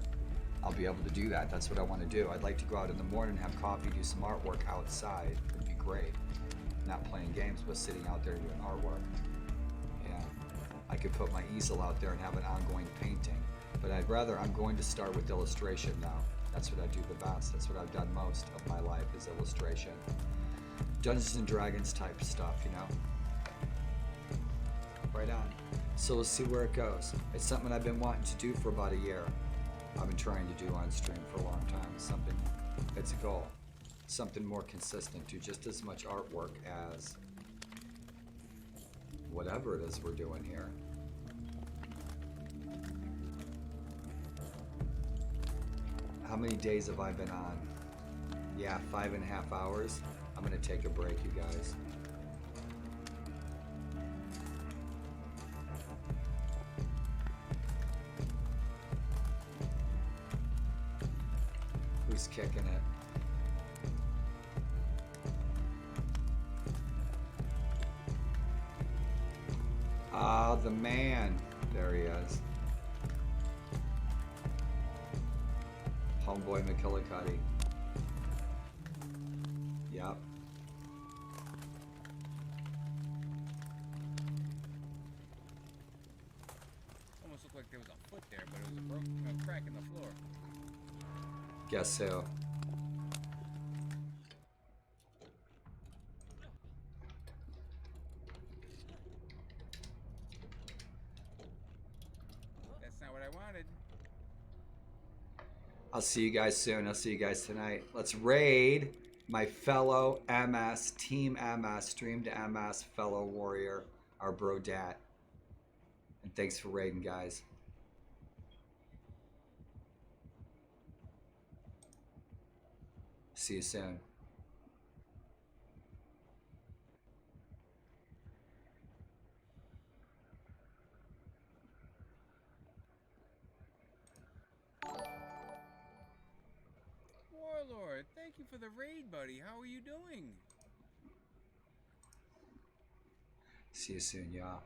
I'll be able to do that. That's what I want to do. I'd like to go out in the morning, have coffee, do some artwork outside. It'd be great. Not playing games, but sitting out there doing artwork. Yeah. I could put my easel out there and have an ongoing painting. But I'm going to start with illustration now. That's what I do the best. That's what I've done most of my life is illustration. Dungeons and Dragons type stuff, you know? Right on. So we'll see where it goes. It's something I've been wanting to do for about a year. I've been trying to do on stream for a long time. It's a goal. Something more consistent. Do just as much artwork as whatever it is we're doing here. How many days have I been on? Yeah, 5.5 hours. I'm gonna take a break, you guys. Who's kicking it? Ah, the man. There he is. Homeboy McKillicuddy. Yep. Almost looked like there was a foot there, but it was a crack in the floor. Guess so. That's not what I wanted. I'll see you guys soon. I'll see you guys tonight. Let's raid my fellow MS, Team MS, Stream to MS fellow warrior, our bro Dat. And thanks for raiding, guys. See you soon. Warlord, thank you for the raid, buddy. How are you doing? See you soon, y'all.